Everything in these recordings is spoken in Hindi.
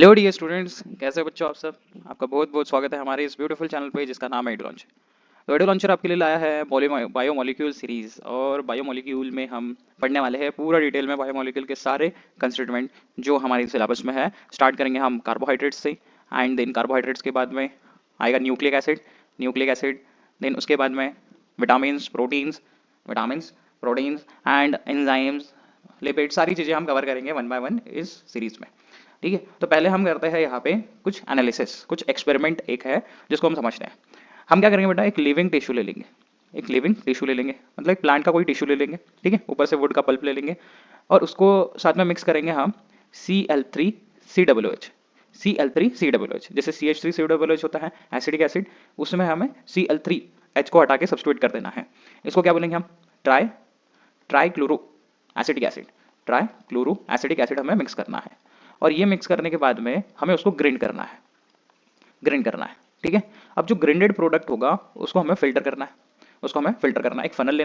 हेलो डियर स्टूडेंट्स, कैसे बच्चों आप सब। आपका बहुत बहुत स्वागत है हमारे इस ब्यूटीफुल चैनल पे जिसका नाम है एडोलॉन्चर। तो एडोलॉन्चर आपके लिए लाया है बायोमोलिक्यूल सीरीज, और बायोमोलिक्यूल में हम पढ़ने वाले हैं पूरा डिटेल में बायोमोलिक्यूल के सारे कंस्टिट्यूएंट जो हमारे सिलेबस में है। स्टार्ट करेंगे हम कार्बोहाइड्रेट्स से, एंड देन कार्बोहाइड्रेट्स के बाद में आएगा न्यूक्लिक एसिड, देन उसके बाद में vitamins proteins and enzymes, lipid, सारी चीज़ें हम कवर करेंगे वन बाय वन इस सीरीज में। ठीक है, तो पहले हम करते हैं यहाँ पे कुछ एनालिसिस, कुछ एक्सपेरिमेंट एक है जिसको हम समझते हैं। हम क्या करेंगे बेटा, एक लिविंग टिश्यू ले लेंगे, मतलब एक प्लांट का कोई टिश्यू ले लेंगे। ठीक है, ऊपर से वुड का पल्प ले लेंगे और उसको साथ में मिक्स करेंगे हम Cl3COOH। जैसे CH3COOH होता है एसिडिक एसिड, उसमें हमें Cl3H को हटा के सब्स्टिट्यूट कर देना है। इसको क्या बोलेंगे हम, ट्राई क्लोरो एसिडिक एसिड हमें मिक्स करना है। और ये मिक्स करने के बाद में हमें उसको ग्राइंड करना है। ठीक है, अब जो ग्राइंडेड प्रोडक्ट होगा उसको हमें फिल्टर करना है। एक फनल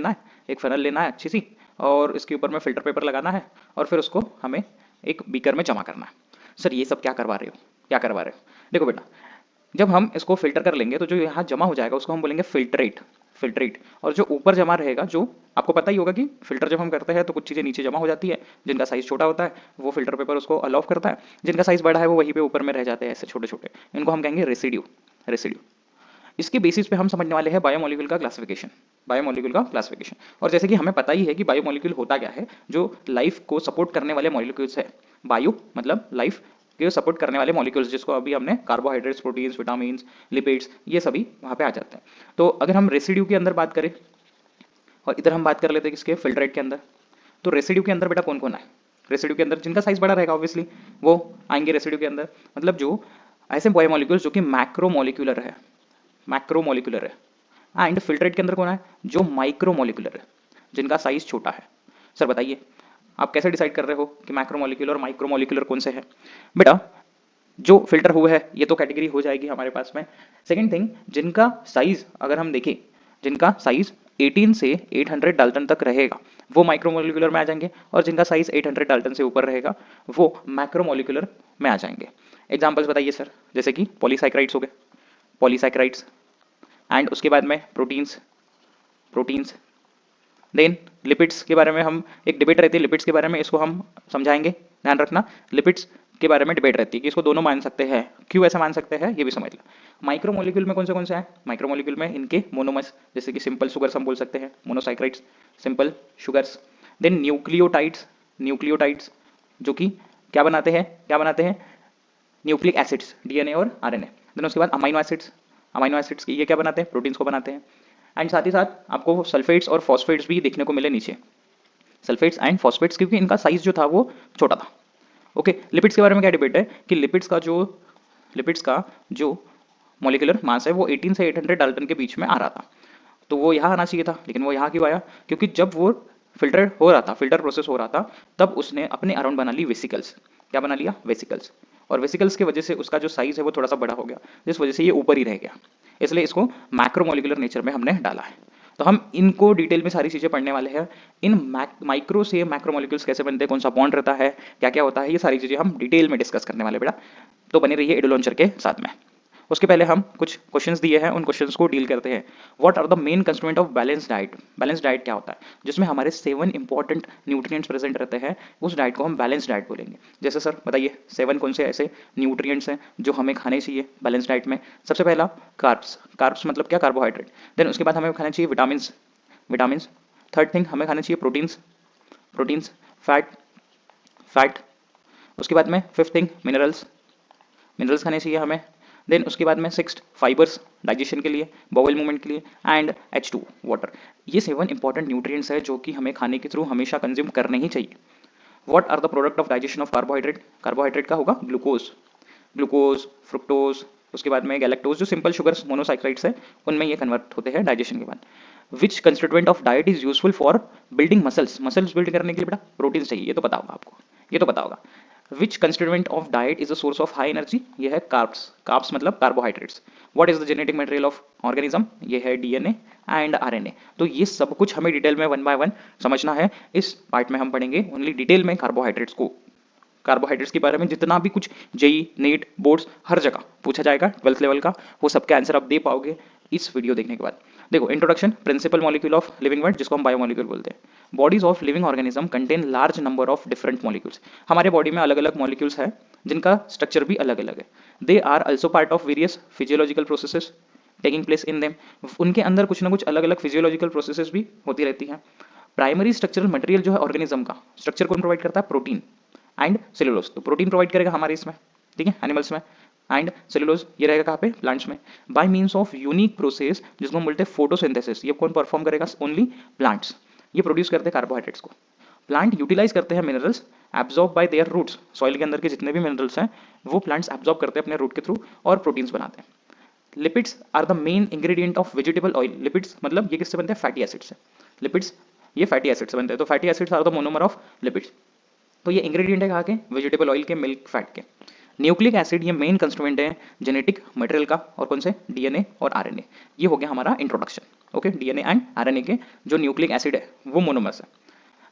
लेना है अच्छी सी, और इसके ऊपर में फिल्टर पेपर लगाना है, और फिर उसको हमें एक बीकर में जमा करना है। सर ये सब क्या करवा रहे हो? देखो बेटा, जब हम इसको फिल्टर कर लेंगे तो जो यहाँ जमा हो जाएगा उसको हम बोलेंगे फिल्ट्रेट। और जो ऊपर जमा रहेगा, जो आपको पता ही होगा कि फिल्टर जब हम करते हैं तो कुछ चीज़ें नीचे जमा हो जाती है, जिनका साइज छोटा होता है वो फिल्टर पेपर उसको अलाउ करता है, जिनका साइज बड़ा है वो वहीं पे ऊपर में रह जाते हैं ऐसे छोटे छोटे, इनको हम कहेंगे रेसिड्यू। इसके बेसिस पे हम समझने वाले हैं बायोमोलिक्यूल का क्लासिफिकेशन। और जैसे कि हमें पता ही है कि बायोमोलिक्यूल होता क्या है, जो लाइफ को सपोर्ट करने वाले मॉलिक्यूल्स है। बायो मतलब लाइफ के सपोर्ट करने वाले मॉलिक्यूल्स, जिसको अभी हमने कार्बोहाइड्रेट्स, प्रोटीन्स, विटामिन्स, लिपिड्स, ये सभी वहाँ पे आ जाते हैं। तो अगर हम रेसिड्यू के अंदर बात करें और इधर हम बात कर लेते हैं किसके, फिल्ट्रेट के अंदर, तो रेसिड्यू के अंदर बेटा कौन कौन है? रेसिड्यू के अंदर जिनका साइज बड़ा रहेगा ऑब्वियसली वो आएंगे रेसिड्यू के अंदर, मतलब जो ऐसे बायोमोलिक्यूल्स जो कि मैक्रोमोलिकुलर है। एंड फिल्ट्रेट के अंदर कौन है? जो माइक्रोमोलिकुलर है, जिनका साइज छोटा है। सर बताइए, आप कैसे डिसाइड कर रहे हो कि मैक्रोमोलिकुलर और माइक्रोमोलिकुलर कौन से हैं? बेटा, जो फिल्टर हुए है ये तो कैटेगरी हो जाएगी हमारे पास में। सेकंड थिंग, जिनका साइज अगर हम देखें, जिनका साइज 18 से 800 डाल्टन तक रहेगा वो माइक्रोमोलिकुलर में आ जाएंगे, और जिनका साइज 800 डाल्टन से ऊपर रहेगा वो मैक्रोमोलिकुलर में आ जाएंगे। एग्जांपल्स बताइए सर, जैसे कि पॉलीसैकेराइड्स हो गए, पॉलीसैकेराइड्स, एंड उसके बाद में प्रोटीन्स। देन लिपिड्स के बारे में हम, एक डिबेट रहती है लिपिड्स के बारे में, इसको हम समझाएंगे, ध्यान रखना। लिपिड्स के बारे में डिबेट रहती है कि इसको दोनों मान सकते हैं, क्यों ऐसा मान सकते हैं ये भी समझ लो। माइक्रोमोलिक्यूल में कौन से हैं? माइक्रोमोलिक्यूल में इनके मोनोमर्स, जैसे कि सिंपल शुगर्स हम बोल सकते हैं, monosaccharides, simple sugars. Then nucleotides जो कि क्या बनाते हैं न्यूक्लिक एसिड्स, डीएनए और आरएनए। देन उसके बाद अमाइनो एसिड्स की ये क्या बनाते हैं? प्रोटीन्स को बनाते हैं। एंड साथ ही साथ आपको सल्फेट्स और फॉस्फेट्स भी देखने को मिले नीचे, सल्फेट्स एंड फॉस्फेट्स, क्योंकि इनका साइज जो था वो छोटा था। ओके, लिपिड्स के बारे में क्या डिबेट है कि लिपिड्स का जो मोलिकुलर मास है वो 18 से 800 डाल्टन के बीच में आ रहा था, तो वो यहाँ आना चाहिए था, लेकिन वो यहाँ क्यों आया? क्योंकि जब वो फिल्टर प्रोसेस हो रहा था, तब उसने अपने अराउंड बना ली वेसिकल्स। क्या बना लिया? वेसिकल्स। और वेसिकल्स की वजह से उसका जो साइज है वो थोड़ा सा बड़ा हो गया, जिस वजह से ये ऊपर ही रह गया, इसलिए इसको मैक्रोमोलिकुलर नेचर में हमने डाला है। तो हम इनको डिटेल में सारी चीज़ें पढ़ने वाले हैं। इन माइक्रो से मैक्रोमोलिक्यूल्स कैसे बनते हैं, कौन सा बॉन्ड रहता है, क्या क्या होता है, ये सारी चीज़ें हम डिटेल में डिस्कस करने वाले बेटा। तो बने रहिए एडोलॉन्चर के साथ में। उसके पहले हम कुछ क्वेश्चंस दिए हैं, उन क्वेश्चंस को डील करते हैं। What are the main constituent of balance diet? Balance diet क्या होता है? जिसमें हमारे 7 इंपॉर्टेंट न्यूट्रिएंट्स प्रेजेंट रहते हैं, उस डाइट को हम बैलेंस डाइट बोलेंगे। जैसे सर बताइए 7 कौन से ऐसे न्यूट्रिएंट्स हैं जो हमें खाने चाहिए बैलेंस डाइट में? सबसे पहला कार्ब्स मतलब क्या? कार्बोहाइड्रेट। देन उसके बाद हमें खाना चाहिए विटामिन्स। थर्ड थिंग, हमें खाना चाहिए प्रोटीन्स। फैट। उसके बाद में फिफ्थ थिंग, मिनरल्स खाने चाहिए हमें। देन उसके बाद में सिक्स्थ, फाइबर्स डाइजेशन के लिए, बॉवल मूवमेंट के लिए, एंड H2 वाटर। ये 7 इंपॉर्टेंट न्यूट्रिएंट्स है जो कि हमें खाने के थ्रू हमेशा कंज्यूम करने ही चाहिए। What are the product of digestion of carbohydrate? Carbohydrate का होगा ग्लूकोज, फ्रुक्टोज, उसके बाद में गैलेक्टोज, जो सिंपल शुगर्स मोनोसाइक्राइड्स है, उनमें ये कन्वर्ट होते हैं डाइजेशन के बाद। Which constituent of diet is useful for building muscles build करने के लिए बेटा प्रोटीन चाहिए, ये तो पता होगा आपको, ये तो पता होगा। Which constituent of diet is a source of high energy? ये है कार्ब्स मतलब carbohydrates. What is the genetic material of organism? ये है डीएनए एंड आरएनए। तो ये सब कुछ हमें डिटेल में वन बाय वन समझना है। इस पार्ट में हम पढ़ेंगे ओनली डिटेल में कार्बोहाइड्रेट्स को, कार्बोहाइड्रेट्स के बारे में जितना भी कुछ जेई नीट बोर्ड्स हर जगह पूछा जाएगा 12th लेवल का, वो सबके आंसर आप दे पाओगे इस वीडियो देखने के बाद। देखो introduction, principal molecule of living world जिसको हम बायोमॉलिक्यूल बोलते हैं। Bodies of living organism contain large number of different molecules. हमारे बॉडी में अलग अलग मॉलिक्यूल्स है जिनका स्ट्रक्चर भी अलग अलग है। They are also part of various physiological processes taking place in them. उनके अंदर कुछ ना कुछ अलग अलग फिजियोलॉजिकल प्रोसेसेस भी होती रहती हैं। प्राइमरी स्ट्रक्चरल मटेरियल जो है ऑर्गेनिज्म का, स्ट्रक्चर कौन प्रोवाइड करता है? Protein and cellulose. तो प्रोटीन प्रोवाइड करेगा हमारे इसमें, ठीक है, एनिमल्स में, एंड सेलुलोज ये रहेगा कहाँ पे? प्लांट्स में। Bye means of unique process जिसको हम बोलते हैं फोटोसिंथेसिस। ये कौन परफॉर्म करेगा? Only plants. ये प्रोड्यूस करते हैं कार्बोहाइड्रेट्स को। प्लांट यूटिलाइज करते हैं minerals absorb by their roots. Soil के अंदर के जितने भी मिनरल्स हैं वो प्लांट्स एब्जॉर्ब करते हैं अपने रूट के थ्रू और प्रोटीन्स बनाते हैं। Lipids are the main ingredient of vegetable oil. Lipids मतलब ये किससे बनते हैं? फैटी एसिड से। लिपिड्स ये फैटी एसिड से बनते हैं। तो fatty acids are the monomer of lipids. तो ये इंग्रेडिएंट है कहाँ के? वेजिटेबल ऑयल के, मिल्क फैट के। न्यूक्लिक एसिड ये मेन कंस्टिट्यूएंट है जेनेटिक मटेरियल का, और कौन से? डीएनए और आरएनए। ये हो गया हमारा introduction. Okay, DNA and RNA के जो न्यूक्लिक एसिड है वो मोनोमर्स है।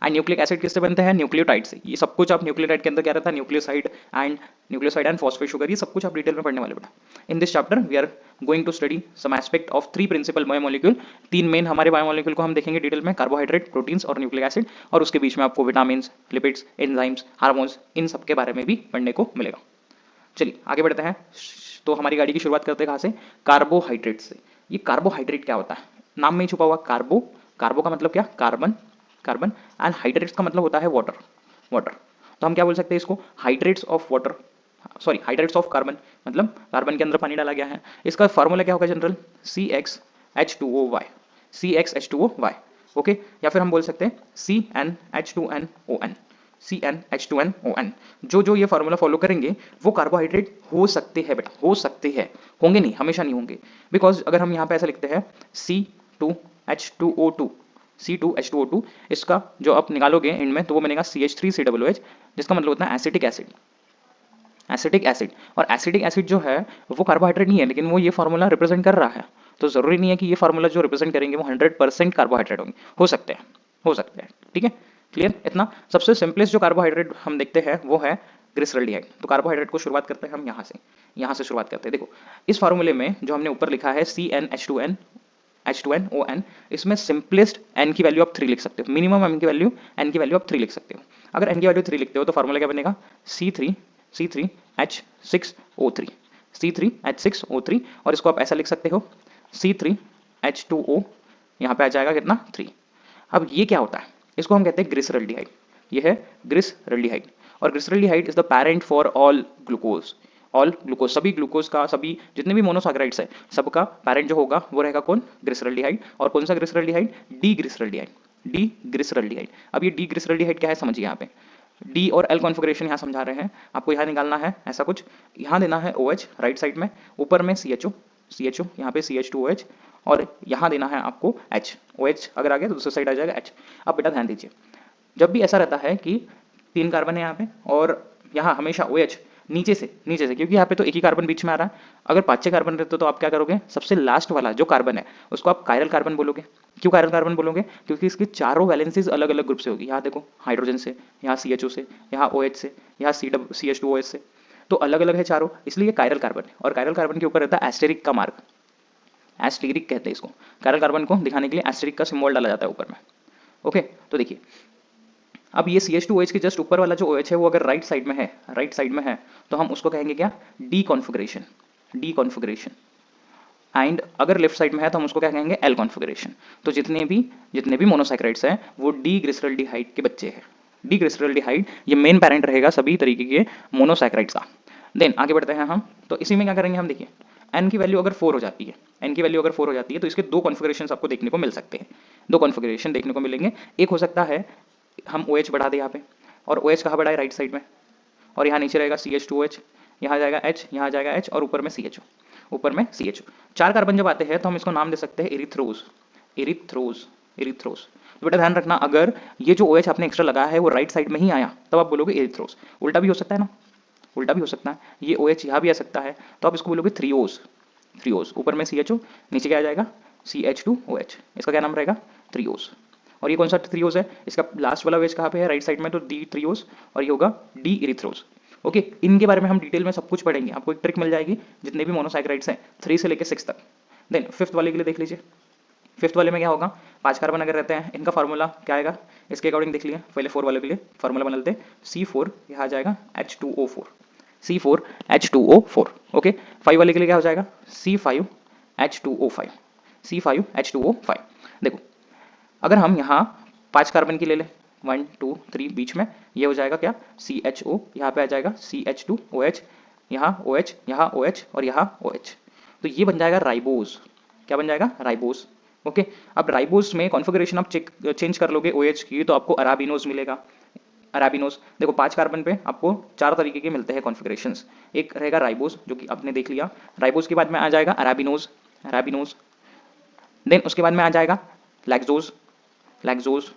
एंड न्यूक्लिक एसिड किससे बनते हैं? न्यूक्लियोटाइड से। ये सब कुछ आप न्यूक्लियोटाइड के अंदर क्या रहता है? न्यूक्लियोसाइड एंड फॉस्फेट शुगर, ये सब कुछ आप डिटेल में पढ़ने वाले बेटा। In this chapter we are going to study some aspect of 3 principal biomolecule. 3 main हमारे बायोमोलिक्यूल को हम देखेंगे डिटेल में, कार्बोहाइड्रेट, प्रोटीन्स और न्यूक्लिक एसिड, और उसके बीच में आपको विटामिन, लिपिड्स, एंजाइम्स, हार्मोन्स, इन सब के बारे में भी पढ़ने को मिलेगा। चलिए आगे बढ़ते हैं। तो हमारी गाड़ी की शुरुआत करते हैं कहाँ से? कार्बोहाइड्रेट से। ये कार्बोहाइड्रेट क्या होता है? नाम में ही छुपा हुआ कार्बो। कार्बो का मतलब क्या? कार्बन, कार्बन, एंड हाइड्रेट्स का मतलब होता है वाटर, वाटर। तो हम क्या बोल सकते हैं इसको? Hydrates of water, sorry hydrates of carbon, मतलब कार्बन के अंदर पानी डाला गया है। इसका फार्मूला क्या होगा जनरल? CxH2O, CxH2O। ओके, या फिर हम बोल सकते हैं CnH2nOn, CnH2nOn। जो ये फार्मूला फॉलो करेंगे वो कार्बोहाइड्रेट हो सकते हैं बेटा, हो सकते हैं, होंगे नहीं, हमेशा नहीं होंगे। बिकॉज अगर हम यहाँ पे ऐसा लिखते हैं C2H2O2, C2H2O2, इसका जो आप निकालोगे एंड में तो वो बनेगा CH3COOH, जिसका मतलब होता है एसिटिक एसिड। एसिटिक एसिड, और एसिटिक एसिड जो है वो कार्बोहाइड्रेट नहीं है, लेकिन वो ये फार्मूला रिप्रेजेंट कर रहा है। तो जरूरी नहीं है कि ये फार्मूला जो रिप्रेजेंट करेंगे वो 100% कार्बोहाइड्रेट होंगे, हो सकते हैं, हो सकते हैं, ठीक है, क्लियर इतना। सबसे सिंपलेस्ट जो कार्बोहाइड्रेट हम देखते हैं वो है ग्लिसरॉल्डिहाइड। तो कार्बोहाइड्रेट को शुरुआत करते हैं हम यहाँ से शुरुआत करते हैं। देखो इस फार्मूले में जो हमने ऊपर लिखा है CnH2nOn, इसमें सिंपलेस्ट n की वैल्यू आप 3 लिख सकते हो, मिनिमम n की वैल्यू आप 3 लिख सकते हो। अगर n की वैल्यू 3 लिखते हो तो फार्मूला क्या बनेगा? C3H6O3, C3H6O3, और इसको आप ऐसा लिख सकते हो C3H2O, यहाँ पे आ जाएगा कितना? 3। अब ये क्या होता है? इसको हम कहते हैं ग्लिसरॉल्डिहाइड। ये है ग्लिसरॉल्डिहाइड, और glyceraldehyde is the parent for all glucose. All glucose, सभी ग्लूकोज का, सभी जितने भी मोनोसैकेराइड्स है सबका पैरेंट जो होगा वो रहेगा कौन? ग्लिसरॉल्डिहाइड। और कौन सा glyceraldehyde? D glyceraldehyde, D glyceraldehyde. अब ये डी ग्लिसरॉल्डिहाइड क्या है समझिए, यहाँ पे डी और एल कॉन्फिगरेशन यहाँ समझा रहे हैं आपको। यहाँ निकालना है ऐसा कुछ, यहाँ देना है OH राइट साइड में, ऊपर में CHO, यहाँ पे CH2OH, और यहाँ देना है आपको H। OH अगर आ गया तो दूसरी साइड आ जाएगा H। अब बेटा ध्यान दीजिए, जब भी ऐसा रहता है कि 3 कार्बन है यहाँ पे और यहाँ हमेशा OH नीचे से, क्योंकि यहाँ पे तो एक ही कार्बन बीच में आ रहा है। अगर 5-6 कार्बन रहते तो आप क्या करोगे? सबसे लास्ट वाला जो कार्बन है उसको आप कायरल कार्बन बोलोगे। क्यों कायरल कार्बन बोलोगे? क्योंकि इसकी चारों वैलेंसीज अलग अलग ग्रुप से होगी। यहाँ देखो हाइड्रोजन से, यहाँ CHO से, यहाँ OH से, यहाँ CH2OH से, तो अलग अलग है चारों, इसलिए कायरल कार्बन है। और कायरल कार्बन के ऊपर रहता है एस्टेरिक का मार्क, एस्टेरिक कहते हैं इसको। कायरल कार्बन को दिखाने के लिए एस्टेरिक का सिंबल डाला जाता है ऊपर में। ओके, तो देखिए अब ये CH2OH के जस्ट ऊपर वाला जो OH है वो अगर राइट साइड में है, तो हम उसको कहेंगे क्या? D configuration, D configuration. And अगर लेफ्ट साइड में है तो हम उसको क्या कहेंगे? L configuration. तो जितने भी मोनोसैकेराइड्स हैं वो डी ग्लिसरॉल्डिहाइड के बच्चे हैं। डी ग्लिसरॉल्डिहाइड ये मेन पैरेंट रहेगा सभी तरीके के मोनोसैकेराइड्स का। देन आगे बढ़ते हैं हम, तो इसी में क्या करेंगे हम? देखिए n की वैल्यू अगर 4 हो जाती है, तो इसके 2 कॉन्फिगरेशंस आपको देखने को मिल सकते हैं। 2 कॉन्फिगरेशन देखने को मिलेंगे। एक हो सकता है हम OH बढ़ा दें यहाँ पे, और OH कहाँ बढ़ाए? राइट साइड में, और यहाँ नीचे रहेगा CH2OH, यहाँ जाएगा H, यहाँ जाएगा H, और ऊपर में CHO, 4 कार्बन जब आते हैं तो हम इसको नाम दे सकते हैं इरिथ्रोज। तो बेटा ध्यान रखना, अगर ये जो OH आपने एक्स्ट्रा लगाया है वो राइट साइड में ही आया तब आप बोलोगे इरिथ्रोज। उल्टा भी हो सकता है ना, ये OH यहाँ भी आ सकता है, तो आप इसको बोलोगे थ्रियोज। ऊपर में CHO, नीचे क्या आ जाएगा? CH2OH, इसका क्या नाम रहेगा? थ्रियोज। और ये कौन सा थ्रियोज है, इसका लास्ट वाला वेज कहाँ पे है, राइट साइड में, तो डी थ्रियोज, और ये होगा डी इरिथ्रोज। ओके, इनके बारे में हम डिटेल में सब कुछ पढ़ेंगे, आपको एक ट्रिक मिल जाएगी जितने भी मोनोसाइक्राइड्स हैं 3 से लेकर 6 तक। देन फिफ्थ वाले के लिए देख लीजिए, फिफ्थ वाले में क्या होगा, 5 कार्बन अगर रहते हैं, इनका फार्मूला क्या आएगा, इसके अकॉर्डिंग देख लिया, पहले 4 वाले के लिए फार्मूला बना लेते हैं, C4 यहाँ आ जाएगा H2O4, C4H2O4। ओके, 5 वाले के लिए क्या हो जाएगा, C5H2O5, C5H2O5। देखो अगर हम यहाँ 5 कार्बन की ले लें, 1 2 3 बीच में, ये हो जाएगा क्या, CHO, यहाँ पे आ जाएगा CH2OH, यहाँ OH, यहाँ OH और यहाँ OH, तो ये बन जाएगा राइबोज। क्या बन जाएगा, राइबोज। ओके, अब राइबोज में कॉन्फ़िगरेशन आप चेंज कर लोगे OH की, तो आपको अराबिनोज मिलेगा। अराबिनोज देखो 5 कार्बन पे आपको 4 तरीके के मिलते हैं कॉन्फ़िगरेशंस, एक रहेगा राइबोज जो कि आपने देख लिया, राइबोज के बाद में आ जाएगा अराबिनोज, अराबिनोज, देन उसके बाद में आ जाएगा लैक्टोज, लैक्टोज,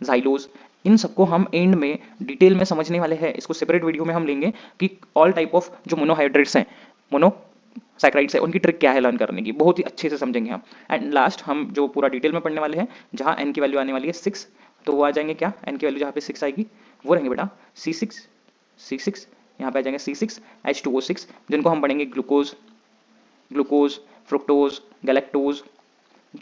जाइलोज। इन सबको हम एंड में डिटेल में समझने वाले हैं, इसको सेपरेट वीडियो में हम लेंगे कि ऑल टाइप ऑफ जो मोनोहाइड्रेट्स हैं, मोनोसैक्राइड्स है, उनकी ट्रिक क्या है लर्न करने की, बहुत ही अच्छे से समझेंगे हम। एंड लास्ट हम जो पूरा डिटेल में पढ़ने वाले हैं, जहाँ n की वैल्यू आने वाली है 6, तो वो आ जाएंगे क्या, n की वैल्यू जहाँ पे 6 आएगी वो रहेंगे बेटा C6, यहाँ पे आ जाएंगे C6H2O6, जिनको हम पढ़ेंगे glucose, glucose, fructose, galactose,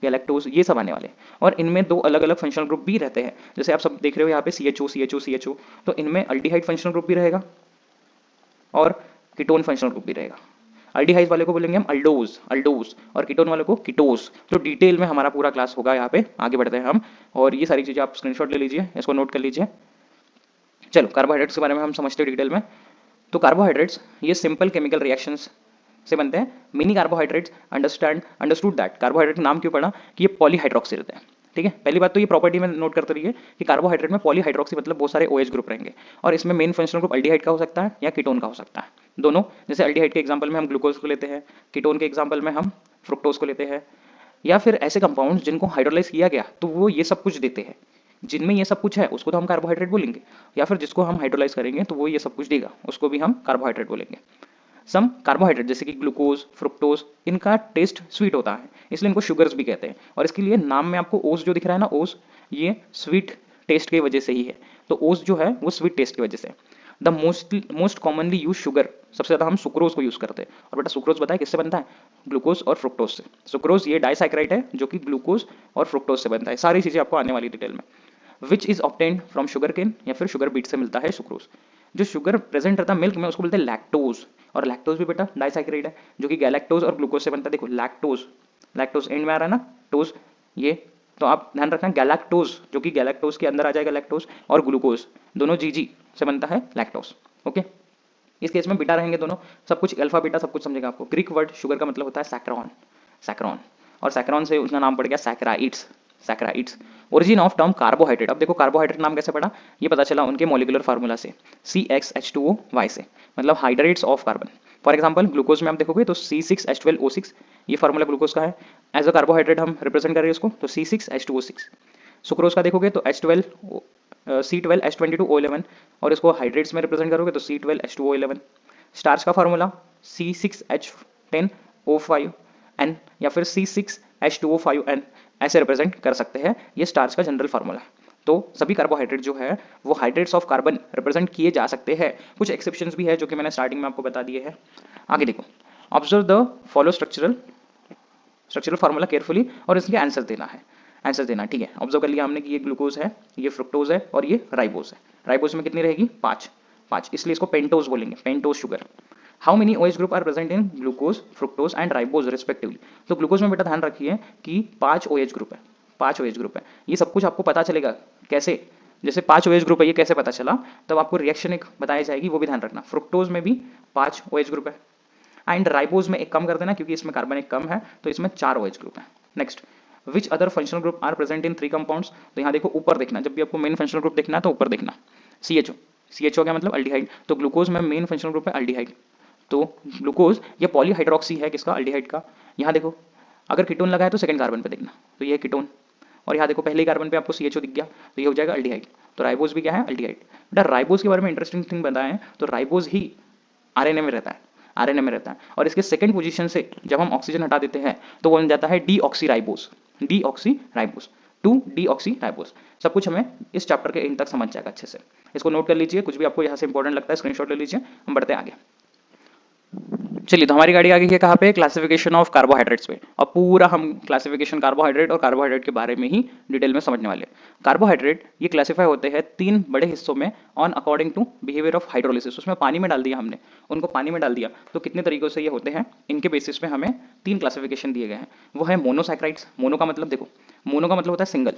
galactose, ये सब आने वाले। और इनमें 2 अलग अलग फंक्शनल ग्रुप भी रहते हैं, जैसे आप सब देख रहे हो यहाँ पे CHO, तो इनमें अल्डिहाइड फंक्शनल ग्रुप भी रहेगा और कीटोन फंक्शनल ग्रुप भी रहेगा। अल्डिहाइड वाले को बोलेंगे हम अल्डोज, अल्डोज, और कीटोन वाले को कीटोस। तो डिटेल में हमारा पूरा क्लास होगा यहाँ पे, आगे बढ़ते हैं हम, और ये सारी चीजें आप स्क्रीनशॉट ले लीजिए, इसको नोट कर लीजिए। चलो कार्बोहाइड्रेट्स के बारे में हम समझते हैं डिटेल में। तो कार्बोहाइड्रेट्स ये सिंपल केमिकल रिएक्शंस से बनते हैं। Mini carbohydrates understood that, carbohydrate नाम क्यों पड़ा कि ये पॉलीहाइड्रोक्सी रहते हैं। ठीक है, पहली बात तो ये प्रॉपर्टी में नोट करते रहिए कि कार्बोहाइड्रेट में पॉलीहाइड्रोक्सी मतलब बहुत सारे OH ग्रुप रहेंगे, और इसमें मेन फंक्शनल ग्रुप अल्डिहाइड का हो सकता है या कीटोन का हो सकता है, दोनों। जैसे अल्डिहाइड के एग्जांपल में हम ग्लूकोज को लेते हैं, कीटोन के एग्जांपल में हम फ्रुक्टोज को लेते हैं, या फिर ऐसे कंपाउंड्स जिनको हाइड्रोलाइज किया गया तो वो ये सब कुछ देते हैं, जिनमें ये सब कुछ है उसको तो हम कार्बोहाइड्रेट बोलेंगे, या फिर जिसको हम हाइड्रोलाइज करेंगे तो वो ये सब कुछ देगा, उसको भी हम कार्बोहाइड्रेट बोलेंगे। सम कार्बोहाइड्रेट जैसे कि ग्लूकोज, फ्रुक्टोज, इनका टेस्ट स्वीट होता है, इसलिए इनको शुगर्स भी कहते हैं, और इसके लिए नाम में आपको ओस जो दिख रहा है ना, ओस, ये स्वीट टेस्ट की वजह से ही है, तो ओस जो है वो स्वीट टेस्ट की वजह से। The most commonly use sugar, सबसे ज्यादा हम सुक्रोज को यूज करते हैं, और बेटा सुक्रोज बताए किससे बनता है, ग्लूकोज और फ्रुक्टोज से। सुक्रोज ये डाइसैकेराइड है जो कि ग्लूकोज और फ्रुक्टोज से बनता है, सारी चीजें आपको आने वाली डिटेल में। Which is obtained from sugar cane, या फिर शुगर बीट से मिलता है सुक्रोज। जो शुगर प्रेजेंट रहता है मिल्क में उसको बोलते हैं लैक्टोज, और लैक्टोज भी बेटा डाइसैकेराइड है जो कि गैलेक्टोज और ग्लूकोज से बनता है। देखो लैक्टोज, लैक्टोज एंड में आ रहा है ना, टोज, ये तो आप ध्यान रखना, गैलेक्टोज जो कि गैलेक्टोज के अंदर आ जाएगा लैक्टोज, और ग्लूकोज दोनों जीजी से बनता है लैक्टोज। ओके, इस केस में बीटा रहेंगे दोनों, सब कुछ अल्फा बीटा सब कुछ समझेगा आपको। ग्रीक वर्ड शुगर का मतलब होता है सैक्रोन, सैक्रोन, और सैक्रोन से उसका नाम पड़ गया saccharides, saccharides. Origin of term carbohydrate, अब देखो कार्बोहाइड्रेट नाम कैसे पड़ा, ये पता चला उनके मॉलिक्यूलर फार्मूला से, CxH2O से, मतलब hydrates of carbon. For example glucose में आप देखोगे तो C6H12O6, ये फार्मूला ग्लूकोज का है, एज अ कार्बोहाइड्रेट हम रिप्रेजेंट कर रहे हैं इसको, तो C6H2O6। सुक्रोज का देखोगे तो C12H22O11, और इसको हाइड्रेट्स में रिप्रेजेंट करोगे तो C12H2O11। स्टार्च का फार्मूला C6H10O5N या फिर C6H2O5N, ऐसे रिप्रेजेंट कर सकते हैं, ये स्टार्च का जनरल फार्मूला। तो सभी कार्बोहाइड्रेट जो है वो हाइड्रेट्स ऑफ कार्बन रिप्रेजेंट किए जा सकते हैं, कुछ एक्सेप्शंस भी है जो कि मैंने स्टार्टिंग में आपको बता दिए हैं। आगे देखो, observe the follow structural formula carefully, और इसके आंसर देना है, आंसर देना, ठीक है। ऑब्जर्व कर लिया हमने कि ये ग्लूकोज है, ये फ्रुक्टोज है, और ये राइबोज है। राइबोज में कितनी रहेगी, 5, इसलिए इसको पेंटोज बोलेंगे, pentose sugar. How many OH group are present in glucose, fructose and ribose respectively. तो ग्लूकोज में बेटा ध्यान रखिए कि 5 OH ग्रुप है, 5 OH ग्रुप है। ये सब कुछ आपको पता चलेगा कैसे, जैसे 5 OH ग्रुप है ये कैसे पता चला, तब आपको रिएक्शन एक बताई जाएगी, वो भी ध्यान रखना। फ्रुक्टोज में भी 5 OH ग्रुप है, एंड राइबोज में एक कम कर देना क्योंकि इसमें कार्बन एक कम है, तो इसमें 4 OH ग्रुप है। Next, which other functional group are present in 3 compounds. तो यहाँ देखो ऊपर देखना, जब भी आपको मेन फंक्शनल ग्रुप देखना है तो ऊपर देखना, CHO क्या मतलब अल्डिहाइड, तो ग्लूकोज में मेन फंक्शनल ग्रुप है अल्डिहाइड, तो ग्लूकोज ये पॉलीहाइड्रोक्सी है किसका, अल्डिहाइड का। यहाँ देखो अगर कीटोन लगा है तो सेकंड कार्बन पे देखना, तो ये कीटोन, और यहाँ देखो पहले कार्बन पे आपको CHO दिख गया तो ये हो जाएगा अल्डिहाइड। तो राइबोज भी क्या है, अल्डिहाइड। बेटा राइबोज के बारे में इंटरेस्टिंग थिंग बताएं तो राइबोज ही RNA में रहता है, RNA में रहता है, और इसके सेकंड पोजीशन से जब हम ऑक्सीजन हटा देते हैं तो वो बन जाता है डीऑक्सीराइबोज, डीऑक्सीराइबोज। 2-deoxyराइबोज। सब कुछ हमें इस चैप्टर के एंड तक समझ जाएगा अच्छे से। इसको नोट कर लीजिए, कुछ भी आपको यहाँ से इंपॉर्टेंट लगता है स्क्रीनशॉट ले लीजिए। हम बढ़ते हैं आगे। चलिए, तो हमारी गाड़ी आ गई है कहाँ पे, क्लासिफिकेशन ऑफ कार्बोहाइड्रेट्स पे। और पूरा हम क्लासिफिकेशन कार्बोहाइड्रेट और कार्बोहाइड्रेट के बारे में ही डिटेल में समझने वाले हैं। कार्बोहाइड्रेट ये क्लासिफाई होते हैं 3 बड़े हिस्सों में on according to behaviour of hydrolysis. उसमें पानी में डाल दिया हमने, उनको पानी में डाल दिया तो कितने तरीकों से ये होते हैं, इनके बेसिस पे हमें 3 क्लासिफिकेशन दिए गए हैं। वो है मोनोसैकराइड्स। मोनो का मतलब देखो, मोनो का मतलब होता है सिंगल,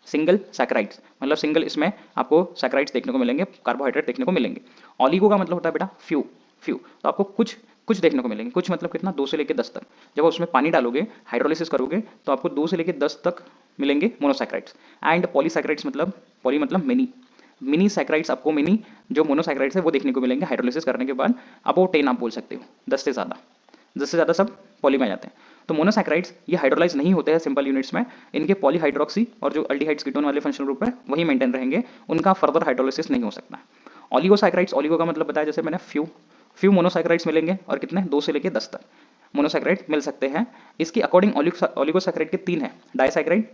सिंगल सैकराइड्स मतलब सिंगल, इसमें आपको सैकराइड्स देखने को मिलेंगे, कार्बोहाइड्रेट देखने को मिलेंगे। ऑलिगो का मतलब होता है बेटा फ्यू, फ्यू तो आपको कुछ कुछ देखने को मिलेंगे। कुछ मतलब कितना, 2 से लेकर 10 तक। जब आप उसमें पानी डालोगे, हाइड्रोलिसिस करोगे, तो आपको 2 से लेकर 10 तक मिलेंगे मोनोसैकराइड्स। एंड पॉलीसैकराइड्स मतलब, पॉली मतलब मिनी, मिनी सैकराइड्स आपको, मिनी जो मोनोसैकराइड्स है वो देखने को मिलेंगे हाइड्रोलिसिस करने के बाद। अब वो 10 आप बोल सकते हो, 10 से ज़्यादा सब पॉली में आ जाते हैं। तो मोनोसैकराइड्स ये हाइड्रोलाइज नहीं होते हैं सिंपल यूनिट्स में, इनके पॉलीहाइड्रोक्सी और जो अल्डिहाइड्स कीटोन वाले फंक्शनल ग्रुप है वही मेंटेन रहेंगे, उनका फर्दर हाइड्रोलिसिस नहीं हो सकता। ऑलिगोसैकराइड्स, ऑलिगो का मतलब बताया जैसे मैंने फ्यू, फ्यू मोनोसैकराइड्स मिलेंगे और कितने, 2 से लेकर 10 तक मोनोसैकराइड मिल सकते हैं। इसकी अकॉर्डिंग ऑलिगोसैकराइड के 3 है, डाइसैकराइड,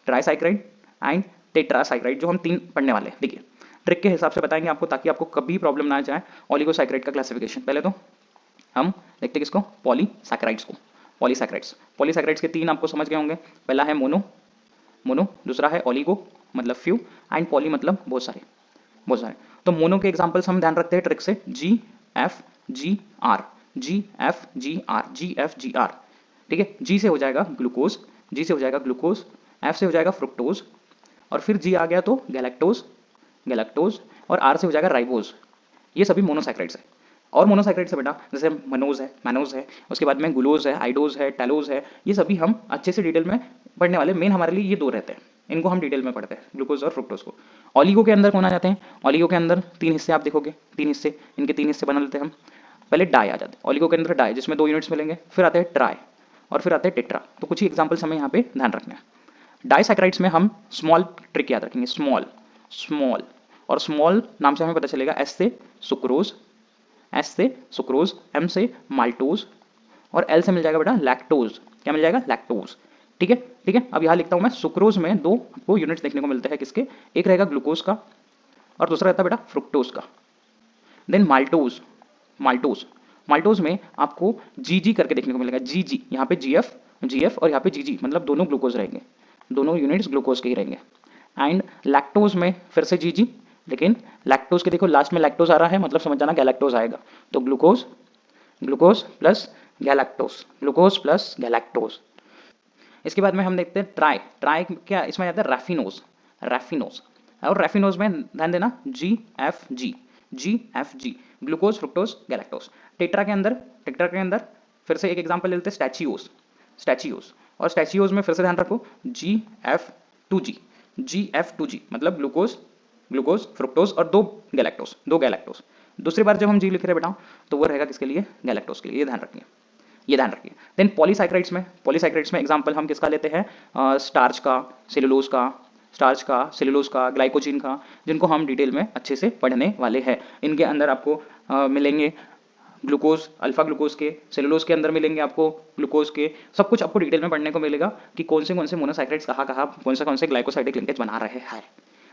ट्राइसैकराइड एंड टेट्रासैकराइड, जो हम 3 पढ़ने वाले हैं। देखिए ट्रिक के हिसाब से बताएंगे आपको, ताकि आपको कभी प्रॉब्लम ना आ जाए ऑलिगोसैकराइड का क्लासिफिकेशन। पहले तो हम देखते हैं किसको, पॉलीसैकराइड्स को। पॉलीसैकराइड्स, पॉलीसैकराइड्स के 3 आपको समझ गए होंगे। पहला है मोनो, मोनो, दूसरा है ऑलिगो मतलब फ्यू, एंड पॉली मतलब बहुत सारे, बहुत सारे। तो मोनो के एग्जांपल्स हम ध्यान रखते हैं ट्रिक से, G F G R, G F G R, G F G R, ठीक है। जी से हो जाएगा ग्लूकोज, जी से हो जाएगा ग्लूकोज, एफ से हो जाएगा फ्रुक्टोज, और फिर जी आ गया तो गैलेक्टोज, गैलेक्टोज, और आर से हो जाएगा राइबोज। ये सभी मोनोसैकराइड्स है। और मोनोसैकराइड्स है बेटा, जैसे मनोज है, मैनोज है, उसके बाद में ग्लूकोज है, आइडोज है, टैलोज है, ये सभी हम अच्छे से डिटेल में पढ़ने वाले। मेन हमारे लिए ये 2 रहते हैं, इनको हम डिटेल में पढ़ते हैं, ग्लूकोज और फ्रुक्टोज को। ऑलिगो के अंदर कौन आ जाते हैं, ऑलिगो के अंदर 3 हिस्से आप देखोगे, 3 हिस्से, इनके 3 हिस्से बना लेते हैं हम। पहले डाई आ जाते हैं, ऑलिगो के अंदर डाई जिसमें 2 यूनिट्स मिलेंगे, फिर आते हैं ट्राई, और फिर आते हैं टेट्रा। तो कुछ ही एग्जाम्पल्स हमें यहाँ पे ध्यान रखना है। डाइसैकराइड्स में हम स्मॉल ट्रिक याद रखेंगे, स्मॉल, स्मॉल, और स्मॉल नाम से हमें पता चलेगा, एस से सुक्रोज, एस से सुक्रोज, एम से माल्टोज, और एल से मिल जाएगा बेटा लैक्टोज। क्या मिल जाएगा, लैक्टोज, ठीक है, ठीक है। अब यहाँ लिखता हूँ मैं, सुक्रोज में 2 आपको यूनिट्स देखने को मिलते हैं, किसके, एक रहेगा ग्लूकोज का और दूसरा रहता है बेटा फ्रुक्टोज का। देन माल्टोज, माल्टोज, माल्टोज में आपको जी जी करके देखने को मिलेगा, जी जी, यहाँ पे जी एफ, जी एफ, और यहाँ पे जी जी, मतलब दोनों ग्लूकोज रहेंगे, दोनों यूनिट्स ग्लूकोज के ही रहेंगे। एंड लैक्टोज में फिर से जी जी, लेकिन लैक्टोज के देखो लास्ट में लैक्टोज आ रहा है, मतलब समझ जाना गैलेक्टोज आएगा। तो glucose, glucose plus galactose, glucose plus galactose. इसके बाद में हम देखते हैं ट्राई, ट्राई क्या इसमें आता है, रैफिनोज, रैफिनोज, और रैफिनोज में ध्यान देना, G F G, G F G, glucose fructose galactose. Tetra के अंदर, टेट्रा के अंदर फिर से एक एग्जांपल ले लेते हैं, स्टैचियोस, स्टैचियोस, और स्टैचियोस में फिर से ध्यान रखो, जी एफ टू जी, जी एफ टू जी, मतलब ग्लूकोज, ग्लूकोज फ्रुक्टोज और 2 गैलेक्टोज, 2 गैलेक्टोज। दूसरी बार जब हम जी लिख रहे बेटा, तो वो रहेगा किसके लिए, गैलेक्टोज के लिए, ये ध्यान रखिए, ये ध्यान रखिए। देन पॉलीसैकराइड्स में, पॉलीसैकराइड्स में एग्जांपल हम किसका लेते हैं, स्टार्च का, सेलुलोज का, स्टार्च का, सेलुलोज का, ग्लाइकोजिन का, जिनको हम डिटेल में अच्छे से पढ़ने वाले हैं। इनके अंदर आपको मिलेंगे ग्लूकोज, अल्फा ग्लूकोज के, सेलुलोज के अंदर मिलेंगे आपको ग्लूकोज के, सब कुछ आपको डिटेल में पढ़ने को मिलेगा कि कौन से मोनोसैकराइड्स कहाँ कहाँ, कौन से ग्लाइकोसाइडिक लिंकेज बना रहे हैं।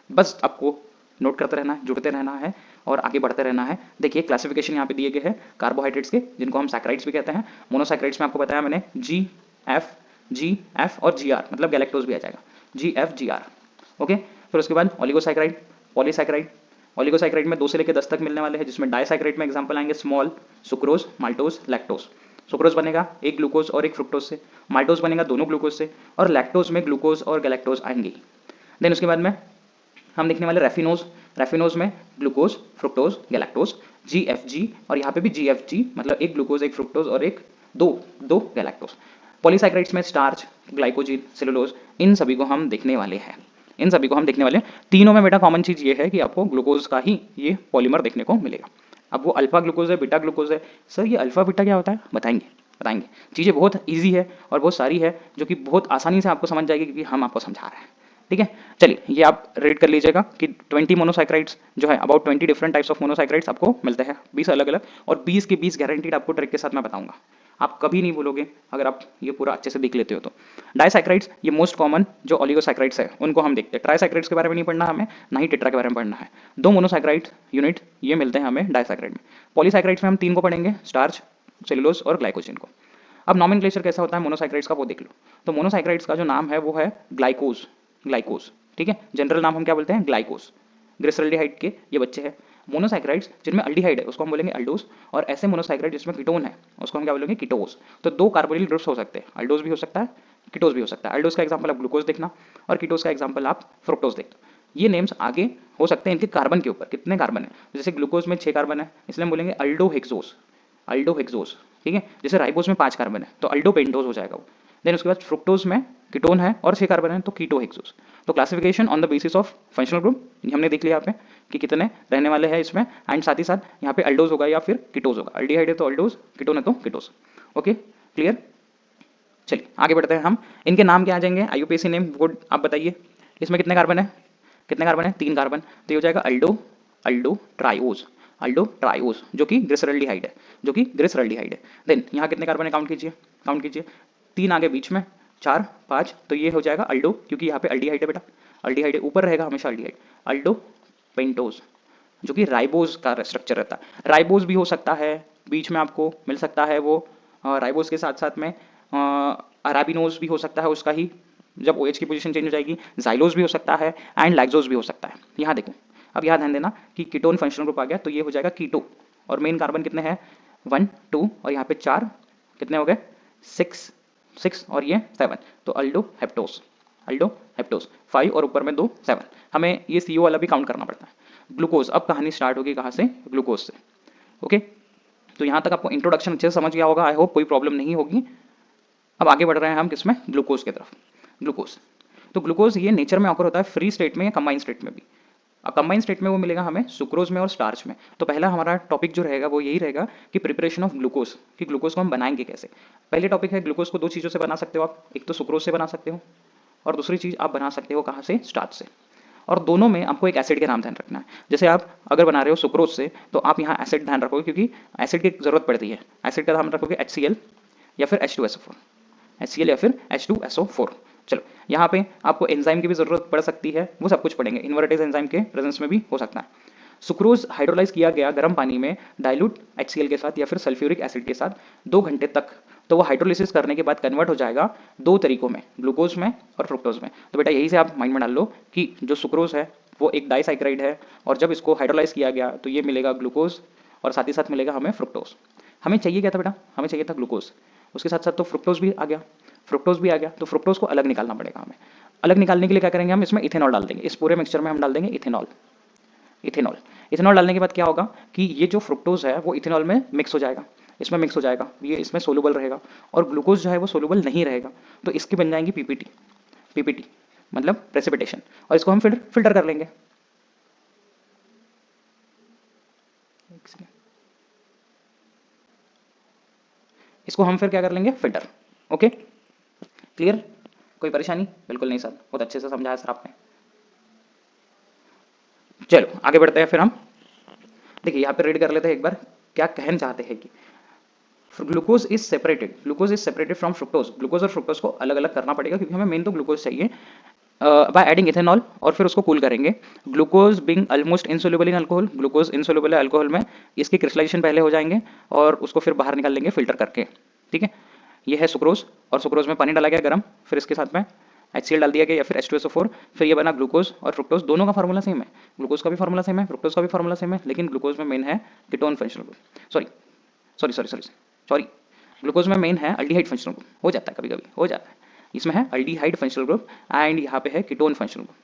बस आपको नोट करते रहना है, जुड़ते रहना है और आगे बढ़ते रहना है। देखिए क्लासिफिकेशन यहाँ पे दिए गए हैं कार्बोहाइड्रेट्स के, जिनको हम सैकराइड्स भी कहते हैं। मोनोसैकराइड्स में आपको बताया मैंने, जी एफ और जी आर, मतलब गैलेक्टोज भी आ जाएगा, जी एफ जी आर, ओके। फिर उसके बाद ऑलिगोसैकराइड, पॉलीसैकराइड, ऑलिगोसैकराइड में 2 से लेकर 10 तक मिलने वाले हैं, जिसमें डाइसैकराइड में एग्जांपल आएंगे small, sucrose, maltose, lactose. Sucrose बनेगा एक ग्लूकोज और एक फ्रुक्टोज से, माल्टोज बनेगा दोनों ग्लूकोज से, और लैक्टोज में ग्लूकोज और गैलेक्टोज आएंगे। देन उसके बाद में हम देखने वाले रैफिनोज, रैफिनोज में ग्लूकोज, फ्रुक्टोज, गैलेक्टोज, जी एफ जी, और यहाँ पे भी जी एफ जी, मतलब एक ग्लूकोज, एक फ्रुक्टोज और एक दो गैलेक्टोज। पॉलीसैकराइड्स में स्टार्च, ग्लाइकोजिन, सेलुलोज, इन सभी को हम देखने वाले हैं, इन सभी को हम देखने वाले हैं। तीनों में बेटा कॉमन चीज ये है कि आपको ग्लूकोज का ही ये पॉलीमर देखने को मिलेगा। अब वो अल्फा ग्लूकोज है, बीटा ग्लूकोज है, सर ये अल्फा बीटा क्या होता है, बताएंगे, बताएंगे। चीज़ें बहुत ईजी है और बहुत सारी है, जो कि बहुत आसानी से आपको समझ जाएगी, क्योंकि हम आपको समझा रहे हैं। ठीक है। चलिए ये आप रीड कर लीजिएगा कि 20 मोनोसाइक्राइड्स जो है, अबाउट 20 डिफरेंट टाइप्स ऑफ मोनोसाइक्राइड्स आपको मिलते हैं, 20 अलग अलग, और 20 के 20 गारंटीड आपको ट्रिक के साथ मैं बताऊंगा। आप कभी नहीं भूलोगे अगर आप ये पूरा अच्छे से देख लेते हो तो। डाइसाइक्राइड्स ये मोस्ट कॉमन जो ओलिगोसाइक्राइड्स है उनको हम देखते हैं। ट्राइसाइक्राइड्स के बारे में नहीं पढ़ना हमें, ना ही टेट्रा के बारे में पढ़ना है। 2 मोनोसाइक्राइड्स यूनिट ये मिलते हैं हमें डाइसाइक्राइड में। पॉलीसाइक्राइड्स में हम 3 को पढ़ेंगे, स्टार्च, सेलुलोज और ग्लाइकोजन को। अब नॉमेनक्लेचर कैसा होता है मोनोसाइक्राइड्स का वो देख लो। तो मोनोसाइक्राइड्स का जो नाम है वो है ग्लाइकोज, ग्लाइकोज, ठीक है। जनरल नाम हम क्या बोलते हैं, ग्लाइकोज। ग्लिसरल्डिहाइड के ये बच्चे हैं। मोनोसाइक्राइड्स जिनमें अल्डिहाइड है उसको हम बोलेंगे अल्डोज, और ऐसे मोनोसाइक्राइड जिसमें कीटोन है उसको हम क्या बोलेंगे, कीटोज। तो 2 कार्बोनिल ग्रुप्स हो सकते हैं, अल्डोज भी हो सकता है, कीटोज भी हो सकता है। अल्डोज का एग्जांपल आप ग्लूकोज देखना, और कीटोज का एग्जांपल आप फ्रुक्टोज देखना। ये नेम्स आगे हो सकते हैं इनके कार्बन के ऊपर, कितने कार्बन है। जैसे ग्लूकोज में 6 कार्बन है, इसलिए हम बोलेंगे अल्डोहेक्सोज, अल्डोहेक्सोज, ठीक है। जैसे राइबोज में 5 कार्बन है तो अल्डोपेंटोज हो जाएगा वो। देन उसके बाद फ्रुक्टोज में कीटोन है और 6 कार्बन है तो कीटोहेक्सोज। तो classification on the basis of functional group हमने देख लिया यहाँ पे कि कितने रहने वाले हैं इसमें, एंड साथ ही साथ यहाँ पे अल्डोज होगा या फिर कीटोज होगा। अल्डिहाइड है तो अल्डोज, कीटोन है तो कीटोज। Okay, clear. चलिए आगे बढ़ते हैं हम। इनके नाम क्या आ जाएंगे, आईयूपीएसी नेम वो आप बताइए। इसमें कितने कार्बन है, कितने कार्बन है, 3 कार्बन। तो ये हो जाएगा अल्डो, अल्डो ट्राइओज, अल्डो ट्राइओज, जो कि ग्लिसरल्डिहाइड है, जो कि ग्लिसरल्डिहाइड है। देन यहाँ कितने कार्बन है, काउंट कीजिए, काउंट कीजिए। 3 आगे बीच में, 4, 5, तो ये हो जाएगा अल्डो, क्योंकि यहाँ पे अल्डिहाइड है बेटा, अल्डिहाइड ऊपर रहेगा हमेशा अल्डिहाइड। अल्डो पेंटोज, जो कि राइबोज का स्ट्रक्चर रहता है। राइबोज भी हो सकता है, बीच में आपको मिल सकता है वो, राइबोज के साथ साथ में अराबिनोज भी हो सकता है उसका ही, जब OH की पोजीशन चेंज हो जाएगी। जाइलोज भी हो सकता है एंड लैक्सोज भी हो सकता है। यहाँ देखो, अब यहाँ ध्यान देना कि कीटोन फंक्शनल ग्रुप आ गया तो ये हो जाएगा कीटो, और मेन कार्बन कितने हैं, 1, 2, और यहाँ पे 4, कितने हो गए, 6 और ये 7, तो अल्डो हेप्टोस, अल्डो हेप्टोस 5 और ऊपर में 2 7। हमें ये CO वाला भी काउंट करना पड़ता है। ग्लूकोज, अब कहानी स्टार्ट होगी कहाँ से, ग्लूकोज से। ओके, तो यहाँ तक आपको इंट्रोडक्शन अच्छे से समझ गया होगा, आई होप कोई प्रॉब्लम नहीं होगी। अब आगे बढ़ रहे हैं हम किसमें, ग्लूकोज की तरफ। ग्लूकोज, तो ग्लूकोज ये नेचर में ऑकर होता है फ्री स्टेट में या कंबाइंड स्टेट में भी। अब कंबाइंड स्टेट में वो मिलेगा हमें सुक्रोज में और स्टार्च में। तो पहला हमारा टॉपिक जो रहेगा वो यही रहेगा कि प्रिपरेशन ऑफ ग्लूकोज, कि ग्लूकोज को हम बनाएंगे कैसे। पहले टॉपिक है ग्लूकोज को 2 चीज़ों से बना सकते हो आप, एक तो सुक्रोज से बना सकते हो और दूसरी चीज़ आप बना सकते हो कहाँ से, स्टार्च से। और दोनों में आपको एक एसिड के नाम ध्यान रखना है। जैसे आप अगर बना रहे हो सुक्रोज से तो आप यहाँ एसिड ध्यान रखोगे, क्योंकि एसिड की जरूरत पड़ती है। एसिड का नाम रखोगे HCl या फिर H2SO4, HCl या फिर H2SO4। चलो यहाँ पे आपको एंजाइम की भी जरूरत पड़ सकती है, वो सब कुछ पढ़ेंगे। इन्वर्टेज एंजाइम के प्रेजेंस में भी हो सकता है। सुक्रोज हाइड्रोलाइज किया गया गर्म पानी में डाइल्यूट HCl के साथ या फिर सल्फ्यूरिक एसिड के साथ 2 घंटे तक, तो वो हाइड्रोलिसिस करने के बाद कन्वर्ट हो जाएगा 2 तरीकों में, ग्लूकोज में और फ्रुक्टोज में। तो बेटा यही से आप माइंड में डाल लो कि जो सुक्रोज है वो एक डाइसाइक्राइड है, और जब इसको हाइड्रोलाइज किया गया तो ये मिलेगा ग्लूकोज, और साथ ही साथ मिलेगा हमें फ्रुक्टोज। हमें चाहिए क्या था बेटा, हमें चाहिए था ग्लूकोज, उसके साथ साथ तो फ्रुक्टोज भी आ गया, फ्रुक्टोज भी आ गया, तो फ्रुक्टोज को अलग निकालना पड़ेगा हमें। अलग निकालने के लिए क्या करेंगे हम, इसमें इथेनॉल डाल देंगे, इस पूरे मिक्सचर में हम डाल देंगे इथेनॉल। इथेनॉल, इथेनॉल डालने के बाद क्या होगा कि ये जो फ्रुक्टोज है वो इथेनॉल में मिक्स हो जाएगा, इसमें मिक्स हो जाएगा, ये इसमें सोलुबल रहेगा, और ग्लूकोज जो है वो सोलुबल नहीं रहेगा, तो इसकी बन जाएंगी PPT, PPT मतलब प्रेसिपिटेशन, और इसको हम फिर फिल्टर कर लेंगे। इसको हम फिर क्या कर लेंगे, फिल्टर। ओके, क्लियर, कोई परेशानी, बिल्कुल नहीं सर, बहुत अच्छे से समझाया सर आपने। चलो आगे बढ़ते हैं फिर हम। देखिए यहाँ पे रीड कर लेते हैं एक बार क्या कहना चाहते हैं कि glucose is separated, glucose is separated from fructose. Glucose और फ्रुक्टोज को अलग अलग करना पड़ेगा, क्योंकि हमें मेन तो ग्लूकोज चाहिए, बाय एडिंग इथेनॉल, और फिर उसको कूल करेंगे। ग्लूकोज बिंग ऑलमोस्ट इनसोल्युबल इन अल्कोहल, ग्लूकोज इनसोल्युबल है अल्कोहल में, इसकी क्रिस्टलाइजेशन पहले हो जाएंगे और उसको फिर बाहर निकाल लेंगे फिल्टर करके, ठीक है। ये है सुक्रोज, और सुक्रोज में पानी डाला गया गर्म, फिर इसके साथ में HCl डाल दिया गया या फिर H2SO4, फिर ये बना ग्लूकोज और फ्रुक्टोज। दोनों का फार्मूला सेम है, ग्लूकोज का भी फार्मूला सेम है, फ्रुक्टोज का भी फार्मूला सेम है, लेकिन ग्लूकोज में मेन है ketone functional group, sorry sorry sorry sorry sorry glucose में मेन है अल्डिहाइड फंक्शनल ग्रुप, हो जाता है कभी कभी हो जाता है, इसमें है अल्डिहाइड फंक्शनल ग्रुप एंड यहाँ पे है कीटोन फंक्शनल ग्रुप।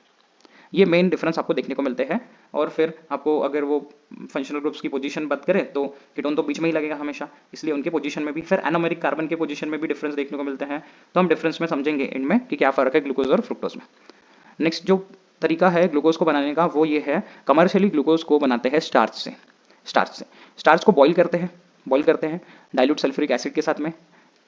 ये मेन डिफरेंस आपको देखने को मिलते हैं। और फिर आपको अगर वो फंक्शनल ग्रुप्स की पोजीशन बात करें तो कीटोन तो बीच में ही लगेगा हमेशा, इसलिए उनके पोजीशन में भी, फिर एनोमेरिक कार्बन के पोजीशन में भी डिफरेंस देखने को मिलते हैं। तो हम डिफरेंस में समझेंगे इनमें कि क्या फर्क है ग्लूकोज और फ्रुक्टोज में। नेक्स्ट जो तरीका है ग्लूकोज को बनाने का वो ये है, कमर्शियली ग्लूकोज को बनाते हैं स्टार्च से। स्टार्च को बॉईल करते हैं, डाइल्यूट सल्फ्यूरिक एसिड के साथ में,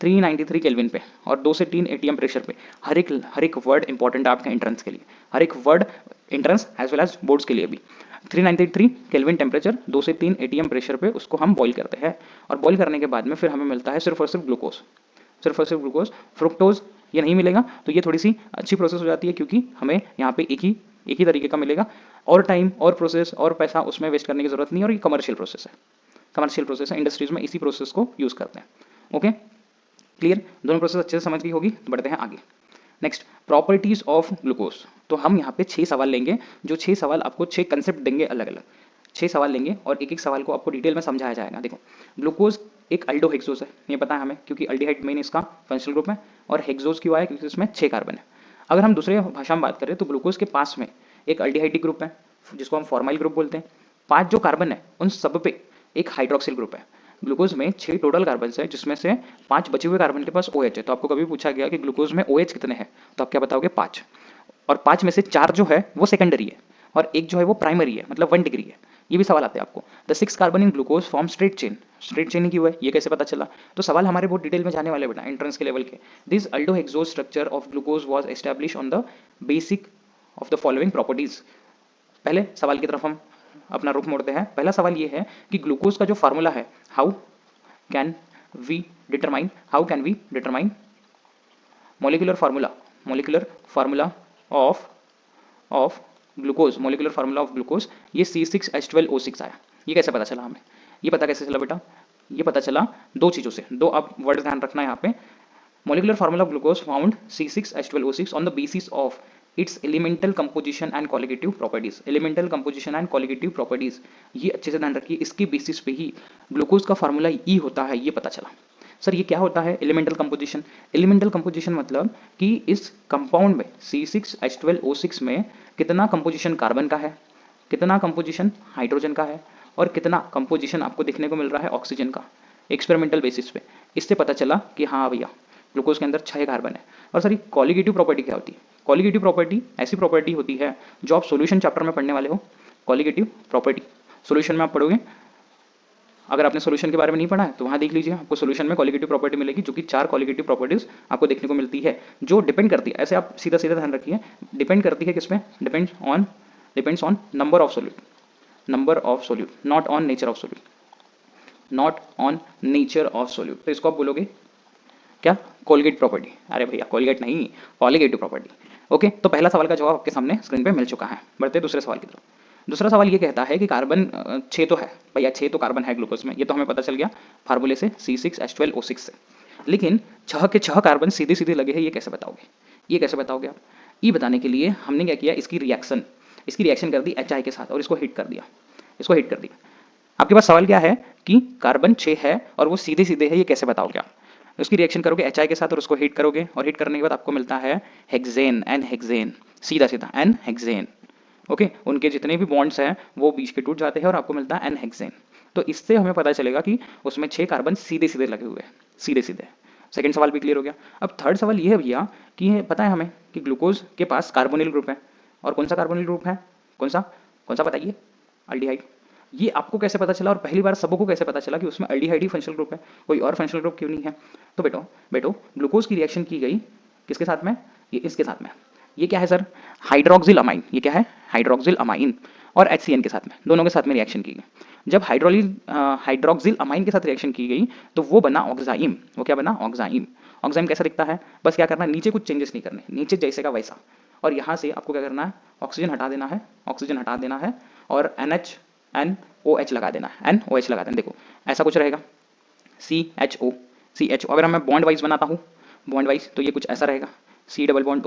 393 केल्विन पे और 2 से 3 एटीएम प्रेशर पे। हर एक वर्ड इंपॉर्टेंट है आपके एंट्रेंस के लिए, हर एक word entrance as well as boards के लिए भी। 393 केल्विन टेम्परेचर, 2 से 3 एटीएम प्रेशर पे उसको हम बॉईल करते हैं और बॉईल करने के बाद में फिर हमें मिलता है सिर्फ और सिर्फ ग्लूकोज, सिर्फ और सिर्फ ग्लूकोज। फ्रुक्टोज ये नहीं मिलेगा, तो ये थोड़ी सी अच्छी प्रोसेस हो जाती है क्योंकि हमें यहाँ पे एक ही तरीके का मिलेगा और टाइम और प्रोसेस और पैसा उसमें वेस्ट करने की जरूरत नहीं है और ये कमर्शियल प्रोसेस है, कमर्शियल प्रोसेस है, इंडस्ट्रीज में इसी प्रोसेस को यूज करते हैं। ओके क्लियर, दोनों प्रोसेस अच्छे से समझ गई होगी, तो बढ़ते हैं आगे। Next properties of glucose. तो हम यहाँ पे 6 सवाल लेंगे, जो 6 सवाल आपको 6 कंसेप्ट देंगे अलग अलग, 6 सवाल लेंगे और एक एक सवाल को आपको डिटेल में समझाया जाएगा। देखो ग्लूकोज एक अल्डोहेक्सोज है, ये पता है हमें क्योंकि अल्डिहाइड मेन इसका फंक्शनल ग्रुप है, और हेक्सोज क्यों आया क्योंकि इसमें 6 कार्बन है। अगर हम दूसरे भाषा में बात करें तो ग्लूकोज के पास में एक अल्डिहाइडिक ग्रुप है जिसको हम फॉर्माइल ग्रुप बोलते हैं, 5 जो कार्बन है उन सब पे एक हाइड्रोक्सिल ग्रुप है। ग्लूकोज में 6 टोटल कार्बन है जिसमें से 5 बचे हुए कार्बन के पास OH है। तो आपको कभी पूछा गया कि ग्लूकोज में OH कितने हैं, तो आप क्या बताओगे 5, और 5 में से 4 जो है वो सेकेंडरी है और एक जो है वो प्राइमरी है, मतलब 1 डिग्री है। ये भी सवाल आते हैं आपको। The 6 carbon in glucose form straight chain, straight chain ही क्यों है ये कैसे पता चला, तो सवाल हमारे बहुत डिटेल में जाने वाले बेटा एंट्रेंस के लेवल के। This aldohexose structure of glucose was establish on the basic of the following properties. पहले सवाल की तरफ हम अपना रुख मोड़ते हैं। पहला सवाल ये है कि ग्लूकोज का जो फार्मूला है, how can we determine molecular formula of glucose, ये C6H12O6 आया। ये कैसे पता चला हमें, ये पता कैसे चला बेटा, ये पता चला दो चीजों से, दो आप वर्ड ध्यान रखना यहाँ पे। molecular formula of glucose found C6H12O6 on the basis of its elemental composition and qualitative properties। elemental composition and qualitative properties ये अच्छे से ध्यान रखिए, इसके बेसिस पे ही ग्लूकोज का फार्मूला E होता है, ये पता चला। सर ये क्या होता है एलिमेंटल कंपोजिशन, एलिमेंटल कंपोजिशन मतलब कि इस कंपाउंड में C6H12O6 में कितना कंपोजिशन कार्बन का है, कितना कंपोजिशन हाइड्रोजन का है और कितना कंपोजिशन आपको देखने को मिल रहा है ऑक्सीजन का, एक्सपेरिमेंटल बेसिस पे। इससे पता चला कि हाँ भैया ग्लूकोज के अंदर 6 कार्बन है। और सर कॉलिगेटिव प्रॉपर्टी क्या होती है, कॉलिगेटिव प्रॉपर्टी ऐसी प्रॉपर्टी होती है जो आप सॉल्यूशन चैप्टर में पढ़ने वाले हो। कॉलिगेटिव प्रॉपर्टी सॉल्यूशन में आप पढ़ोगे, अगर आपने सॉल्यूशन के बारे में नहीं पढ़ा है तो वहाँ देख लीजिए, आपको सॉल्यूशन में कॉलिगेटिव प्रॉपर्टी मिलेगी जो कि 4 कॉलिगेटिव प्रॉपर्टीज आपको देखने को मिलती है, जो डिपेंड करती है, ऐसे आप सीधा सीधा ध्यान रखिए, डिपेंड करती है किस पे, depends on number of solute, not on nature of solute. तो इसको आप बोलोगे क्या, कोलगेट प्रॉपर्टी। अरे भैया कोलगेट नहीं, कॉलिगेटिव प्रॉपर्टी। ओके, तो पहला सवाल का जवाब आपके सामने स्क्रीन पे मिल चुका है। बढ़ते दूसरे सवाल की तरफ। दूसरा सवाल ये कहता है कि कार्बन 6 तो है भैया, 6 तो कार्बन है ग्लूकोज में, ये तो हमें पता चल गया फार्मूले से C6H12O6 से, लेकिन 6 के 6 कार्बन सीधे सीधे लगे हैं, ये कैसे बताओगे, ये कैसे बताओगे आप। ये बताने के लिए हमने क्या किया, इसकी रिएक्शन कर दी HI के साथ और इसको हिट कर दिया, आपके पास सवाल क्या है कि कार्बन 6 है और वो सीधे सीधे है, ये कैसे बताओगे आप। उसकी रिएक्शन करोगे HI के साथ और उसको हीट करोगे, और हीट करने के बाद आपको मिलता है हेक्सेन, एन हेक्सेन, सीधा सीधा एन हेक्सेन। ओके, उनके जितने भी बॉन्ड्स हैं वो बीच के टूट जाते हैं और आपको मिलता है एन हेक्सेन। तो इससे हमें पता चलेगा कि उसमें 6 कार्बन सीधे सीधे लगे हुए हैं, सीधे सीधे। सेकंड सवाल भी क्लियर हो गया। अब थर्ड सवाल ये है भैया कि पता है हमें कि ग्लूकोज के पास कार्बोनिल ग्रुप है, और कौन सा कार्बोनिल ग्रुप है, कौन सा बताइए, अल्डिहाइड। ये आपको कैसे पता चला और पहली बार सबको कैसे पता चला कि उसमें अल्डिहाइड ही फंक्शनल ग्रुप है, कोई और फंक्शनल ग्रुप क्यों नहीं है। तो बेटो ग्लूकोज की रिएक्शन की गई किसके साथ में, ये इसके साथ में, ये क्या है सर, हाइड्रोक्सिल अमाइन, ये क्या है हाइड्रोक्सिल अमाइन, और HCN के साथ में, दोनों के साथ में रिएक्शन की गई। जब हाइड्रोक्सिल अमाइन के साथ रिएक्शन की गई तो वो बना ऑक्साइम, वो क्या बना ऑक्साइम। ऑक्साइम कैसा दिखता है, बस क्या करना है, नीचे कुछ चेंजेस नहीं करने, नीचे जैसे का वैसा, और यहाँ से आपको क्या करना है, ऑक्सीजन हटा देना है और NOH लगा देना है, देखो ऐसा कुछ रहेगा CHO। अगर मैं बॉन्ड वाइज बनाता हूँ, बॉन्ड वाइज, तो ये कुछ ऐसा रहेगा C double bond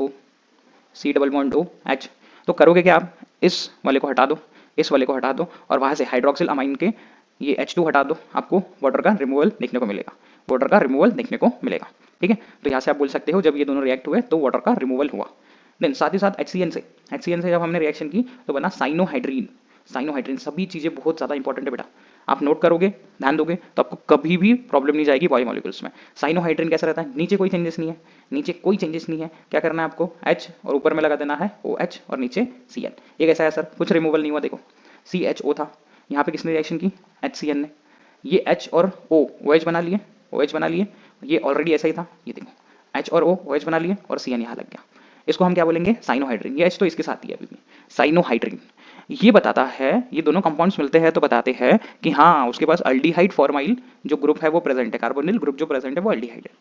O H। तो करोगे क्या आप, इस वाले को हटा दो, इस वाले को हटा दो, और वहाँ से हाइड्रोक्सिल अमाइन के ये H2 हटा दो, आपको वाटर का रिमूवल देखने को मिलेगा, ठीक है। तो यहाँ से आप बोल सकते हो जब ये दोनों रिएक्ट हुए तो वाटर का रिमूवल हुआ। देन साथ ही साथ HCN से जब हमने रिएक्शन की तो बना साइनोहाइड्रीन। सभी चीज़ें बहुत ज़्यादा इंपॉर्टेंट है बेटा, आप नोट करोगे, ध्यान दोगे तो आपको कभी भी प्रॉब्लम नहीं जाएगी बायोमोलिक्यूल्स में। साइनोहाइड्रीन कैसा रहता है, नीचे कोई चेंजेस नहीं है, क्या करना है आपको, H और ऊपर में लगा देना है OH और नीचे CN। ये कैसा है सर, कुछ रिमूवल नहीं हुआ, देखो CHO था, यहाँ पे किसने रिएक्शन की, HCN ने, ये H और OH बना लिए, ये ऑलरेडी ऐसा ही था, ये देखो H और OH बना लिए और CN यहाँ लग गया। इसको हम क्या बोलेंगे, साइनोहाइड्रिन। ये H तो इसके साथ ही है अभी भी, साइनोहाइड्रिन। ये बताता है, ये दोनों कंपाउंड्स मिलते हैं तो बताते हैं कि हाँ उसके पास अल्डिहाइड फॉर्माइल जो ग्रुप है वो प्रेजेंट है, कार्बोनिल ग्रुप जो प्रेजेंट है वो अल्डिहाइड है।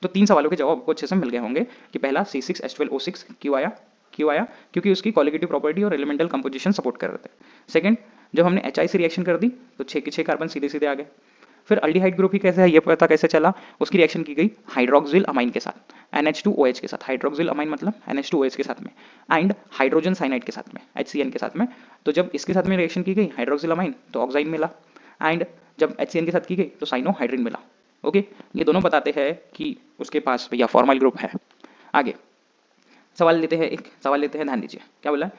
तो 3 सवालों के जवाब आपको अच्छे से मिल गए होंगे कि पहला C6H12O6 क्यों आया, क्योंकि उसकी कॉलिगेटिव प्रॉपर्टी और एलिमेंटल कंपोजिशन सपोर्ट कर रहे थे। सेकंड, जब हमने HI से रिएक्शन कर दी तो 6 के 6 कार्बन सीधे सीधे आ गए। फिर अल्डिहाइड ग्रुप ही कैसे है ये पता कैसे चला, उसकी रिएक्शन की गई हाइड्रोक्सिल अमाइन के साथ, NH2OH के साथ। हाइड्रोक्सिल अमाइन मतलब NH2OH के साथ में, एंड हाइड्रोजन साइनाइड के साथ में, HCN के साथ में। तो जब इसके साथ में रिएक्शन की गई हाइड्रोक्सिल अमाइन तो ऑक्साइन मिला, एंड जब HCN के साथ की गई तो साइनोहाइड्रिन मिला। ओके, ये दोनों बताते हैं कि उसके पास भैया फॉर्माइल ग्रुप है। आगे सवाल लेते हैं, एक सवाल लेते हैं, ध्यान दीजिए क्या बोला,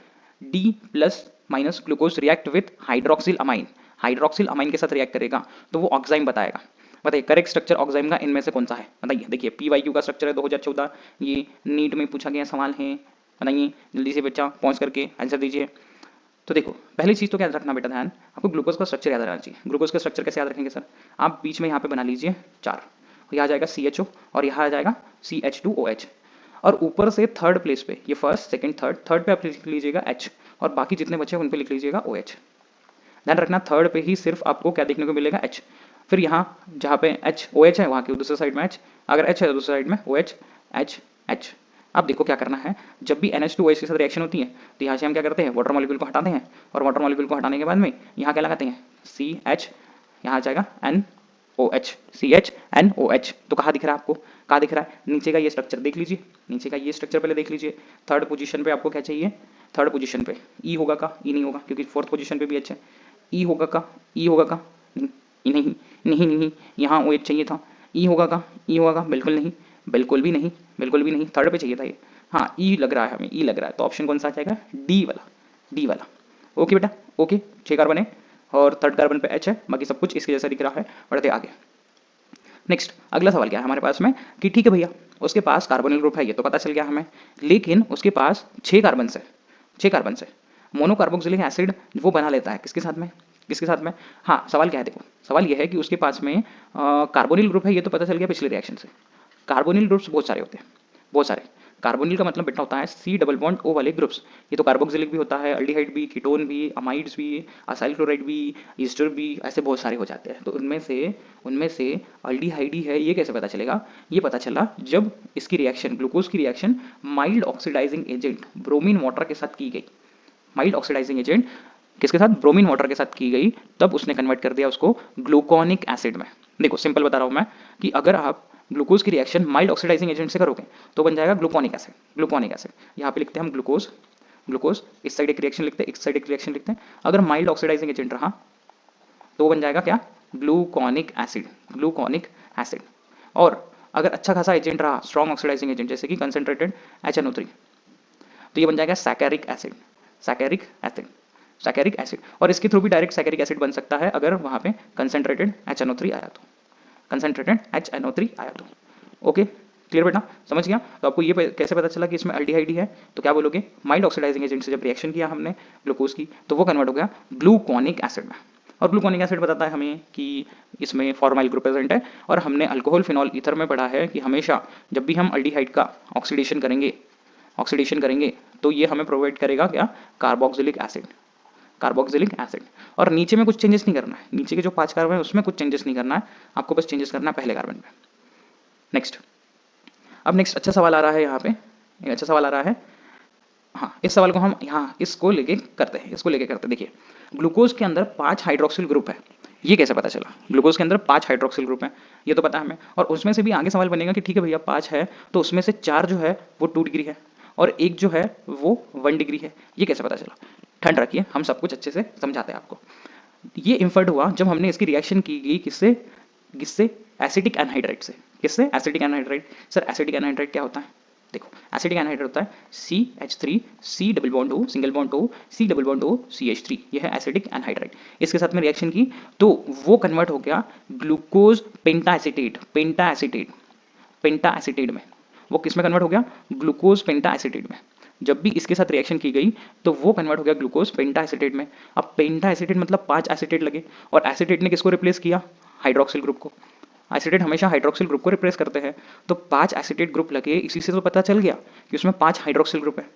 D+ glucose react with hydroxyl amine, hydroxyl amine के साथ रिएक्ट करेगा तो वो ऑक्साइम बताएगा। बताइए करेक्ट स्ट्रक्चर ऑक्साइम का इनमें से कौन सा है, बताइए। देखिए PYQ का स्ट्रक्चर है 2014, ये नीट में पूछा गया सवाल है, बताइए जल्दी से बच्चा पहुंच करके आंसर दीजिए। तो देखो पहली चीज तो क्या याद रखना बेटा, ध्यान, आपको ग्लूकोज का स्ट्रक्चर याद रहना चाहिए। ग्लूकोज का स्ट्रक्चर कैसे याद रखेंगे सर, आप बीच में यहाँ पे बना लीजिए 4, यहाँ आ जाएगा CHO और यहाँ आ जाएगा CH2OH, और ऊपर से थर्ड प्लेस पे ये फर्स्ट सेकंड थर्ड पे आप लिख लीजिएगा H, और बाकी जितने बचे उन पे लिख लीजिएगा OH। ध्यान रखना थर्ड पे ही सिर्फ आपको क्या देखने को मिलेगा, H। फिर यहाँ जहाँ पे OH है वहाँ के दूसरे साइड में H, अगर H है तो दूसरे साइड में OH H H। अब देखो क्या करना है, जब भी NH2OH के साथ रिएक्शन होती है तो यहाँ से हम क्या करते हैं, वाटर मॉलिक्यूल को हटाते हैं, और वाटर मॉलिक्यूल को हटाने के बाद में यहाँ क्या लगाते हैं, CH, यहाँ आ जाएगा NOH, CHNOH। तो कहाँ दिख रहा है आपको, कहाँ दिख रहा है, नीचे का ये स्ट्रक्चर देख लीजिए, नीचे का ये स्ट्रक्चर पहले देख लीजिए। थर्ड पोजीशन पे आपको क्या चाहिए, थर्ड पोजीशन पे E होगा का, E नहीं होगा क्योंकि फोर्थ पोजीशन पे भी H है। E होगा का, E होगा का, नहीं नहीं नहीं, यहाँ OH चाहिए था। E होगा का, E होगा का, बिल्कुल नहीं, बिल्कुल भी नहीं, बिल्कुल भी नहीं, थर्ड पे चाहिए था ये। हाँ E लग रहा है हमें, E लग रहा है, तो ऑप्शन कौन सा आ जाएगा, D वाला, D वाला। ओके बेटा, ओके, 6 कार्बन है और थर्ड कार्बन पे H है, बाकी सब कुछ इसके जैसा दिख रहा है। बढ़ते आगे, नेक्स्ट अगला सवाल क्या है हमारे पास में कि ठीक है भैया उसके पास कार्बोनिल ग्रुप है, ये तो पता चल गया हमें, लेकिन उसके पास 6 कार्बन से, 6 कार्बन से मोनोकार्बोक्सिलिक एसिड वो बना लेता है किसके साथ में, किसके साथ में। हाँ सवाल क्या है, देखो सवाल ये है कि उसके पास में कार्बोनिल ग्रुप है, ये तो पता चल गया पिछले रिएक्शन से। कार्बोनिल ग्रुप्स बहुत सारे होते हैं, बहुत सारे। कार्बोनिल का मतलब बेटा होता है C+O वाले ग्रुप्स। ये तो कार्बोक्सिलिक भी होता है, अल्डिहाइड भी, कीटोन भी, अमाइड्स भी, असाइल क्लोराइड भी, ईस्टर भी, ऐसे बहुत सारे हो जाते हैं। तो उनमें से अल्डिहाइड ही है, ये कैसे पता चलेगा, ये पता चला जब इसकी रिएक्शन, ग्लूकोज की reaction mild oxidising agent bromine water के साथ की गई। माइल्ड ऑक्सीडाइजिंग एजेंट किसके साथ, ब्रोमीन वाटर के साथ की गई, तब उसने कन्वर्ट कर दिया उसको ग्लूकोनिक एसिड में। देखो सिंपल बता रहा हूं मैं कि अगर आप ग्लूकोज की रिएक्शन माइल्ड ऑक्सीडाइजिंग एजेंट से करोगे तो बन जाएगा ग्लूकोनिक एसिड। ग्लूकोनिक एसिड यहाँ पे लिखते हैं हम ग्लूकोज, ग्लूकोज इस साइड एक रिएक्शन लिखते हैं, इस साइड एक रिएक्शन लिखते हैं। अगर माइल्ड ऑक्सीडाइजिंग एजेंट रहा तो वो बन जाएगा क्या, ग्लूकोनिक एसिड, ग्लूकोनिक एसिड। और अगर अच्छा खासा एजेंट रहा, स्ट्रॉन्ग ऑक्सीडाइजिंग एजेंट जैसे कि कंसंट्रेटेड HNO3, तो ये बन जाएगा सैकेरिक एसिड, सैकेरिक एसिड, सैकेरिक एसिड। और इसके थ्रू भी डायरेक्ट सैकेरिक एसिड बन सकता है अगर वहाँ पे कंसंट्रेटेड HNO3 आया तो, कंसंट्रेटेड HNO3 आया तो। ओके क्लियर बेटा, समझ गया। तो आपको ये कैसे पता चला कि इसमें अल्डिहाइड है, तो क्या बोलोगे, माइल्ड ऑक्सीडाइजिंग एजेंट से जब रिएक्शन किया हमने ग्लूकोज की तो वो कन्वर्ट हो गया ग्लूकोनिक एसिड में। और ग्लूकोनिक एसिड बताता है हमें कि इसमें फॉर्माइल ग्रुप प्रेजेंट है। और हमने अल्कोहल फिनॉल ईथर में पढ़ा है कि हमेशा जब भी हम अल्डिहाइड का ऑक्सीडेशन करेंगे, ऑक्सीडेशन करेंगे तो ये हमें प्रोवाइड करेगा क्या, कार्बोक्सिलिक एसिड, कार्बोक्सिलिक एसिड। और नीचे में कुछ चेंजेस नहीं करना है, नीचे के जो 5 कार्बन है उसमें कुछ चेंजेस नहीं करना है, आपको बस चेंजेस करना है पहले कार्बन पे। नेक्स्ट, अब नेक्स्ट अच्छा सवाल आ रहा है यहाँ पे, एक अच्छा सवाल आ रहा है। हाँ इस सवाल को हम यहाँ इसको लेके करते हैं, इसको लेके करते हैं। देखिए ग्लूकोज के अंदर 5 हाइड्रोक्सिल ग्रुप है, ये कैसे पता चला, ग्लूकोज के अंदर 5 हाइड्रोक्सिल ग्रुप है ये तो पता है हमें। और उसमें से भी आगे सवाल बनेगा कि ठीक है भैया 5 है तो उसमें से 4 जो है वो 2 डिग्री है और एक जो है वो 1 डिग्री है, ये कैसे पता चला। ठंड रखिए, हम सब कुछ अच्छे से समझाते हैं आपको। ये इन्फर्ड हुआ जब हमने इसकी रिएक्शन की गई किससे, किससे, एसिटिक एनहाइड्राइड से। किससे, acetic anhydride. Sir acetic anhydride क्या होता है, देखो एसिटिक एनहाइड्राइड होता है CH3 C double bond O single bond O C double bond O CH3, ये है एसिटिक एनहाइड्राइड। इसके साथ में रिएक्शन की तो वो कन्वर्ट हो गया ग्लूकोज पेंटाएसिटेट, पेंटाएसिटेट, पेंटाएसिटेट में। वो किस में कन्वर्ट हो गया, ग्लूकोज पेंटाएसिटेट में। जब भी इसके साथ रिएक्शन की गई तो वो कन्वर्ट हो गया ग्लूकोज पेंटाएसिटेट में। अब पेंटाएसिटेट मतलब 5 एसिटेट लगे और एसिटेट ने किसको रिप्लेस किया, हाइड्रोक्सिल ग्रुप को। एसिटेट हमेशा हाइड्रोक्सिल ग्रुप को रिप्लेस करते हैं, तो 5 एसिटेट ग्रुप लगे, इसी से तो पता चल गया कि उसमें 5 हाइड्रोक्सिल ग्रुप है।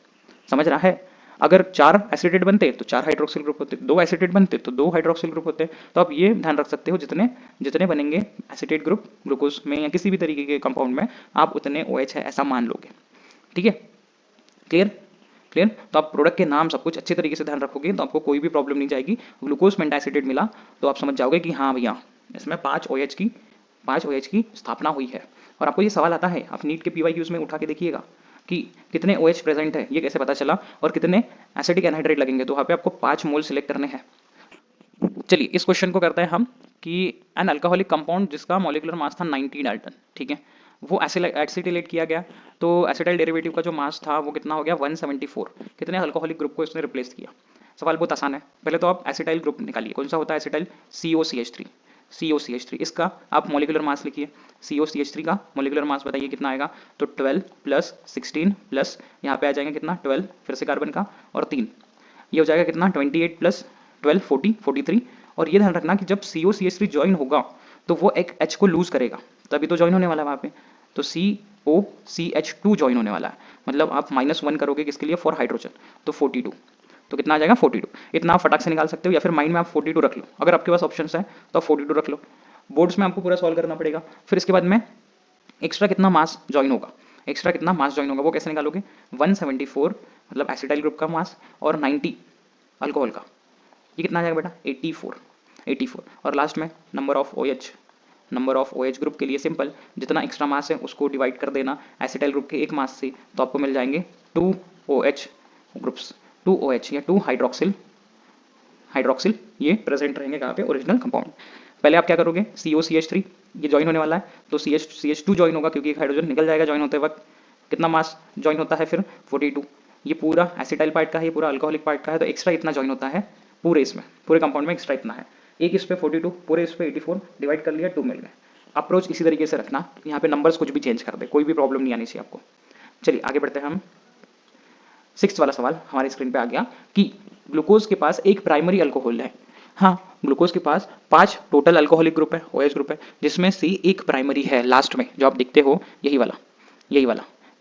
समझ रहा है? अगर 4 एसिटेट बनते तो 4 हाइड्रोक्सिल ग्रुप होते, 2 एसिटेट बनते तो 2 हाइड्रोक्सिल ग्रुप होते। तो आप ये ध्यान रख सकते हो, जितने जितने बनेंगे एसिटेट ग्रुप ग्लूकोज में या किसी भी तरीके के कंपाउंड में, आप उतने OH है ऐसा मान लोगे। ठीक है, क्लियर क्लियर। तो आप प्रोडक्ट के नाम सब कुछ अच्छे तरीके से ध्यान रखोगे तो आपको कोई भी प्रॉब्लम नहीं जाएगी। ग्लूकोज में एसिटेट मिला तो आप समझ जाओगे कि हाँ भैया इसमें 5 OH की स्थापना हुई है। और आपको ये सवाल आता है, आप नीट के PYQs में उठा के देखिएगा कि कितने OH प्रेजेंट है, ये कैसे पता चला, और कितने एसिटिक एनहाइड्रेट लगेंगे, तो वहाँ पे आपको 5 मोल सिलेक्ट करने हैं। चलिए इस क्वेश्चन को करते हैं हम कि एन अल्कोहलिक कंपाउंड जिसका मॉलिक्यूलर मास था 90 डाल्टन, ठीक है, वो एसिटिलेट किया गया, तो एसिटाइल डेरिवेटिव का जो मास था वो कितना हो गया 174। कितने अल्कोहलिक ग्रुप को इसने रिप्लेस किया। सवाल बहुत आसान है। पहले तो आप एसिटाइल ग्रुप निकालिए, कौन सा होता है एसिटाइल, COCH3। इसका आप मॉलिक्यूलर मास लिखिए, COCH3 का मॉलिक्यूलर मास बताइए कितना आएगा, तो 12 प्लस 16 प्लस यहाँ पे आ जाएंगे कितना 12, फिर से कार्बन का और 3, ये हो जाएगा कितना 28 प्लस 12 40 43। और ये ध्यान रखना कि जब COCH3 ज्वाइन होगा तो वो एक H को लूज करेगा, तभी तो ज्वाइन होने वाला है वहाँ पे, तो COCH2 ज्वाइन होने वाला है। मतलब आप -1 करोगे किसके लिए, फॉर हाइड्रोजन, तो 42, तो कितना आ जाएगा 42। इतना आप फटाक से निकाल सकते हो, या फिर माइंड में आप 42 रख लो, अगर आपके पास ऑप्शंस है तो आप 42 रख लो। बोर्ड्स में आपको पूरा सॉल्व करना पड़ेगा। फिर इसके बाद में एक्स्ट्रा कितना मास ज्वाइन होगा, वो कैसे निकालोगे, 174 मतलब एसिटाइल ग्रुप का मास और 90 अल्कोहल का, ये कितना आ जाएगा बेटा 84। और लास्ट में नंबर ऑफ OH ग्रुप के लिए सिंपल, जितना एक्स्ट्रा मास है उसको डिवाइड कर देना एसिटाइल ग्रुप के एक मास से, तो आपको मिल जाएंगे 2 OH ग्रुप्स, 2 OH या 2 हाइड्रोक्सिल ये प्रेजेंट रहेंगे कहाँ पे, ओरिजिनल कंपाउंड। पहले आप क्या करोगे, COCH3 ये ज्वाइन होने वाला है, तो CH2 ज्वाइन होगा क्योंकि एक हाइड्रोजन निकल जाएगा ज्वाइन होते वक्त। कितना मास ज्वाइन होता है फिर 42, ये पूरा एसिटाइल पार्ट का है, ये पूरा अल्कोहलिक पार्ट का है, तो एक्स्ट्रा इतना ज्वाइन होता है पूरे इसमें, पूरे कंपाउंड में एक्स्ट्रा इतना है। एक इस पे 42, पूरे इस पे 84, डिवाइड कर लिया 2 मिल गए। अप्रोच इसी तरीके से रखना, यहाँ पे नंबर्स कुछ भी चेंज कर दे, कोई भी प्रॉब्लम नहीं आनी चाहिए आपको। चलिए आगे बढ़ते हैं हम। 6th वाला सवाल हमारी स्क्रीन पे आ गया कि ग्लूकोज के पास एक प्राइमरी अल्कोहल है। हाँ, ग्लूकोज के पास 5 टोटल अल्कोहलिक ग्रुप है, OH ग्रुप है, जिसमें से एक प्राइमरी है लास्ट में, जो आप देखते हो यही वाला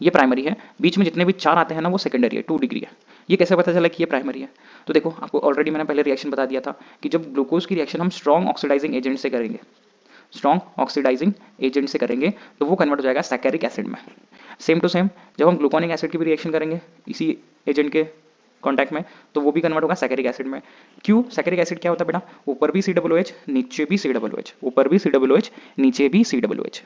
ये प्राइमरी है। बीच में जितने भी 4 आते हैं ना वो सेकेंडरी है, 2 डिग्री है। ये कैसे पता चला कि ये प्राइमरी है, तो देखो आपको ऑलरेडी मैंने पहले रिएक्शन बता दिया था कि जब ग्लूकोज की रिएक्शन हम स्ट्रॉन्ग ऑक्सीडाइजिंग एजेंट से करेंगे, तो वो कन्वर्ट हो जाएगा सैकेरिक एसिड में। सेम टू सेम जब हम ग्लूकोनिक एसिड की भी रिएक्शन करेंगे इसी एजेंट के कॉन्टैक्ट में, तो वो भी कन्वर्ट होगा सैकेरिक एसिड में। क्यों, सैकेरिक एसिड क्या होता है बेटा, ऊपर भी COOH नीचे भी COOH, ऊपर भी COOH नीचे भी COOH,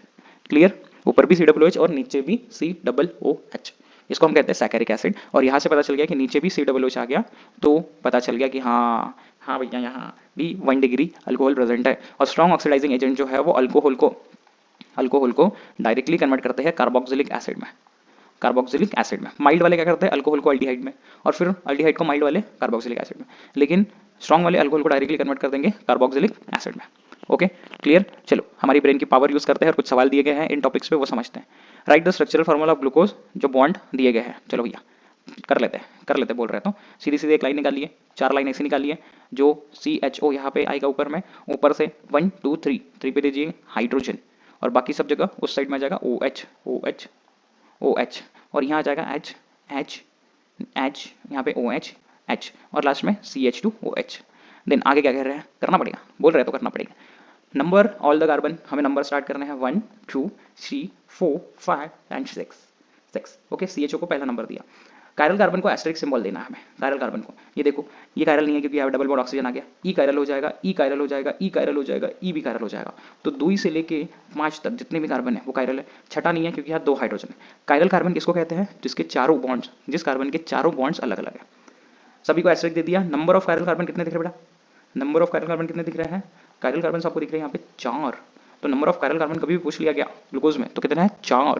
क्लियर, ऊपर भी COOH और नीचे भी COOH, इसको हम कहते हैं सैकेरिक एसिड। और यहाँ से पता चल गया कि नीचे भी COOH आ गया, तो पता चल गया कि हाँ भैया यहाँ भी 1 डिग्री अल्कोहल प्रेजेंट है। और स्ट्रॉन्ग ऑक्सीडाइजिंग एजेंट जो है वो अल्कोहल को डायरेक्टली कन्वर्ट करते हैं कार्बोक्सिलिक एसिड में। माइल्ड वाले क्या करते हैं, अल्कोहल को अल्डिहाइड में, और फिर अल्डिहाइड को माइल्ड वाले कार्बोक्सिलिक एसिड में, लेकिन स्ट्रॉन्ग वाले अल्कोहल को डायरेक्टली कन्वर्ट कर देंगे कार्बोक्सिलिक एसिड में। Okay clear. चलो हमारी ब्रेन की पावर यूज करते हैं और कुछ सवाल दिए गए हैं इन टॉपिक्स पे, वो समझते हैं। Right the structural formula of glucose, जो बॉन्ड दिए गए हैं। चलो भैया कर लेते हैं बोल रहे तो सीधी एक लाइन निकालिए, 4 लाइन ऐसी निकालिए, जो CHO यहाँ पे आएगा ऊपर में, ऊपर से 1 2 3 पे दीजिए हाइड्रोजन, और बाकी सब जगह उस साइड में आ जाएगा OH, और यहाँ आ जाएगा H, यहाँ पे OH, H, और लास्ट में CH2OH। देन आगे क्या कह रहे हैं, करना पड़ेगा, बोल रहे हैं तो करना पड़ेगा। नंबर ऑल द कार्बन, हमें नंबर स्टार्ट करने हैं 1 2 3 4 5 एंड 6। ओके, CHO को पहला नंबर दिया। कायरल कार्बन को एस्टेरिक सिंबल देना है हमें, कायरल कार्बन को, ये देखो ये कायरल नहीं है क्योंकि यहाँ डबल बॉन्ड ऑक्सीजन आ गया, ई कायरल हो जाएगा, ई कायरल हो जाएगा, ई कायरल हो जाएगा, ई भी कायरल हो जाएगा। तो 2 से लेके 5 तक जितने भी कार्बन है वो कायरल है। छठा नहीं है क्योंकि यहाँ 2 हाइड्रोजन है। कायरल कार्बन किसको कहते हैं, जिस कार्बन के चारों बॉन्ड्स अलग अलग है। सभी को एस्टेरिक दे दिया। नंबर ऑफ कायरल कार्बन कितने दिख रहे हैं बेटा, नंबर ऑफ कायरल कार्बन कितने दिख रहे हैं, कायरल कार्बन आपको दिख रहे हैं यहाँ पे 4। तो नंबर ऑफ कायरल कार्बन कभी भी पूछ लिया गया ग्लूकोज में तो कितना है 4,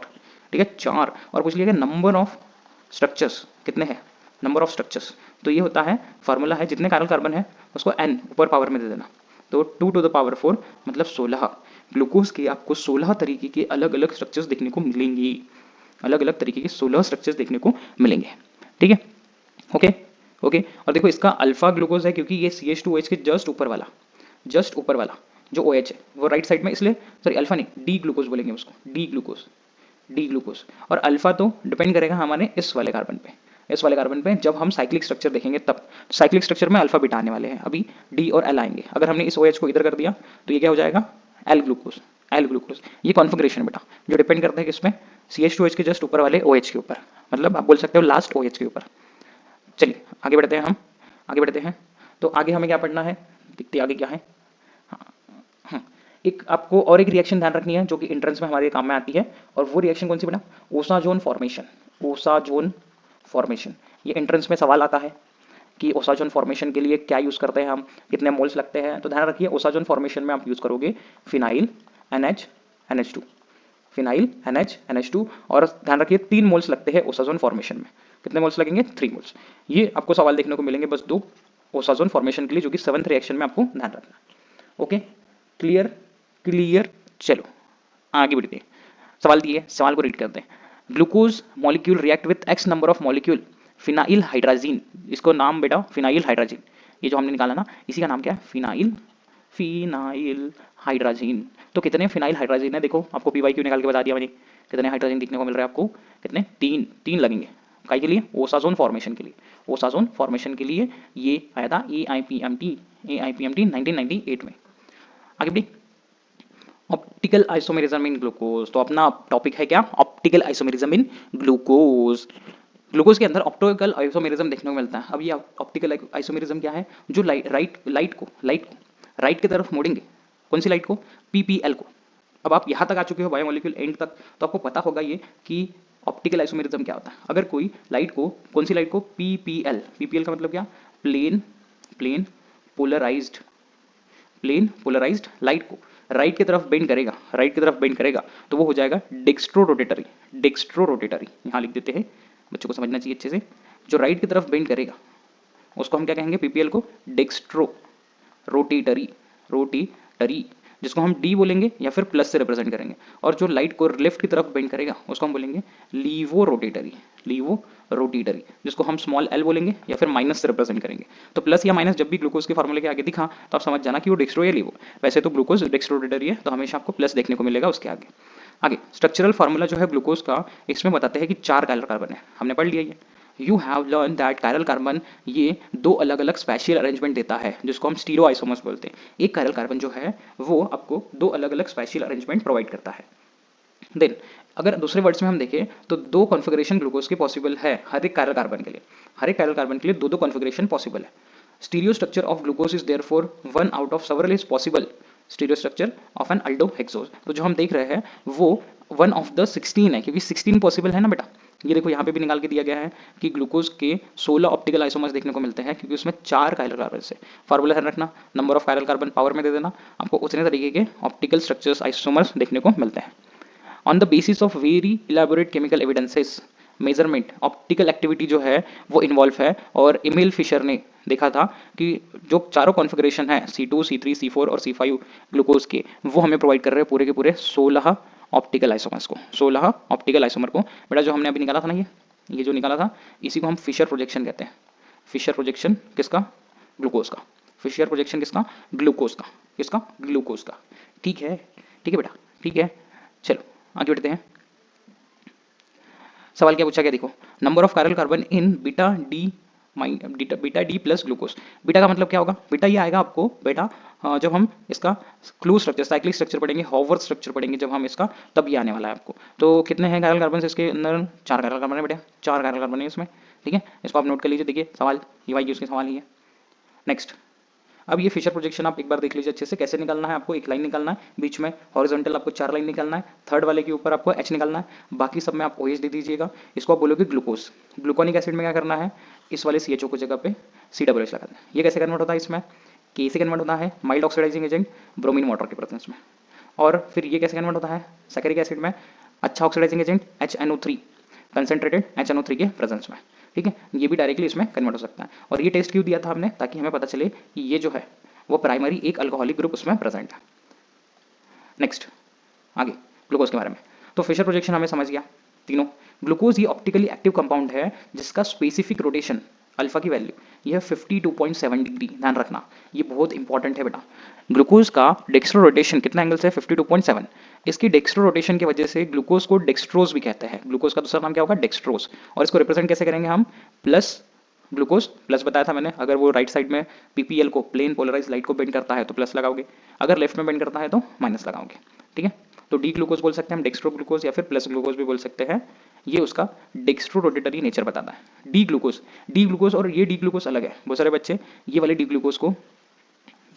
ठीक है 4। और पूछ लिया गया नंबर ऑफ स्ट्रक्चर्स कितने हैं, नंबर ऑफ स्ट्रक्चर्स, तो ये होता है फार्मूला है, जितने कायरल कार्बन है उसको n ऊपर पावर में दे देना, तो 2 to the power 4 मतलब 16। ग्लूकोज के आपको 16 तरीके के अलग अलग स्ट्रक्चर्स देखने को मिलेंगे, अलग अलग तरीके के 16 स्ट्रक्चर्स देखने को मिलेंगे, ठीक है। ओके और देखो इसका अल्फा ग्लूकोज है क्योंकि ये CH2OH के जस्ट ऊपर वाला जो ओ एच है वो राइट साइड में, इसलिए सॉरी अल्फा नहीं, डी ग्लूकोज बोलेंगे उसको, डी ग्लूकोज, डी ग्लूकोज। और अल्फा तो डिपेंड करेगा हमारे इस वाले कार्बन पे, इस वाले कार्बन पे जब हम साइक्लिक स्ट्रक्चर देखेंगे तब। साइक्लिक स्ट्रक्चर में अल्फा बीटा आने वाले हैं, अभी डी और एल आएंगे। अगर हमने इस ओ एच को इधर कर दिया तो ये क्या हो जाएगा, एल ग्लूकोज, एल ग्लूकोज। ये कॉन्फिगरेशन बेटा जो डिपेंड करता है किसमें, CH2H के जस्ट ऊपर वाले OH के ऊपर, मतलब आप बोल सकते हो लास्ट OH के ऊपर। चलिए आगे बढ़ते हैं हम, आगे बढ़ते हैं। तो आगे हमें क्या पढ़ना है, देखते आगे क्या है। हाँ, एक आपको और एक रिएक्शन ध्यान रखनी है जो कि एंट्रेंस में हमारे काम में आती है, और वो रिएक्शन कौन सी बेटा, ओसाजोन फॉर्मेशन, ओसाजोन फॉर्मेशन। ये एंट्रेंस में सवाल आता है कि ओसाजोन फॉर्मेशन के लिए क्या यूज करते हैं हम, कितने मोल्स लगते हैं। तो ध्यान रखिए ओसाजोन फॉर्मेशन में आप यूज करोगे फिनाइल NH2, फिनाइल NH2, और ध्यान रखिए 3 मोल्स लगते हैं ओसाजोन फॉर्मेशन में। कितने मोल्स लगेंगे, 3 मोल्स। ये आपको सवाल देखने को मिलेंगे बस 2 ओसाजोन फॉर्मेशन के लिए, जो कि 7th रिएक्शन में आपको ध्यान रखना है। Okay, clear, clear. चलो आगे बढ़ते हैं, सवाल दिए, सवाल को रीड करते हैं। Glucose molecule react with x number of molecule phenyl hydrazine, इसको नाम बेटा फिनाइल हाइड्राजीन, ये जो हमने निकाला ना इसी का नाम क्या है, फिनाइल, फिनाइल हाइड्राजीन। तो कितने फिनाइल हाइड्राजीन है, देखो आपको PYQ निकाल के बता दिया मैंने, कितने हाइड्रोजन देखने को मिल रहा है आपको, कितने, 3 लगेंगे। काय के लिए, ओसाजोन फॉर्मेशन के लिए, ओसाजोन फॉर्मेशन के लिए ये आया था AIPMT 1998 में। आगे बढ़ी, ऑप्टिकल आइसोमेरिज्म इन ग्लूकोज। तो अपना टॉपिक है क्या, optical isomerism in glucose. Glucose के अंदर ऑप्टिकल आइसोमेरिज्म देखने को मिलता है। अब ये ऑप्टिकल आइसोमेरिज्म क्या है, जो लाइट को राइट की तरफ मोड़ेंगे, कौन सी लाइट को, PPL को। अब आप यहाँ तक आ चुके हो बायोमोलिक्यूल एंड तक, तो आपको पता होगा ये कि ऑप्टिकल आइसोमेरिज्म क्या होता है। अगर कोई लाइट को, कौन सी लाइट को, PPL का मतलब क्या, plane polarised, plane polarised light को राइट की तरफ बेंड करेगा, राइट की तरफ बेंड करेगा, तो वो हो जाएगा डेक्स्ट्रो रोटेटरी, डेक्स्ट्रो रोटेटरी। यहाँ लिख देते हैं, बच्चों को समझना चाहिए अच्छे से। जो राइट की तरफ बेंड करेगा उसको हम क्या कहेंगे, PPL को डेक्स्ट्रो रोटेटरी, रोटेटरी, जिसको हम D बोलेंगे या फिर प्लस से रिप्रेजेंट करेंगे। और जो लाइट को लेफ्ट की तरफ बेंड करेगा उसको हम बोलेंगे लीवो रोटेटरी, लीवो रोटेटरी, जिसको हम स्मॉल l बोलेंगे या फिर माइनस से रिप्रेजेंट करेंगे। तो प्लस या माइनस जब भी ग्लूकोज के फॉर्मूले के आगे दिखा तो आप समझ जाना कि वो डेक्स्ट्रो या लीवो। वैसे तो ग्लूकोज डेक्स्ट्रो रोटेटरी है, तो हमेशा आपको प्लस देखने को मिलेगा उसके आगे। आगे स्ट्रक्चरल फार्मूला जो है ग्लूकोज का, इसमें बताते हैं कि 4 काइरल कार्बन है, हमने पढ़ लिया ये। You have learn that chiral carbon ये 2 अलग अलग स्पेशल अरेंजमेंट देता है, जिसको हम स्टीरो आइसोमर्स बोलते हैं। एक कायरल कार्बन जो है वो आपको 2 अलग अलग स्पेशल अरेंजमेंट प्रोवाइड करता है। देन अगर दूसरे वर्ड्स में हम देखें तो 2 कॉन्फ़िगरेशन ग्लूकोज के पॉसिबल है हर एक कायरल कार्बन के लिए, हर एक कायरल कार्बन के लिए 2 कॉन्फ़िगरेशन पॉसिबल है। Stereo structure of glucose is therefore 1 out of several is possible, stereo structure of an aldohexose. तो जो हम देख रहे हैं वो 1 ऑफ द 16 है, क्योंकि 16 पॉसिबल है ना बेटा। ये देखो यहाँ पे भी निकाल के दिया गया है कि ग्लूकोज के 16 ऑप्टिकल आइसोमर्स देखने को मिलते हैं, क्योंकि उसमें 4 कायरल कार्बन से। फार्मूला ध्यान रखना, number of chiral carbon power में दे देना, आपको उतने तरीके के ऑप्टिकल स्ट्रक्चर्स आइसोमर्स देखने को मिलते हैं। On the basis of very elaborate chemical evidences measurement optical activity जो है वो इन्वॉल्व है। और एमिल फिशर ने देखा था कि जो चारों कॉन्फ़िगरेशन है C2, C3, C4 और C5 ग्लूकोज के, वो हमें प्रोवाइड कर रहे हैं पूरे के पूरे 16 ऑप्टिकल आइसोमर्स को, 16 ऑप्टिकल आइसोमर को। बेटा जो हमने अभी निकाला था ना, ये जो निकाला था इसी को हम फिशर प्रोजेक्शन कहते हैं। फिशर प्रोजेक्शन किसका, ग्लूकोज का। फिशर प्रोजेक्शन किसका, ग्लूकोज का, किसका, ग्लूकोज का। ठीक है, ठीक है बेटा, ठीक है। चलो आगे बढ़ते हैं। सवाल क्या पूछा गया देखो, number of chiral carbon in beta D plus glucose. Beta का मतलब क्या होगा, बीटा ये आएगा आपको बेटा जब हम इसका क्लू स्ट्रक्चर, साइक्लिक स्ट्रक्चर पढ़ेंगे, हॉवर्थ स्ट्रक्चर पढ़ेंगे जब हम इसका, तब ये आने वाला है आपको। तो कितने हैं कायरल कार्बन इसके अंदर, 4 कायरल कार्बन है बेटा, 4 कायरल कार्बन है इसमें। ठीक है, इसको आप नोट कर लीजिए। देखिए सवाल ये उसके सवाल ही है। नेक्स्ट, अब ये फिशर प्रोजेक्शन आप एक बार देख लीजिए अच्छे से, कैसे निकालना है आपको। एक लाइन निकालना है, बीच में हॉरिजॉन्टल आपको 4 लाइन निकालना है, थर्ड वाले के ऊपर आपको H निकालना है, बाकी सब में आप OH दे दीजिएगा। इसको आप बोलोगे ग्लूकोज। ग्लूकोनिक एसिड में क्या करना है, इस वाले CHO को जगह पे COOH लगा देना। ये कैसे कन्वर्ट होता है, इसमें K से कन्वर्ट होता है mild oxidising agent bromine water के प्रेजेंस में। और फिर ये कैसे कन्वर्ट होता है, सैकरिक एसिड में अच्छा oxidising agent HNO3, concentrated HNO3 के प्रेजेंस में। ठीक है, ये भी डायरेक्टली इसमें कन्वर्ट हो सकता है। और ये टेस्ट क्यों दिया था हमने, ताकि हमें पता चले कि ये जो है वो प्राइमरी एक अल्कोहलिक ग्रुप उसमें प्रेजेंट है। नेक्स्ट आगे ग्लूकोज के बारे में, तो फिशर प्रोजेक्शन हमें समझ गया तीनों। ग्लूकोज ये ऑप्टिकली एक्टिव कंपाउंड है जिसका स्पेसिफिक रोटेशन अल्फा की वैल्यू ये है 52.7 डिग्री, ध्यान रखना ये बहुत इंपॉर्टेंट है बेटा। ग्लूकोज का डेक्स्ट्रो रोटेशन कितना एंगल से है 52.7। इसकी डेक्स्ट्रो रोटेशन की वजह से ग्लूकोज को डेक्स्ट्रोज भी कहते हैं। ग्लूकोज का दूसरा नाम क्या होगा, डेक्स्ट्रोज। और इसको रिप्रेजेंट कैसे करेंगे हम, प्लस ग्लूकोज प्लस बताया था मैंने, अगर वो राइट साइड में पीपीएल को प्लेन पोलराइज लाइट को बेंड करता है तो प्लस लगाओगे, अगर लेफ्ट में बेंड करता है तो माइनस लगाओगे। ठीक है, तो डी ग्लूकोज बोल सकते हैं हम, डेक्स्ट्रो ग्लूकोज या फिर प्लस ग्लूकोज भी बोल सकते हैं। ये उसका डेक्स्ट्रो रोटेटरी नेचर बताता है। डी ग्लूकोज और ये डी ग्लूकोज अलग है। बहुत सारे बच्चे ये वाले डी ग्लूकोज को,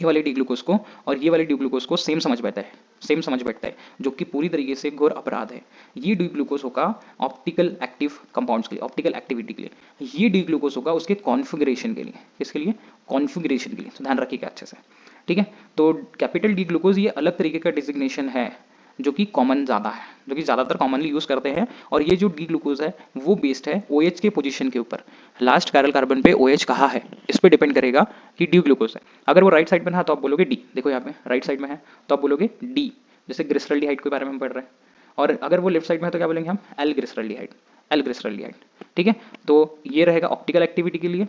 ये वाले डी ग्लूकोज को और ये वाले डी ग्लूकोज को सेम समझ बैठता है, जो कि पूरी तरीके से घोर अपराध है। ये डी ग्लूकोज होगा ऑप्टिकल एक्टिव कंपाउंड्स के लिए, ऑप्टिकल एक्टिविटी के लिए। ये डी ग्लूकोज होगा उसके कॉन्फ़िगरेशन के लिए, किसके लिए, कॉन्फ़िगरेशन के लिए। तो ध्यान रखिएगा अच्छे से। ठीक है, तो कैपिटल डी ग्लूकोज ये अलग तरीके का डिजिग्नेशन है, जो कि कॉमन ज़्यादा है, जो कि ज़्यादातर कॉमनली यूज़ करते हैं। और ये जो डी ग्लूकोज है वो बेस्ड है OH के पोजीशन के ऊपर। लास्ट कैरल कार्बन पे OH कहाँ है इस पे डिपेंड करेगा कि डी ग्लूकोज है। अगर वो राइट साइड में है तो आप बोलोगे डी, देखो यहाँ पे राइट साइड में है तो आप बोलोगे डी, जैसे ग्लिसरॉल्डिहाइड के बारे में हम पढ़ रहे हैं। और अगर वो लेफ्ट साइड में है तो क्या बोलेंगे हम, एल ग्लिसरॉल्डिहाइड। ठीक है, तो ये रहेगा ऑप्टिकल एक्टिविटी के लिए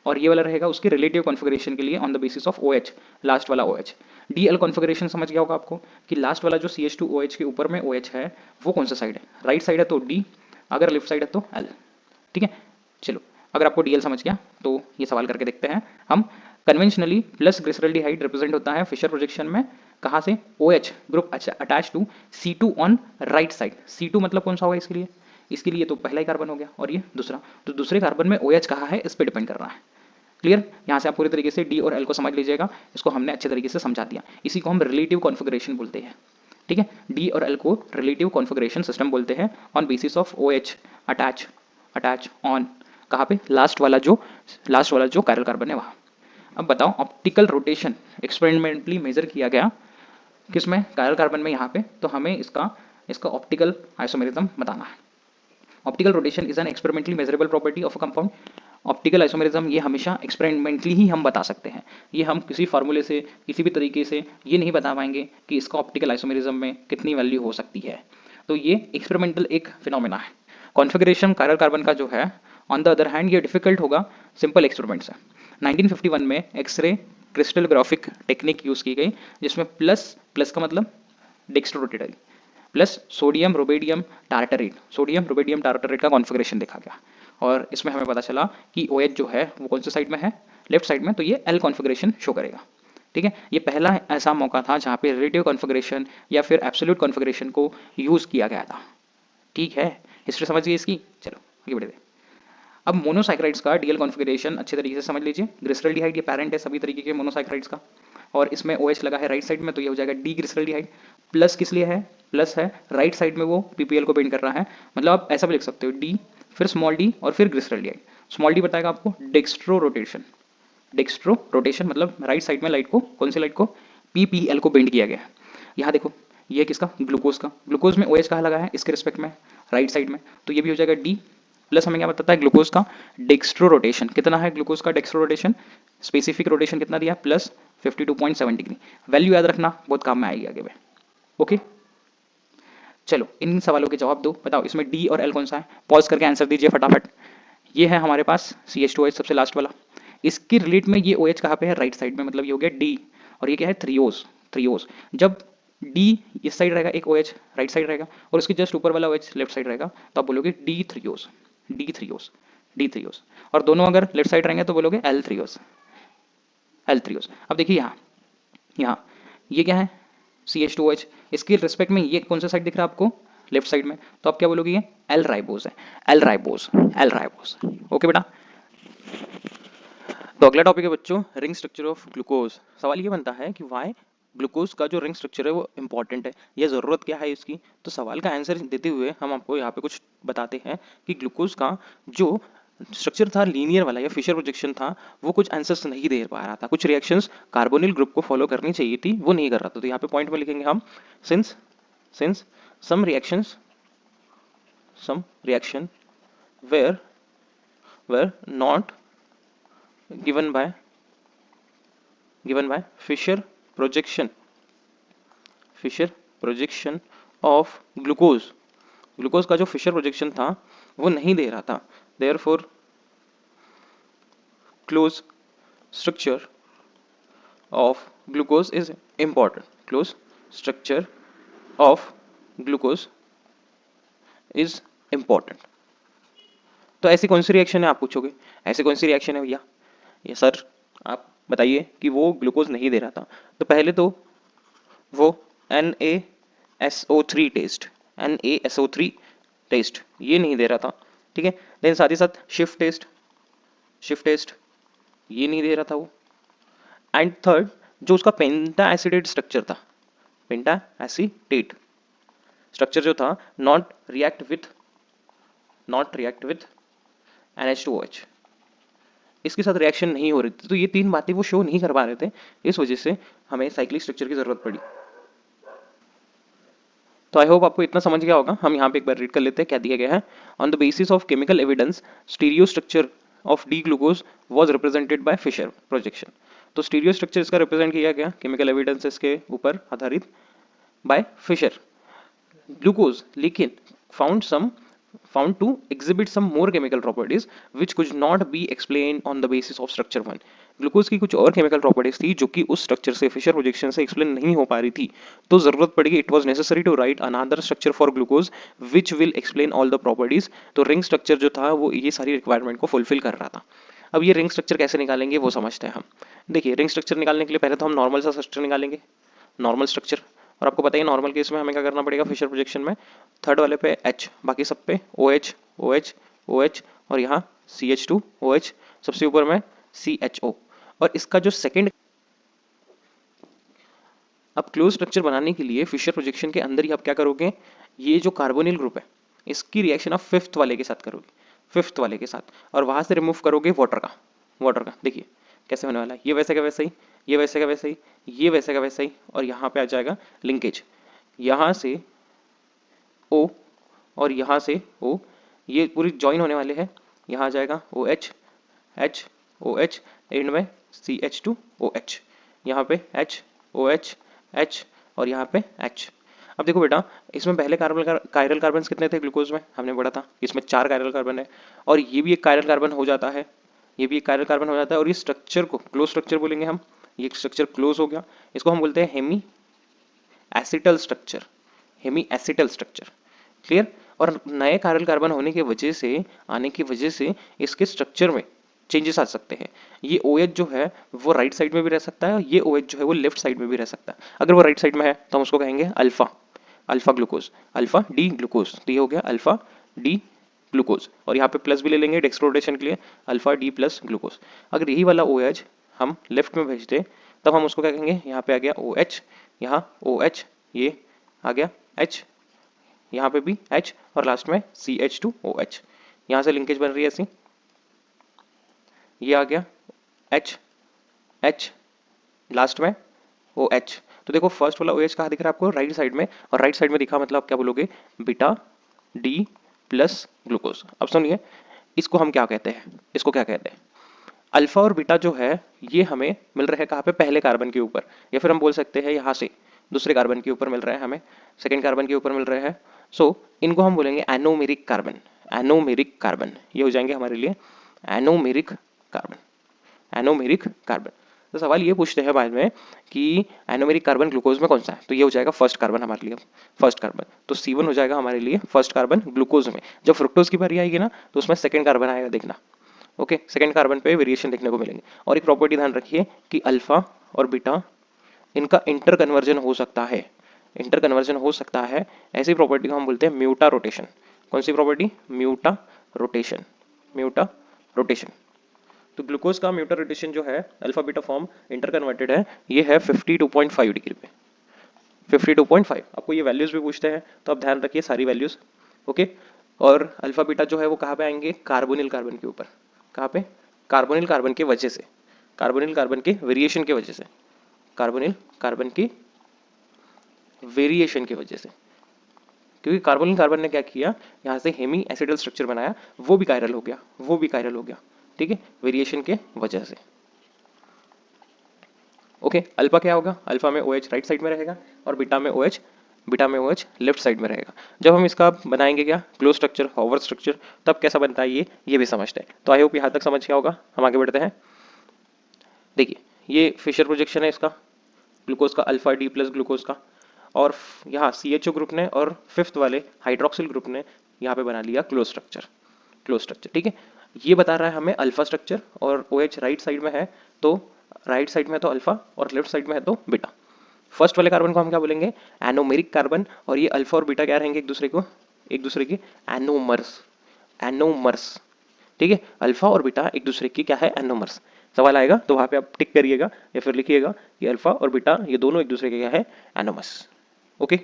और ये वाला रहेगा उसके रिलेटिव कॉन्फ़िगरेशन के लिए on the basis of OH, last वाला OH। DL कॉन्फ़िगरेशन समझ गया होगा आपको कि लास्ट वाला जो CH2OH के ऊपर में OH है वो कौन सा साइड है, राइट साइड है तो D, अगर लेफ्ट साइड है तो L। ठीक है, चलो अगर आपको DL समझ गया तो ये सवाल करके देखते हैं हम। कन्वेंशनली प्लस ग्लिसरॉल्डिहाइड रिप्रेजेंट होता है फिशर प्रोजेक्शन में कहाँ से, OH group attach to C2 on right side. C2 मतलब कौन सा होगा इसके लिए तो पहला ही कार्बन हो गया और ये दूसरा, तो दूसरे कार्बन में OH कहाँ है इस पर डिपेंड कर रहा है। क्लियर, यहाँ से आप पूरी तरीके से डी और एल को समझ लीजिएगा, इसको हमने अच्छे तरीके से समझा दिया। इसी को हम रिलेटिव कॉन्फ़िगरेशन बोलते हैं। ठीक है, डी और एल को रिलेटिव कॉन्फ़िगरेशन सिस्टम बोलते हैं on basis of OH attach on कहाँ पे, लास्ट वाला जो कायरल कार्बन है वहाँ। अब बताओ ऑप्टिकल रोटेशन एक्सपेरिमेंटली मेजर किया गया किसमें, कायरल कार्बन में यहाँ पे, तो हमें इसका ऑप्टिकल आइसोमेरिज्म बताना है। Optical rotation is an experimentally measurable property of a compound. Optical isomerism ये हमेशा एक्सपेरिमेंटली ही हम बता सकते हैं, ये हम किसी फार्मूले से किसी भी तरीके से ये नहीं बता पाएंगे कि इसका ऑप्टिकल आइसोमेरिज्म में कितनी वैल्यू हो सकती है। तो ये एक्सपेरिमेंटल एक फिनोमेना है। कॉन्फ़िगरेशन कायरल कार्बन का जो है ऑन द अदर हैंड ये डिफिकल्ट होगा सिंपल एक्सपेरिमेंट से। 1951 में एक्सरे क्रिस्टलोग्राफिक टेक्निक यूज़ की गई जिसमें प्लस का मतलब dextro rotatory plus sodium rubidium tartrate का कॉन्फ़िगरेशन देखा गया। और इसमें हमें पता चला कि OH जो है वो कौन से साइड में है, लेफ्ट साइड में, तो ये L कॉन्फ़िगरेशन शो करेगा। ठीक है, ये पहला ऐसा मौका था जहाँ पे रिलेटिव कॉन्फ़िगरेशन या फिर एब्सोल्यूट कॉन्फ़िगरेशन को यूज़ किया गया था। ठीक है, हिस्ट्री समझिए इसकी। चलो आगे बढ़ते हैं। अब मोनोसाइक्राइड्स का DL कॉन्फ़िगरेशन अच्छे तरीके से समझ लीजिए। ग्लिसरॉल्डिहाइड ये पैरेंट है सभी तरीके के मोनोसाइक्राइड्स का, और इसमें OH लगा है राइट साइड में तो ये हो जाएगा डी ग्लिसरॉल्डिहाइड। प्लस किस लिए है, प्लस है राइट साइड में वो PPL को बेंड कर रहा है, मतलब आप ऐसा भी लिख सकते हो डी फिर स्मॉल डी और फिर ग्लिसरॉल्डिहाइड। स्मॉल डी बताएगा आपको डेक्स्ट्रो रोटेशन मतलब राइट साइड में लाइट को, कौन सी लाइट को, PPL को बेंड किया गया है। यहाँ देखो ये किसका, ग्लूकोज में OH कहाँ लगा है इसके रिस्पेक्ट में, राइट साइड में, तो ये भी हो जाएगा डी। प्लस हमें क्या बताता है ग्लूकोज का डेक्स्ट्रो रोटेशन कितना है, ग्लूकोज का डेक्स्ट्रो रोटेशन स्पेसिफिक रोटेशन कितना दिया, प्लस 52.7 डिग्री। वैल्यू याद रखना बहुत काम में आएगी आगे में। ओके, चलो इन सवालों के जवाब दो। बताओ इसमें डी और एल कौन सा है, पॉज करके आंसर दीजिए फटाफट। ये है हमारे पास CH2OH सबसे लास्ट वाला, इसके रिलेट में ये OH कहाँ पे है, राइट साइड में, मतलब ये हो गया डी। और ये क्या है, थ्रियोज। जब डी इस साइड रहेगा, एक OH राइट साइड रहेगा और उसके जस्ट ऊपर वाला OH लेफ्ट साइड रहेगा, तो आप बोलोगे डी थ्रियोज। और दोनों अगर लेफ्ट साइड रहेंगे तो बोलोगे एल थ्रियोज। अब देखिए यहाँ ये क्या है, CH2OH, इसके रिस्पेक्ट में ये कौन सा साइड दिख रहा है आपको, लेफ्ट साइड में, तो आप क्या बोलोगे, ये एल राइबोज है, एल राइबोज। ओके बेटा, तो अगला टॉपिक है बच्चों रिंग स्ट्रक्चर ऑफ ग्लूकोज। सवाल ये बनता है कि वाई ग्लूकोज का जो रिंग स्ट्रक्चर है वो इंपॉर्टेंट है, ये ज़रूरत क्या है इसकी। तो सवाल का आंसर देते हुए हम आपको यहाँ पे कुछ बताते हैं कि ग्लूकोज का जो स्ट्रक्चर था लीनियर वाला या फिशर प्रोजेक्शन था, वो कुछ आंसर्स नहीं दे पा रहा था, कुछ रिएक्शंस कार्बोनिल ग्रुप को फॉलो करनी चाहिए थी वो नहीं कर रहा था। तो यहाँ पे पॉइंट में लिखेंगे हम since some reaction were not given by Fischer projection of glucose का जो फिशर प्रोजेक्शन था वो नहीं दे रहा था, therefore close structure of glucose is important. Close structure of glucose is important. तो ऐसी कौन सी रिएक्शन है आप पूछोगे, ऐसी कौन सी रिएक्शन है भैया? ये सर आप बताइए कि वो ग्लूकोज नहीं दे रहा था। तो पहले तो वो NaSO3 टेस्ट, NaSO3 टेस्ट ये नहीं दे रहा था, ठीक है। देन साथ ही साथ शिफ्ट टेस्ट ये नहीं दे रहा था वो। एंड थर्ड, जो उसका पेंटा एसिडेट स्ट्रक्चर था, पेंटा एसिडेट स्ट्रक्चर जो था, नॉट रिएक्ट विथ NH2OH, इसके साथ रिएक्शन नहीं हो रही थी। तो ये तीन बातें वो शो नहीं कर पा रहे थे, इस वजह से हमें साइक्लिक स्ट्रक्चर की जरूरत पड़ी। तो आई होप आपको इतना समझ गया होगा। हम यहाँ पे एक बार रीड कर लेते हैं क्या दिया गया है। On the basis of chemical evidence stereo structure of D glucose was represented by Fischer projection. तो स्टीरियो स्ट्रक्चर इसका रिप्रेजेंट किया गया केमिकल एविडेंसेस के ऊपर आधारित बाय फिशर ग्लूकोज, लेकिन found to exhibit some more chemical properties which could not be explained on the basis of structure 1। Glucose की कुछ और केमिकल प्रॉपर्टीज थी जो कि उस स्ट्रक्चर से, फिशर प्रोजेक्शन से एक्सप्लेन नहीं हो पा रही थी। तो जरूरत पड़ेगी, it was necessary to write another structure for glucose which will explain all the properties. तो रिंग स्ट्रक्चर जो था वो ये सारी रिक्वायरमेंट को फुलफिल कर रहा था। अब ये रिंग स्ट्रक्चर कैसे निकालेंगे वो समझते हैं हम। देखिए, रिंग स्ट्रक्चर निकालने के लिए पहले तो हम नॉर्मल सा स्ट्रक्चर निकालेंगे, नॉर्मल स्ट्रक्चर। और आपको पता ही नॉर्मल केस में हमें क्या करना पड़ेगा, फिशर प्रोजेक्शन में थर्ड वाले पे H, बाकी सब पे OH OH OH और यहाँ CH2 OH, सबसे ऊपर में CHO। और इसका जो सेकंड, अब क्लोज स्ट्रक्चर बनाने के लिए फिशर प्रोजेक्शन के अंदर ही आप क्या करोगे, ये जो कार्बोनिल ग्रुप है इसकी रिएक्शन आप फिफ्थ वाले के साथ करोगे, फिफ्थ वाले के साथ, और वहां से रिमूव करोगे वाटर का। देखिए कैसे होने वाला है, ये वैसे का वैसे ही, ये वैसे का वैसे ही, ये वैसे का वैसे ही, और यहाँ पे आ जाएगा लिंकेज, यहाँ से O और यहाँ से O, ये पूरी ज्वाइन होने वाले हैं। यहाँ आ जाएगा OH H OH, एंड में CH2OH, यहाँ पे H OH H और यहाँ पे H। अब देखो बेटा, इसमें पहले कायरल कार्बन कितने थे ग्लूकोज में, हमने पढ़ा था इसमें 4 कायरल कार्बन है, और ये भी एक कायरल कार्बन हो जाता है, ये भी एक कायरल कार्बन हो जाता है। और ये स्ट्रक्चर को क्लोज स्ट्रक्चर बोलेंगे हम, ये स्ट्रक्चर क्लोज हो गया, इसको हम बोलते हैं hemi acetal structure, hemi acetal structure, clear. और नए कायरल कार्बन होने की वजह से, आने की वजह से इसके स्ट्रक्चर में चेंजेस आ सकते हैं। ये OH जो है वो राइट साइड में भी रह सकता है, और ये OH जो है वो लेफ्ट साइड में भी रह सकता है। अगर वो राइट साइड में है तो हम उसको कहेंगे alpha glucose, alpha D glucose. तो ये हो गया अल्फा डी ग्लूकोज, और यहाँ पे प्लस भी ले लेंगे डेक्सट्रोरोटेशन के लिए, अल्फा डी प्लस ग्लूकोज। अगर यही वाला OH हम लेफ्ट में भेज दें तब हम उसको क्या कहेंगे, यहाँ पे आ गया OH, यहाँ OH, ये आ गया H, यहाँ पे भी H, और लास्ट में CH2OH, यहाँ से लिंकेज बन रही है ऐसी, ये आ गया H, लास्ट में OH। तो देखो फर्स्ट वाला OH कहाँ दिख रहा है आपको, राइट साइड में, और राइट साइड में दिखा मतलब क्या बोलोगे, बीटा डी प्लस ग्लूकोज। अब सुनिए, इसको हम क्या कहते हैं, इसको क्या कहते हैं, अल्फा और बीटा जो है ये हमें मिल रहे हैं कहाँ पे, पहले कार्बन के ऊपर, या फिर हम बोल सकते हैं यहाँ से दूसरे कार्बन के ऊपर मिल रहे हैं, हमें सेकेंड कार्बन के ऊपर मिल रहे हैं। सो इनको हम बोलेंगे एनोमेरिक कार्बन, एनोमेरिक कार्बन, ये हो जाएंगे हमारे लिए एनोमेरिक कार्बन, एनोमेरिक कार्बन। तो सवाल ये पूछते हैं बाद में कि एनोमेरिक कार्बन ग्लूकोज में कौन सा है, तो ये हो जाएगा फर्स्ट कार्बन हमारे लिए, फर्स्ट कार्बन। तो C1 हो जाएगा हमारे लिए फर्स्ट कार्बन ग्लूकोज में। जब फ्रुक्टोज की बारी आएगी ना तो उसमें सेकंड कार्बन आएगा, देखना, ओके, सेकंड कार्बन पे वेरिएशन देखने को मिलेंगे। और एक प्रॉपर्टी ध्यान रखिए कि अल्फा और बीटा इनका इंटर कन्वर्जन हो सकता है, इंटर कन्वर्जन हो सकता है, ऐसी प्रॉपर्टी को हम बोलते हैं म्यूटा रोटेशन। कौन सी प्रॉपर्टी, म्यूटा रोटेशन, म्यूटा रोटेशन। तो ग्लूकोज का म्यूटा रोटेशन जो है alpha beta form inter converted है, ये है 52.5 डिग्री पे, 52.5। आपको ये वैल्यूज भी पूछते हैं तो आप ध्यान रखिए सारी वैल्यूज, ओके। और अल्फा बीटा जो है वो कहाँ पे आएंगे, कार्बोनिल कार्बन के ऊपर, कहाँ पे, कार्बोनिल कार्बन के वजह से, कार्बोनिल कार्बन के वेरिएशन के वजह से, कार्बोनिल कार्बन की वेरिएशन की वजह से, क्योंकि कार्बोनिल कार्बन ने क्या किया, यहाँ से हेमी एसिडल स्ट्रक्चर बनाया, वो भी कायरल हो गया, वो भी कायरल हो गया, ठीक है, वेरिएशन के वजह से, ओके। अल्फा क्या होगा, अल्फा में OH राइट साइड में रहेगा, और बीटा में OH लेफ्ट साइड में रहेगा। जब हम इसका बनाएंगे क्या, क्लोज स्ट्रक्चर, हॉवर्ड स्ट्रक्चर, तब कैसा बनता है ये भी समझते हैं। तो आई होप यहाँ तक समझ गया होगा। हम आगे बढ़ते हैं। देखिए ये फिशर प्रोजेक्शन है इसका, ग्लूकोज का, अल्फा डी प्लस ग्लूकोज का, और यहाँ CHO ग्रुप ने और फिफ्थ वाले हाइड्रोक्सिल ग्रुप ने यहाँ पे बना लिया क्लोज स्ट्रक्चर, क्लोज स्ट्रक्चर। ठीक है, ये बता रहा है हमें अल्फा स्ट्रक्चर, और OH राइट साइड में है तो राइट साइड में तो अल्फा और लेफ्ट साइड में है तो बीटा। फर्स्ट वाले कार्बन को हम क्या बोलेंगे, एनोमेरिक कार्बन, और ये अल्फा और बीटा क्या रहेंगे एक दूसरे के एनोमर्स, एनोमर्स। ठीक है, अल्फा और बीटा एक दूसरे की क्या है, एनोमर्स। सवाल आएगा तो वहां पे आप टिक करिएगा या फिर लिखिएगा कि अल्फा और बीटा ये दोनों एक दूसरे के क्या है, एनोमर्स। ओके,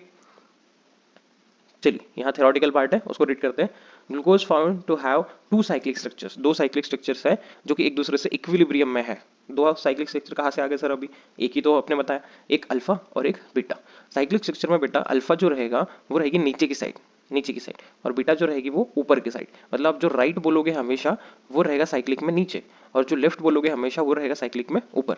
चलिए यहाँ थ्योरेटिकल पार्ट है उसको रीड करते हैं। Glucose found to have two cyclic structures, दो साइक्लिक स्ट्रक्चर्स है जो कि एक दूसरे से इक्विलिब्रियम में है। दो साइक्लिक स्ट्रक्चर कहाँ से आ गए सर, अभी एक ही तो आपने बताया, एक अल्फा और एक बीटा। साइक्लिक स्ट्रक्चर में बेटा अल्फा जो रहेगा वो रहेगी नीचे की साइड, नीचे की साइड, और बीटा जो रहेगी वो ऊपर की साइड। मतलब जो राइट बोलोगे हमेशा वो रहेगा साइक्लिक में नीचे, और जो लेफ्ट बोलोगे हमेशा वो रहेगा साइक्लिक में ऊपर।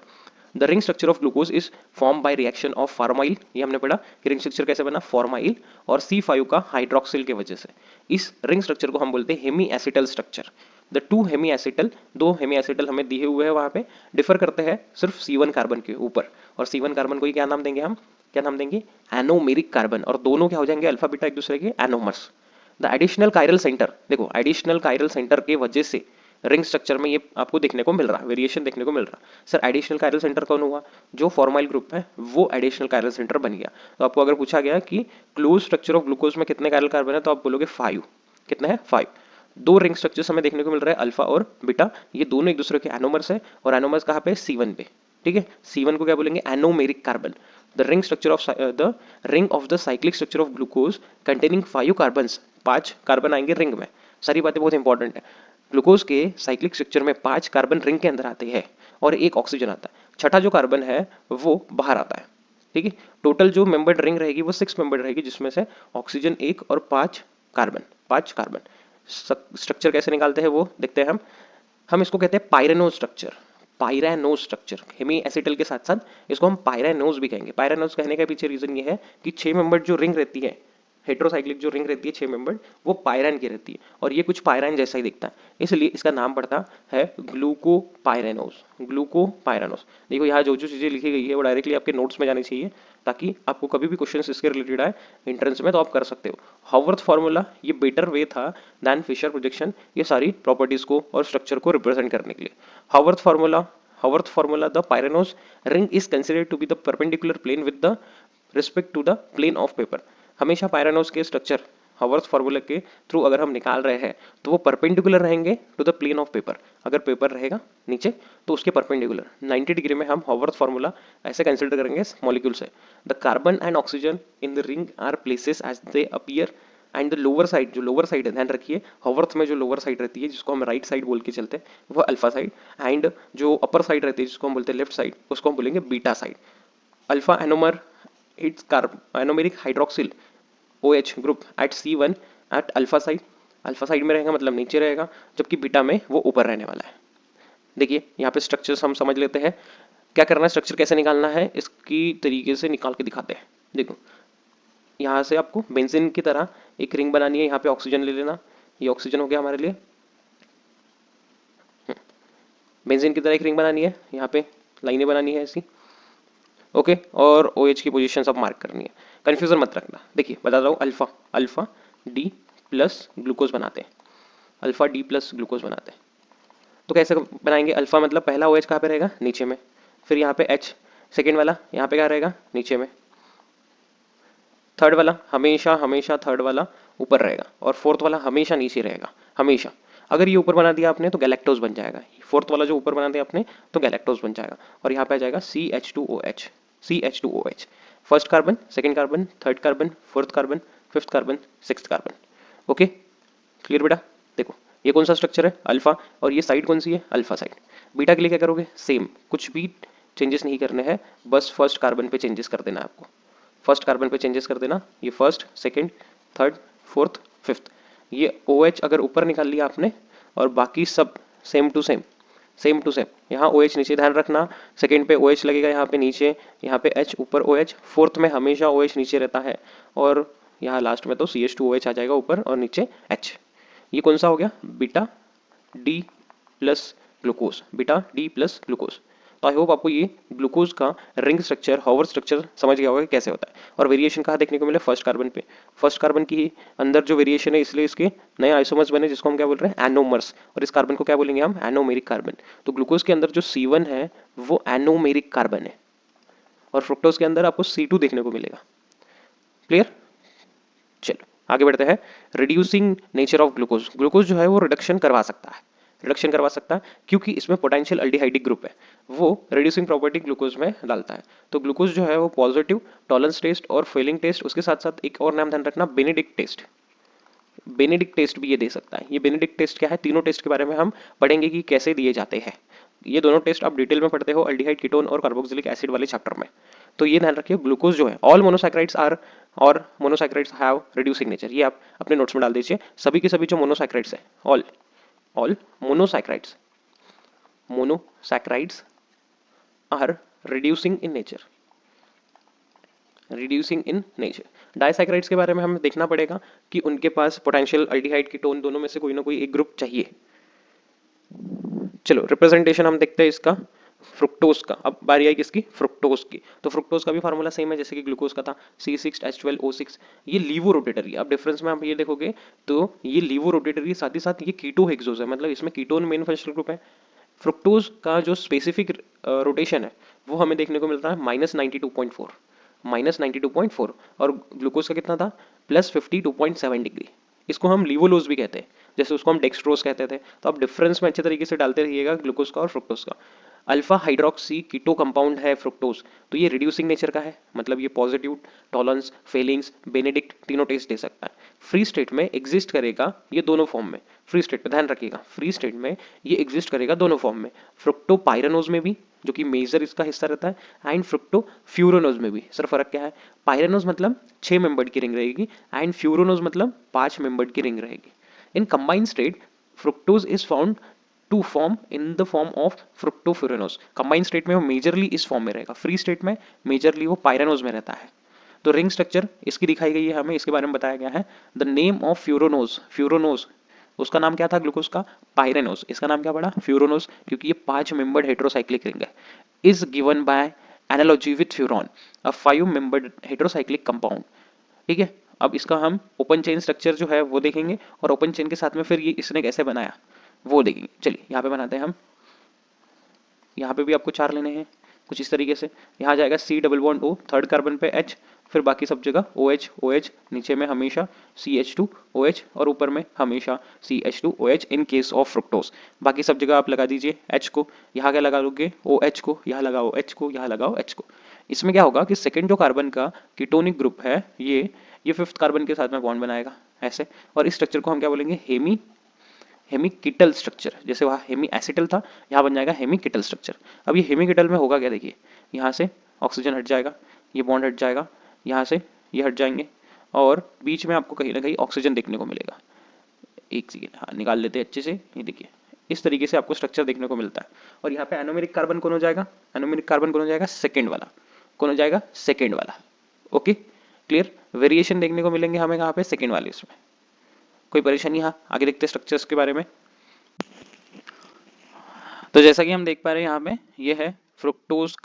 The ring structure of glucose is form by reaction of formyl, ये हमने पढ़ा कि रिंग स्ट्रक्चर कैसे बना, फॉर्माइल और C5 का हाइड्रोक्सिल के वजह से। इस रिंग स्ट्रक्चर को हम बोलते हैं hemi acetal structure. The two hemi acetal, दो हेमी एसिटल हमें दिए हुए हैं वहां पे, डिफर करते हैं सिर्फ C1 कार्बन के ऊपर, और C1 कार्बन को ही क्या नाम देंगे हम, क्या नाम देंगे, एनोमेरिक कार्बन, और दोनों क्या हो जाएंगे, अल्फा बीटा एक दूसरे के anomers. The additional chiral centre, देखो एडिशनल कायरल सेंटर के वजह से रिंग स्ट्रक्चर में ये आपको देखने को मिल रहा है, वेरिएशन देखने को मिल रहा है। सर एडिशनल कायरल सेंटर कौन हुआ, जो फॉर्माइल ग्रुप है वो एडिशनल कायरल सेंटर बन गया। तो आपको अगर पूछा गया कि क्लोज स्ट्रक्चर ऑफ ग्लूकोज में कितने कायरल कार्बन है तो आप बोलोगे 5, कितने हैं 5। दो रिंग स्ट्रक्चर्स हमें देखने को मिल रहा है, अल्फा और बीटा, ये दोनों एक दूसरे के एनोमर्स है, और एनोमर्स कहाँ पे, C1 पे। ठीक है, C1 को क्या बोलेंगे, anomeric carbon. The ring structure of the ring of the cyclic structure of glucose containing 5 carbons, 5 carbon आएंगे रिंग में। सारी बातें बहुत इंपॉर्टेंट है। ग्लूकोज के साइक्लिक स्ट्रक्चर में 5 कार्बन रिंग के अंदर आते हैं और एक ऑक्सीजन आता है, छठा जो कार्बन है वो बाहर आता है। ठीक है, टोटल जो मेंबर्ड रिंग रहेगी वो 6 मेंबर्ड रहेगी, जिसमें से ऑक्सीजन 1 और 5 कार्बन, 5 कार्बन। स्ट्रक्चर कैसे निकालते हैं वो देखते हैं हम इसको कहते हैं पायरेनो स्ट्रक्चर, पायरेनो स्ट्रक्चर। हेमी एसिटल के साथ साथ इसको हम पायरेनोज भी कहेंगे। पायरेनोज कहने का पीछे रीजन ये है कि 6 मेंबर्ड जो रिंग रहती है, हेट्रोसाइक्लिक जो रिंग रहती है 6 मेंबर्ड, वो पायरैन की रहती है, और ये कुछ पायरैन जैसा ही दिखता है, इसलिए इसका नाम पड़ता है ग्लूकोपायरेनोज, ग्लूकोपायरेनोज। देखो यहाँ जो जो चीजें लिखी गई है वो डायरेक्टली आपके नोट्स में जानी चाहिए, ताकि आपको कभी भी क्वेश्चन इसके रिलेटेड आए एंट्रेंस में तो आप कर सकते हो। हावर्थ फार्मूला ये बेटर वे था दैन फिशर प्रोजेक्शन, ये सारी प्रॉपर्टीज को और स्ट्रक्चर को रिप्रेजेंट करने के लिए। Haworth formula, the pyranose ring is considered to be the perpendicular plane with the respect to the plane of paper. हमेशा पायरेनोज के स्ट्रक्चर हावर्थ फार्मूला के थ्रू अगर हम निकाल रहे हैं तो वो परपेंडिकुलर रहेंगे to the plane of paper. अगर पेपर रहेगा नीचे तो उसके परपेंडिकुलर 90 डिग्री में हम हावर्थ फार्मूला ऐसे कंसिडर करेंगे मॉलिक्यूल से। The carbon and oxygen in the ring are places as they appear, and the lower side, जो लोअर साइड है ध्यान रखिए, हावर्थ में जो लोअर साइड रहती है जिसको हम राइट साइड बोल के चलते हैं वो अल्फा साइड, एंड जो अपर साइड रहती है जिसको हम बोलते हैं लेफ्ट साइड उसको हम बोलेंगे beta side. Alpha anomer it's anomeric hydroxyl OH group at C1 at alpha side में रहेगा, मतलब नीचे रहेगा, जबकि बीटा में वो ऊपर रहने वाला है। देखिए यहाँ पे स्ट्रक्चर्स हम समझ लेते हैं, क्या करना है, स्ट्रक्चर कैसे निकालना है इसकी तरीके से निकाल के दिखाते हैं। देखो यहाँ से आपको बेंजीन की तरह एक रिंग बनानी है, यहाँ पे ऑक्सीजन ले लेना, ये ऑक्सीजन हो गया हमारे लिए। बेंजीन की तरह एक रिंग बनानी है, यहाँ पे लाइनें बनानी है ऐसी, ओके, और OH की पोजीशन सब मार्क करनी है, कंफ्यूजन मत रखना। देखिए बताता हूँ, अल्फा डी प्लस ग्लूकोज बनाते हैं, अल्फा डी प्लस ग्लूकोज बनाते हैं। तो कैसे बनाएंगे, अल्फा मतलब पहला OH कहाँ पे रहेगा, नीचे में, फिर यहाँ पे H, सेकेंड वाला यहाँ पे क्या रहेगा, नीचे में, थर्ड वाला हमेशा थर्ड वाला ऊपर रहेगा, और फोर्थ वाला हमेशा नीचे रहेगा, हमेशा। अगर ये ऊपर बना दिया आपने तो गैलेक्टोज बन जाएगा, फोर्थ वाला जो ऊपर बना दिया आपने तो गैलेक्टोज बन जाएगा, और यहाँ पे आ जाएगा CH2OH, first carbon, second carbon, third carbon, fourth carbon, fifth carbon, sixth carbon. Okay clear बेटा। देखो ये कौन सा स्ट्रक्चर है, अल्फा, और ये साइड कौन सी है, अल्फा साइड। बीटा के लिए क्या करोगे, सेम, कुछ भी चेंजेस नहीं करने हैं, बस फर्स्ट कार्बन पे चेंजेस कर देना है आपको, फर्स्ट कार्बन पे चेंजेस कर देना, ये first, second, third, fourth, fifth. ये OH अगर ऊपर निकाल लिया आपने और बाकी सब same to same, same to same. यहाँ OH नीचे ध्यान रखना, सेकेंड पे OH लगेगा, यहाँ पे नीचे, यहाँ पे H ऊपर OH, फोर्थ में हमेशा OH नीचे रहता है, और यहाँ लास्ट में तो CH2OH आ जाएगा ऊपर और नीचे H। ये कौन सा हो गया, beta D plus glucose, beta D plus glucose. तो आई होप आपको ये ग्लूकोज का रिंग स्ट्रक्चर, हॉवर स्ट्रक्चर समझ गया होगा कि कैसे होता है। और वेरिएशन कहाँ देखने को मिले? फर्स्ट कार्बन पे। फर्स्ट कार्बन की अंदर जो वेरिएशन है इसलिए इसके नए आइसोमर्स बने जिसको हम क्या बोल रहे हैं? एनोमर्स। और इस कार्बन को क्या बोलेंगे हम? Anomeric carbon. तो ग्लूकोज के अंदर जो C1 है वो एनोमेरिक कार्बन है और फ्रुक्टोज के अंदर आपको C2 देखने को मिलेगा। क्लियर? चलो आगे बढ़ते हैं। Reducing nature of glucose. Glucose जो है वो रिडक्शन करवा सकता है, रिडक्शन करवा सकता है क्योंकि इसमें पोटेंशियल अल्डिहाइडिक ग्रुप है, वो रिड्यूसिंग प्रॉपर्टी ग्लूकोज में डालता है। तो ग्लूकोज जो है वो पॉजिटिव, टॉलरेंस टेस्ट और फेलिंग टेस्ट, उसके साथ साथ एक और नाम ध्यान रखना, बेनेडिक्ट टेस्ट। बेनेडिक्ट टेस्ट भी ये दे सकता है। ये बेनेडिक्ट टेस्ट क्या है? तीनों टेस्ट के बारे में हम पढ़ेंगे कि कैसे दिए जाते हैं। ये दोनों टेस्ट आप डिटेल में पढ़ते हो अल्डिहाइड, कीटोन और कार्बोक्सिलिक एसिड वाले चैप्टर में। तो ये ध्यान रखिए, ग्लूकोज जो है ऑल मोनोसैकेराइड्स आर और मोनोसैकेराइड्स हैव रिड्यूसिंग नेचर। ये आप अपने नोट्स में डाल दीजिए। सभी के सभी जो मोनोसैकेराइड्स है, all monosaccharides are reducing in nature, reducing in nature. Disaccharides के बारे में हमें देखना पड़ेगा कि उनके पास पोटेंशियल अल्डिहाइड, कीटोन दोनों में से कोई ना कोई एक ग्रुप चाहिए। चलो रिप्रेजेंटेशन हम देखते हैं इसका फ्रुक्टोज का। अब बारी आई किसकी? फ्रुक्टोज की। तो फ्रुक्टोज का भी फार्मूला सेम है जैसे कि ग्लूकोज का था, C6H12O6। ये लीवो रोटेटरी। अब डिफरेंस में आप ये देखोगे तो ये लीवो रोटेटरी, साथ ही साथ ये कीटो हेक्सोज है, मतलब इसमें कीटोन मेन फंक्शनल ग्रुप है। फ्रुक्टोज का जो स्पेसिफिक रोटेशन है वो हमें देखने को मिलता है -92.4, -92.4, और ग्लूकोज का कितना था? +52.7 डिग्री। इसको हम लीवोलोज भी कहते हैं, जैसे उसको हम डेक्सट्रोज कहते थे। तो आप डिफरेंस में अच्छे तरीके से डालते रहिएगा ग्लूकोज का और फ्रुक्टोज का। अल्फा हाइड्रोक्सी कीटो कंपाउंड है फ्रुक्टोज, तो ये रिड्यूसिंग नेचर का है, मतलब ये पॉजिटिव, टॉलरेंस, फेलिंग्स, बेनेडिक्ट तीनों टेस्ट दे सकता है। फ्री स्टेट में एग्जिस्ट करेगा ये दोनों फॉर्म में। फ्री स्टेट में ध्यान रखिएगा, फ्री स्टेट में ये एग्जिस्ट करेगा दोनों फॉर्म में, फ्रुक्टोपाइरेनोज में भी जो कि मेजर इसका हिस्सा रहता है, एंड फ्रुक्टोफ्यूरोनोज में भी। सर फर्क क्या है? पाइरेनोज मतलब 6 मेंबर्ड की रिंग रहेगी एंड फ्यूरोनोज मतलब 5 मेंबर्ड की रिंग रहेगी। In combined state fructose is found to form in the form of fructofuranose. Combined state में वो मेजरली इस फॉर्म में रहेगा, फ्री स्टेट में मेजरली वो पाइरेनोज में रहता है। तो रिंग स्ट्रक्चर इसकी दिखाई गई है हमें, इसके बारे में बताया गया है। द नेम ऑफ फ्यूरोनोज, फ्यूरोनोज उसका नाम क्या था ग्लूकोज का? पाइरेनोज। इसका नाम क्या पड़ा? फ्यूरोनोज, क्योंकि ये 5 मेंबर्ड हेटेरोसाइक्लिक रिंग है। Is given by analogy with furan, a 5 membered heterocyclic compound. ठीक है, अब इसका हम ओपन चेन स्ट्रक्चर जो है वो देखेंगे और ओपन चेन के साथ में फिर ये इसने कैसे बनाया वो देखेंगे। चलिए यहाँ पे बनाते हैं हम। यहाँ पे भी आपको 4 लेने हैं कुछ इस तरीके से। यहाँ जाएगा C double bond O, third carbon पे H, फिर बाकी सब जगह OH OH, नीचे में हमेशा CH2 OH और ऊपर में हमेशा CH2 OH in case of fructose. बाकी सब जगह आप लगा दीजिए H को, यहाँ क्या लगा लोगे? OH को, यहाँ लगाओ H को, यहाँ लगाओ H को। इसमें क्या होगा कि सेकेंड जो कार्बन का कीटोनिक ग्रुप है ये फिफ्थ कार्बन के साथ में बॉन्ड बनाएगा ऐसे, और इस स्ट्रक्चर को हम क्या बोलेंगे? हेमिकीटल स्ट्रक्चर। जैसे वहाँ हेमी एसिटल था, यहाँ बन जाएगा हेमिकीटल स्ट्रक्चर। अब ये हेमिकीटल में होगा क्या? देखिए यहाँ से ऑक्सीजन हट जाएगा, ये बॉन्ड हट जाएगा, यहाँ से ये हट जाएंगे और बीच में आपको कहीं ना कहीं ऑक्सीजन देखने को मिलेगा। एक सेकेंड, हाँ निकाल लेते हैं अच्छे से। ये देखिए इस तरीके से आपको स्ट्रक्चर देखने को मिलता है। और यहाँ पे एनोमेरिक कार्बन कौन हो जाएगा? एनोमेरिक कार्बन कौन हो जाएगा? सेकेंड वाला। कौन हो जाएगा? सेकेंड वाला। Okay clear? वेरिएशन देखने को मिलेंगे हमें कहाँ पे? सेकेंड वाले इसमें। कोई परेशानी? हाँ आगे देखते हैं स्ट्रक्चर्स के बारे में। तो जैसा कि हम देख पा रहे हैं यहाँ पे ये है फ्रुक्टोज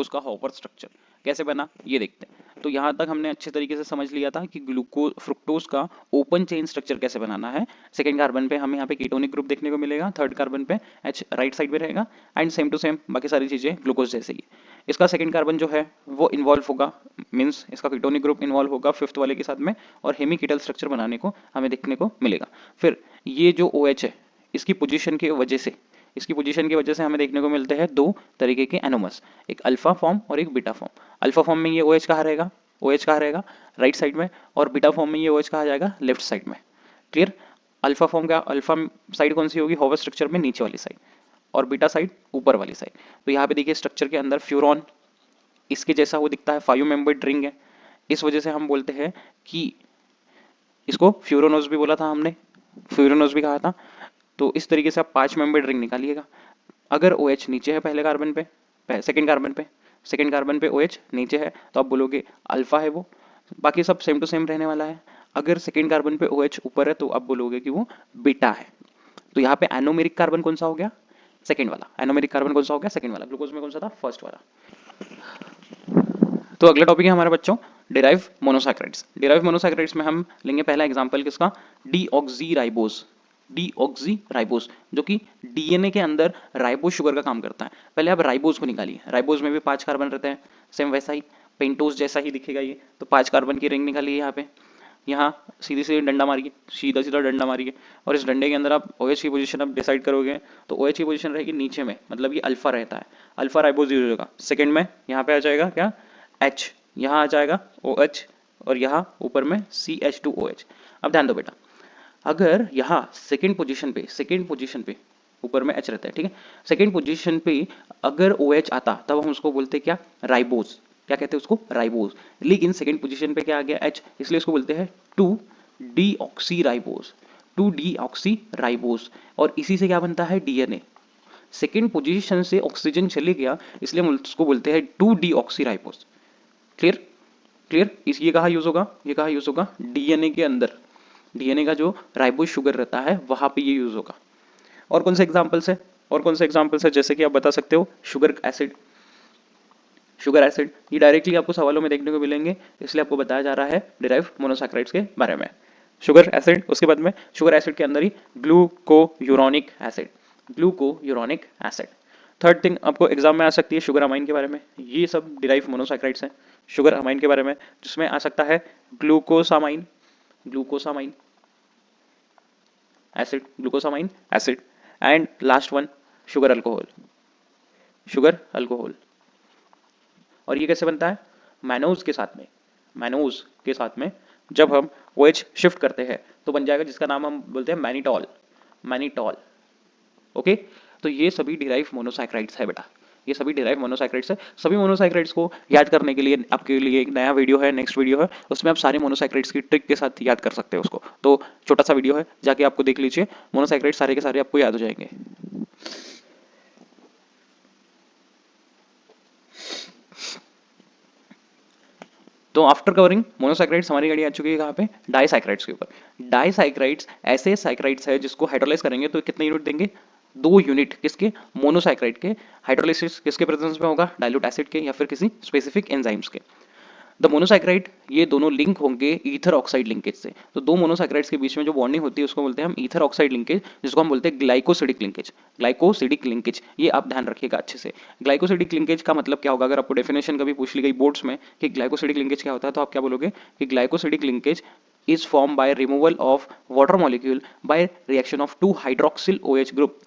का हॉपर स्ट्रक्चर कैसे बना ये देखते हैं। तो यहाँ तक हमने अच्छे तरीके से समझ लिया था कि फ्रुक्टोज का ओपन चेन स्ट्रक्चर कैसे बनाना है। सेकंड कार्बन पे हमें यहाँ पे कीटोनिक ग्रुप देखने को मिलेगा, थर्ड कार्बन पे H राइट साइड पे रहेगा एंड सेम टू सेम बाकी सारी चीजें ग्लूकोज जैसे ही। इसका सेकंड कार्बन जो है वो इन्वॉल्व होगा, मीन्स इसका कीटोनिक ग्रुप इन्वॉल्व होगा फिफ्थ वाले के साथ में और हेमिकीटल स्ट्रक्चर बनाने को हमें देखने को मिलेगा। फिर ये जो OH है इसकी पोजीशन की वजह से हमें देखने को मिलते हैं दो तरीके के एनोमर्स, एक अल्फा फॉर्म और एक बीटा फॉर्म। अल्फा फॉर्म में ये OH कहाँ रहेगा? राइट साइड में, और बीटा फॉर्म में ये OH कहाँ जाएगा? लेफ्ट साइड में। क्लियर? अल्फा फॉर्म का अल्फा साइड कौन सी होगी? हॉवर स्ट्रक्चर में नीचे वाली साइड, और बीटा साइड ऊपर वाली साइड। तो यहाँ पे देखिए स्ट्रक्चर के अंदर फ्यूरॉन इसके जैसा वो दिखता है, 5 मेंबर्ड रिंग है, इस वजह से हम बोलते हैं कि इसको फ्यूरोनोज भी बोला था हमने, फ्यूरोनोज भी कहा था। तो इस तरीके से आप 5 मेंबर्ड रिंग निकालिएगा। अगर OH नीचे है पहले कार्बन पे, सेकंड कार्बन पे OH नीचे है तो आप बोलोगे अल्फा है वो, बाकी सब सेम टू सेम रहने वाला है। अगर सेकंड कार्बन पे OH ऊपर है तो आप बोलोगे कि वो बीटा है। तो यहाँ पे एनोमेरिक कार्बन कौन सा हो गया? सेकंड वाला। एनोमेरिक कार्बन कौन सा हो गया? सेकंड वाला। ग्लूकोज में कौन सा था? फर्स्ट वाला। तो अगला टॉपिक है हमारे बच्चों डिराइव मोनोसैकेराइड्स। डिराइव मोनोसैकेराइड्स में हम लेंगे पहला एग्जांपल किसका? डीऑक्सीराइबोज। डीऑक्सीराइबोज जो कि डीएनए के अंदर राइबोज शुगर का काम करता है। पहले आप राइबोज को निकालिए। राइबोज में भी 5 कार्बन रहते हैं, सेम वैसा ही पेंटोज जैसा ही दिखेगा ये। तो 5 कार्बन की रिंग निकालिए यहाँ पे, यहाँ सीधी सीधी डंडा मारिए, सीधा सीधा डंडा मारिए, और इस डंडे के अंदर आप OH की पोजीशन आप डिसाइड करोगे तो OH की पोजीशन रहेगी नीचे में, मतलब ये अल्फा रहता है, अल्फा राइबोज यूज होगा। सेकंड में यहाँ पे आ जाएगा क्या? H, यहाँ आ जाएगा OH, और यहाँ ऊपर में CH2OH। अब ध्यान दो बेटा, अगर यहाँ सेकंड पोजीशन पे ऊपर में H रहता है, ठीक है, सेकंड पोजीशन पे अगर OH आता तब हम उसको बोलते क्या? राइबोज। क्या कहते हैं उसको? राइबोज। लेकिन सेकंड पोजीशन पे क्या आ गया? H, इसलिए इसको बोलते हैं 2-डीऑक्सीराइबोज। 2-डीऑक्सीराइबोज। और इसी से क्या बनता है? डीएनए। सेकंड पोजीशन से ऑक्सीजन चले गया, इसलिए हम उसको बोलते हैं 2-डीऑक्सीराइबोज। क्लियर? क्लियर? इस ये कहाँ यूज होगा? ये कहाँ यूज होगा? डीएनए के अंदर। डीएनए का जो राइबोज शुगर रहता है वहां पे ये यूज होगा। और कौन से एग्जांपल्स है? और कौन से एग्जांपल्स है? जैसे कि आप बता सकते हो शुगर एसिड। शुगर एसिड ये डायरेक्टली आपको सवालों में देखने को मिलेंगे, इसलिए आपको बताया जा रहा है डिराइव मोनोसैकेराइड्स के बारे में। शुगर एसिड, उसके बाद में शुगर एसिड के अंदर ही ग्लूकोयूरोनिक एसिड। ग्लूकोयूरोनिक एसिड। थर्ड थिंग आपको एग्जाम में आ सकती है शुगर अमाइन के बारे में। ये सब डिराइव मोनोसैकेराइड्स हैं शुगर अमाइन के बारे में, जिसमें आ सकता है glucosamine, glucosamine acid, glucosamine acid. And last one sugar alcohol, sugar alcohol. और ये कैसे बनता है? मैनोज के साथ में, मैनोज के साथ में जब हम OH शिफ्ट करते हैं तो बन जाएगा जिसका नाम हम बोलते हैं मैनिटॉल, मैनिटॉल। ओके, तो ये सभी डिराइव मोनोसैकेराइड्स है बेटा, ये सभी डिराइव मोनोसैकेराइड्स है। सभी मोनोसैकेराइड्स को याद करने के लिए आपके लिए एक नया वीडियो है, नेक्स्ट वीडियो है, उसमें आप सारे मोनोसैकेराइड्स की ट्रिक के साथ याद कर सकते हो उसको। तो छोटा सा वीडियो है, जाके आपको देख लीजिए, मोनोसैकेराइड्स सारे के सारे आपको याद हो जाएंगे। तो आफ्टर कवरिंग मोनोसैकेराइड्स हमारी गाड़ी आ चुकी है कहाँ पे? डाइसैकेराइड्स के ऊपर। डाइसैकेराइड्स ऐसे सैकेराइड्स है जिसको हाइड्रोलाइज करेंगे तो कितने यूनिट देंगे? 2 यूनिट। किसके? मोनोसैकेराइड के। हाइड्रोलाइसिस किसके प्रेजेंस में होगा? डाइल्यूट एसिड के या फिर किसी स्पेसिफिक एंजाइम्स के। द मोनोसैकेराइड ये दोनों लिंक होंगे ईथर ऑक्साइड लिंकेज से। तो दो मोनोसैकेराइड्स के बीच में जो बॉन्डिंग होती है उसको बोलते हैं हम ईथर ऑक्साइड लिंकेज, जिसको हम बोलते हैं ग्लाइकोसिडिक लिंकेज। ग्लाइकोसिडिक लिंकेज, ये आप ध्यान रखिएगा अच्छे से। ग्लाइकोसिडिक लिंकेज का मतलब क्या होगा? अगर आपको डेफिनेशन कभी पूछ ली गई बोर्ड्स में कि ग्लाइकोसिडिक लिंकेज क्या होता है, तो आप क्या बोलोगे कि glycosidic linkage is formed by removal of water molecule by reaction of 2 hydroxyl OH group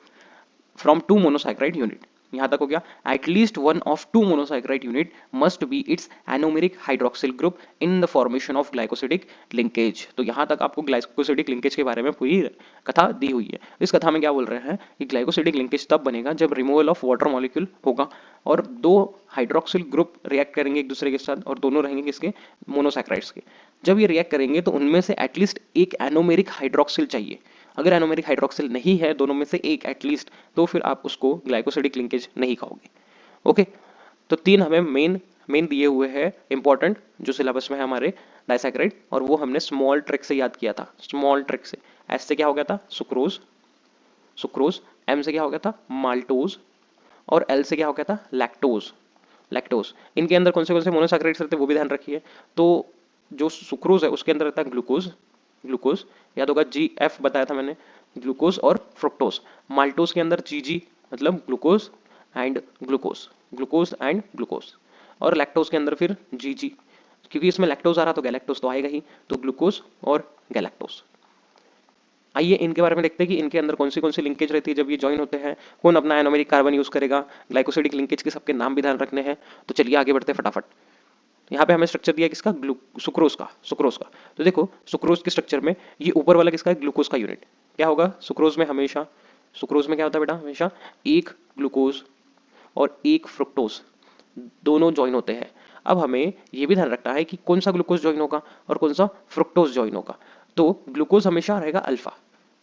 from 2 monosaccharide unit। यहां तक हो गया। At least one of 2 monosaccharide unit must be its anomeric hydroxyl group in the formation of glycosidic linkage। तो यहां तक आपको ग्लाइकोसिडिक लिंकेज के बारे में पूरी कथा दी हुई है। इस कथा में क्या बोल रहे हैं कि ग्लाइकोसिडिक लिंकेज तब बनेगा जब रिमूवल ऑफ वाटर मॉलिक्यूल होगा और 2 हाइड्रोक्सिल ग्रुप रिएक्ट करेंगे एक दूसरे के साथ, और दोनों रहेंगे किसके? मोनोसैकेराइड्स के। जब ये रिएक्ट करेंगे तो उनमें से एटलीस्ट एक एनोमेरिक हाइड्रोक्सिल चाहिए। अगर एनोमेरिक हाइड्रोक्सिल नहीं है दोनों में से एक एटलीस्ट, तो फिर आप उसको ग्लाइकोसिडिक लिंकेज नहीं कहोगे। ओके, तो 3 हमें मेन दिए हुए हैं इंपॉर्टेंट जो सिलेबस में है हमारे डाइसैकेराइड, और वो हमने स्मॉल ट्रिक से याद किया था। स्मॉल ट्रिक से एस से क्या हो गया था? Sucrose, sucrose. एम से क्या हो गया था? माल्टोज। और एल से क्या हो गया था? Lactose, lactose. इनके अंदर कौन से मोनोसैकेराइड्स रहते हैं वो भी ध्यान रखिए। तो जो सुक्रोज है उसके अंदर रहता है ग्लूकोज, ग्लूकोज याद होगा, GF बताया था मैंने, ग्लूकोज और फ्रुक्टोज। माल्टोज के अंदर GG मतलब glucose and glucose, glucose and glucose. और लैक्टोज के अंदर फिर GG, क्योंकि इसमें लैक्टोज आ रहा तो गैलेक्टोज तो आएगा ही, तो ग्लूकोज और गैलेक्टोज। आइए इनके बारे में देखते हैं कि इनके अंदर कौन सी लिंकेज रहती है जब ये ज्वाइन होते हैं, कौन अपना एनोमेरिक कार्बन यूज करेगा। ग्लाइकोसिडिक लिंकेज के सबके नाम भी ध्यान रखने हैं। तो चलिए आगे बढ़ते हैं फटाफट। यहाँ पे हमें स्ट्रक्चर दिया किसका? सुक्रोज का, सुक्रोज का। तो देखो सुक्रोज के स्ट्रक्चर में ये ऊपर वाला किसका है? ग्लूकोज का यूनिट। क्या होगा सुक्रोज में? हमेशा सुक्रोज में क्या होता है बेटा? हमेशा एक ग्लूकोज और एक फ्रुक्टोज दोनों ज्वाइन होते हैं। अब हमें ये भी ध्यान रखना है कि कौन सा ग्लूकोज ज्वाइन होगा और कौन सा फ्रुक्टोज ज्वाइन होगा। तो ग्लूकोज हमेशा रहेगा अल्फा,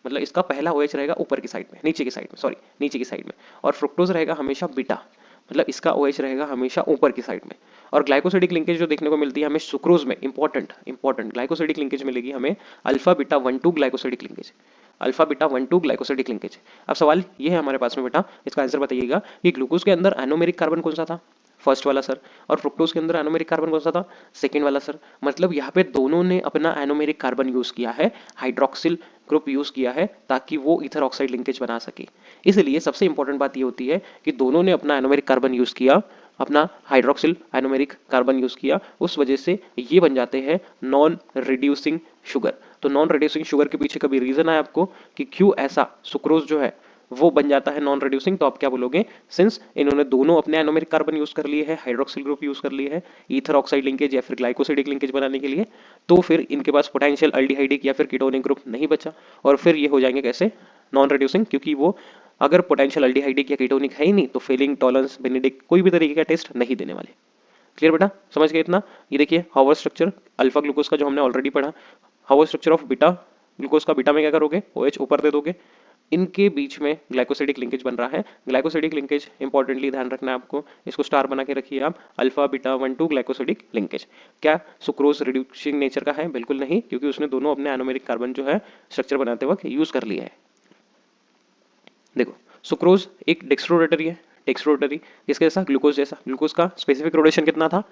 मतलब इसका पहला OH रहेगा ऊपर की साइड में, नीचे की साइड में, सॉरी नीचे की साइड में। और फ्रुक्टोज रहेगा हमेशा बीटा, मतलब इसका OH रहेगा हमेशा ऊपर की साइड में। और ग्लाइकोसिडिक लिंकेज जो देखने को मिलती है हमें सुक्रोज में, इंपॉर्टेंट ग्लाइकोसिडिक लिंकेज मिलेगी हमें alpha beta 1,2 glycosidic linkage. Alpha beta 1,2 glycosidic linkage. अब सवाल ये है हमारे पास में बेटा, इसका आंसर बताइएगा कि ग्लूकोज के अंदर एनोमेरिक कार्बन कौन सा था, फर्स्ट वाला सर, और फ्रुक्टोज के अंदर एनोमेरिक कार्बन कौन सा था, सेकंड वाला सर। मतलब यहाँ पे दोनों ने अपना एनोमेरिक कार्बन यूज किया है, हाइड्रोक्सिल ग्रुप यूज किया है ताकि वो ईथर ऑक्साइड लिंकेज बना सके। इसलिए सबसे इंपॉर्टेंट बात ये होती है कि दोनों ने अपना एनोमेरिक कार्बन यूज किया, अपना हाइड्रोक्सिल एनोमेरिक कार्बन यूज किया, उस वजह से ये बन जाते हैं नॉन रिड्यूसिंग शुगर। तो नॉन रिड्यूसिंग शुगर के पीछे कभी रीजन है आपको कि क्यों ऐसा सुक्रोज जो है वो बन जाता है नॉन रिड्यूसिंग, तो आप क्या बोलोगे, सिंस इन्होंने दोनों अपने एनोमेरिक कार्बन यूज कर लिए है, हाइड्रोक्सिल ग्रुप यूज कर लिए है ईथर ऑक्साइड लिंकेज या फिर ग्लाइकोसिडिक लिंकेज बनाने के लिए, तो फिर इनके पास पोटेंशियल अल्डिहाइडिक या फिर कीटोनिक ग्रुप नहीं बचा, और फिर ये हो जाएंगे कैसे, नॉन रिड्यूसिंग, क्योंकि वो अगर पोटेंशियल अल्डिहाइडिक या कीटोनिक है ही नहीं तो फेलिंग टॉलरेंस बेनेडिक्ट कोई भी तरीके का टेस्ट नहीं देने वाले। क्लियर बेटा, समझ गए इतना। ये देखिए हावर स्ट्रक्चर अल्फा ग्लूकोज का जो हमने ऑलरेडी पढ़ा, हावर स्ट्रक्चर ऑफ बीटा ग्लूकोज का, बीटा में क्या करोगे, OH ऊपर दे दोगे, इनके बीच में ग्लाइकोसिडिक लिंकेज बन रहा है। ग्लाइकोसिडिक लिंकेज इंपॉर्टेंटली ध्यान रखना है आपको, इसको स्टार बना के रखिए आप, अल्फा बीटा 1,2 ग्लाइकोसिडिक लिंकेज। क्या सुक्रोज रिड्यूसिंग नेचर का है, बिल्कुल नहीं, क्योंकि उसने दोनों अपने एनोमेरिक कार्बन जो है स्ट्रक्चर बनाते वक्त यूज कर लिया है। देखो सुक्रोज एक डेक्स्ट्रोरोटरी है, डेक्स्ट्रोरोटरी इसके जैसा ग्लूकोज जैसा, ग्लूकोज का स्पेसिफिक रोटेशन कितना था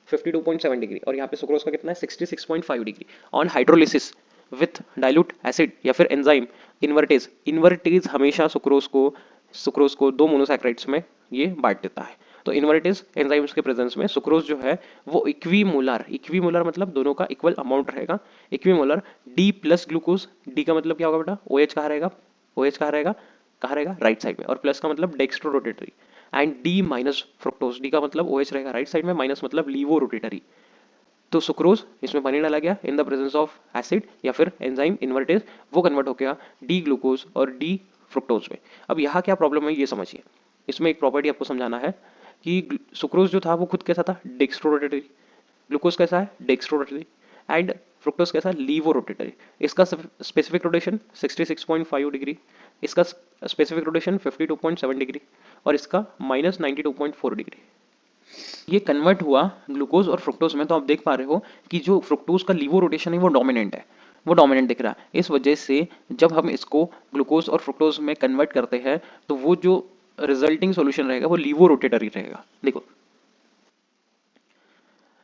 52.7 डिग्री, और यहाँ पे सुक्रोज का कितना है 66.5 degree. On hydrolysis with dilute acid या फिर एंजाइम इन्वर्टेज, इन्वर्टेज हमेशा सुक्रोज को दो मोनोसैकेराइड्स में ये बांट देता है। तो इन्वर्टेज एंजाइम्स के प्रेजेंस में सुक्रोज जो है वो इक्वीमोलर, इक्वीमोलर मतलब दोनों का इक्वल अमाउंट रहेगा, इक्वीमोलर डी प्लस ग्लूकोज, डी का मतलब क्या होगा बेटा, OH कहाँ रहेगा, OH कहाँ रहेगा, कहाँ रहेगा, राइट साइड में, और प्लस का मतलब dextro rotatory, and D minus fructose, D का मतलब OH रहेगा राइट साइड में, माइनस मतलब लीवो रोटेटरी। तो सुक्रोज इसमें पानी डाला गया in the presence of acid या फिर एंजाइम इन्वर्टेज, वो कन्वर्ट हो गया डी ग्लूकोज और डी फ्रुक्टोज में। अब यहाँ क्या प्रॉब्लम है ये समझिए, इसमें एक प्रॉपर्टी आपको समझाना है कि सुक्रोज जो था वो खुद कैसा था, डेक्स्ट्रो रोटेटरी, ग्लूकोज कैसा है, डेक्स्ट्रो रोटेटरी, एंड फ्रुक्टोज कैसा, लीवो रोटेटरी। इसका स्पेसिफिक रोटेशन 66.5 डिग्री, इसका स्पेसिफिक रोटेशन 52.7 डिग्री, और इसका माइनस 92.4 डिग्री। ये कन्वर्ट हुआ ग्लूकोज और फ्रुक्टोज में, तो आप देख पा रहे हो कि जो फ्रुक्टोज का लीवो रोटेशन है वो डोमिनेंट है, वो डोमिनेंट दिख रहा है। इस वजह से जब हम इसको ग्लूकोज और फ्रुक्टोज में कन्वर्ट करते हैं तो वो जो रिजल्टिंग सॉल्यूशन रहेगा वो लीवो रोटेटरी रहेगा। देखो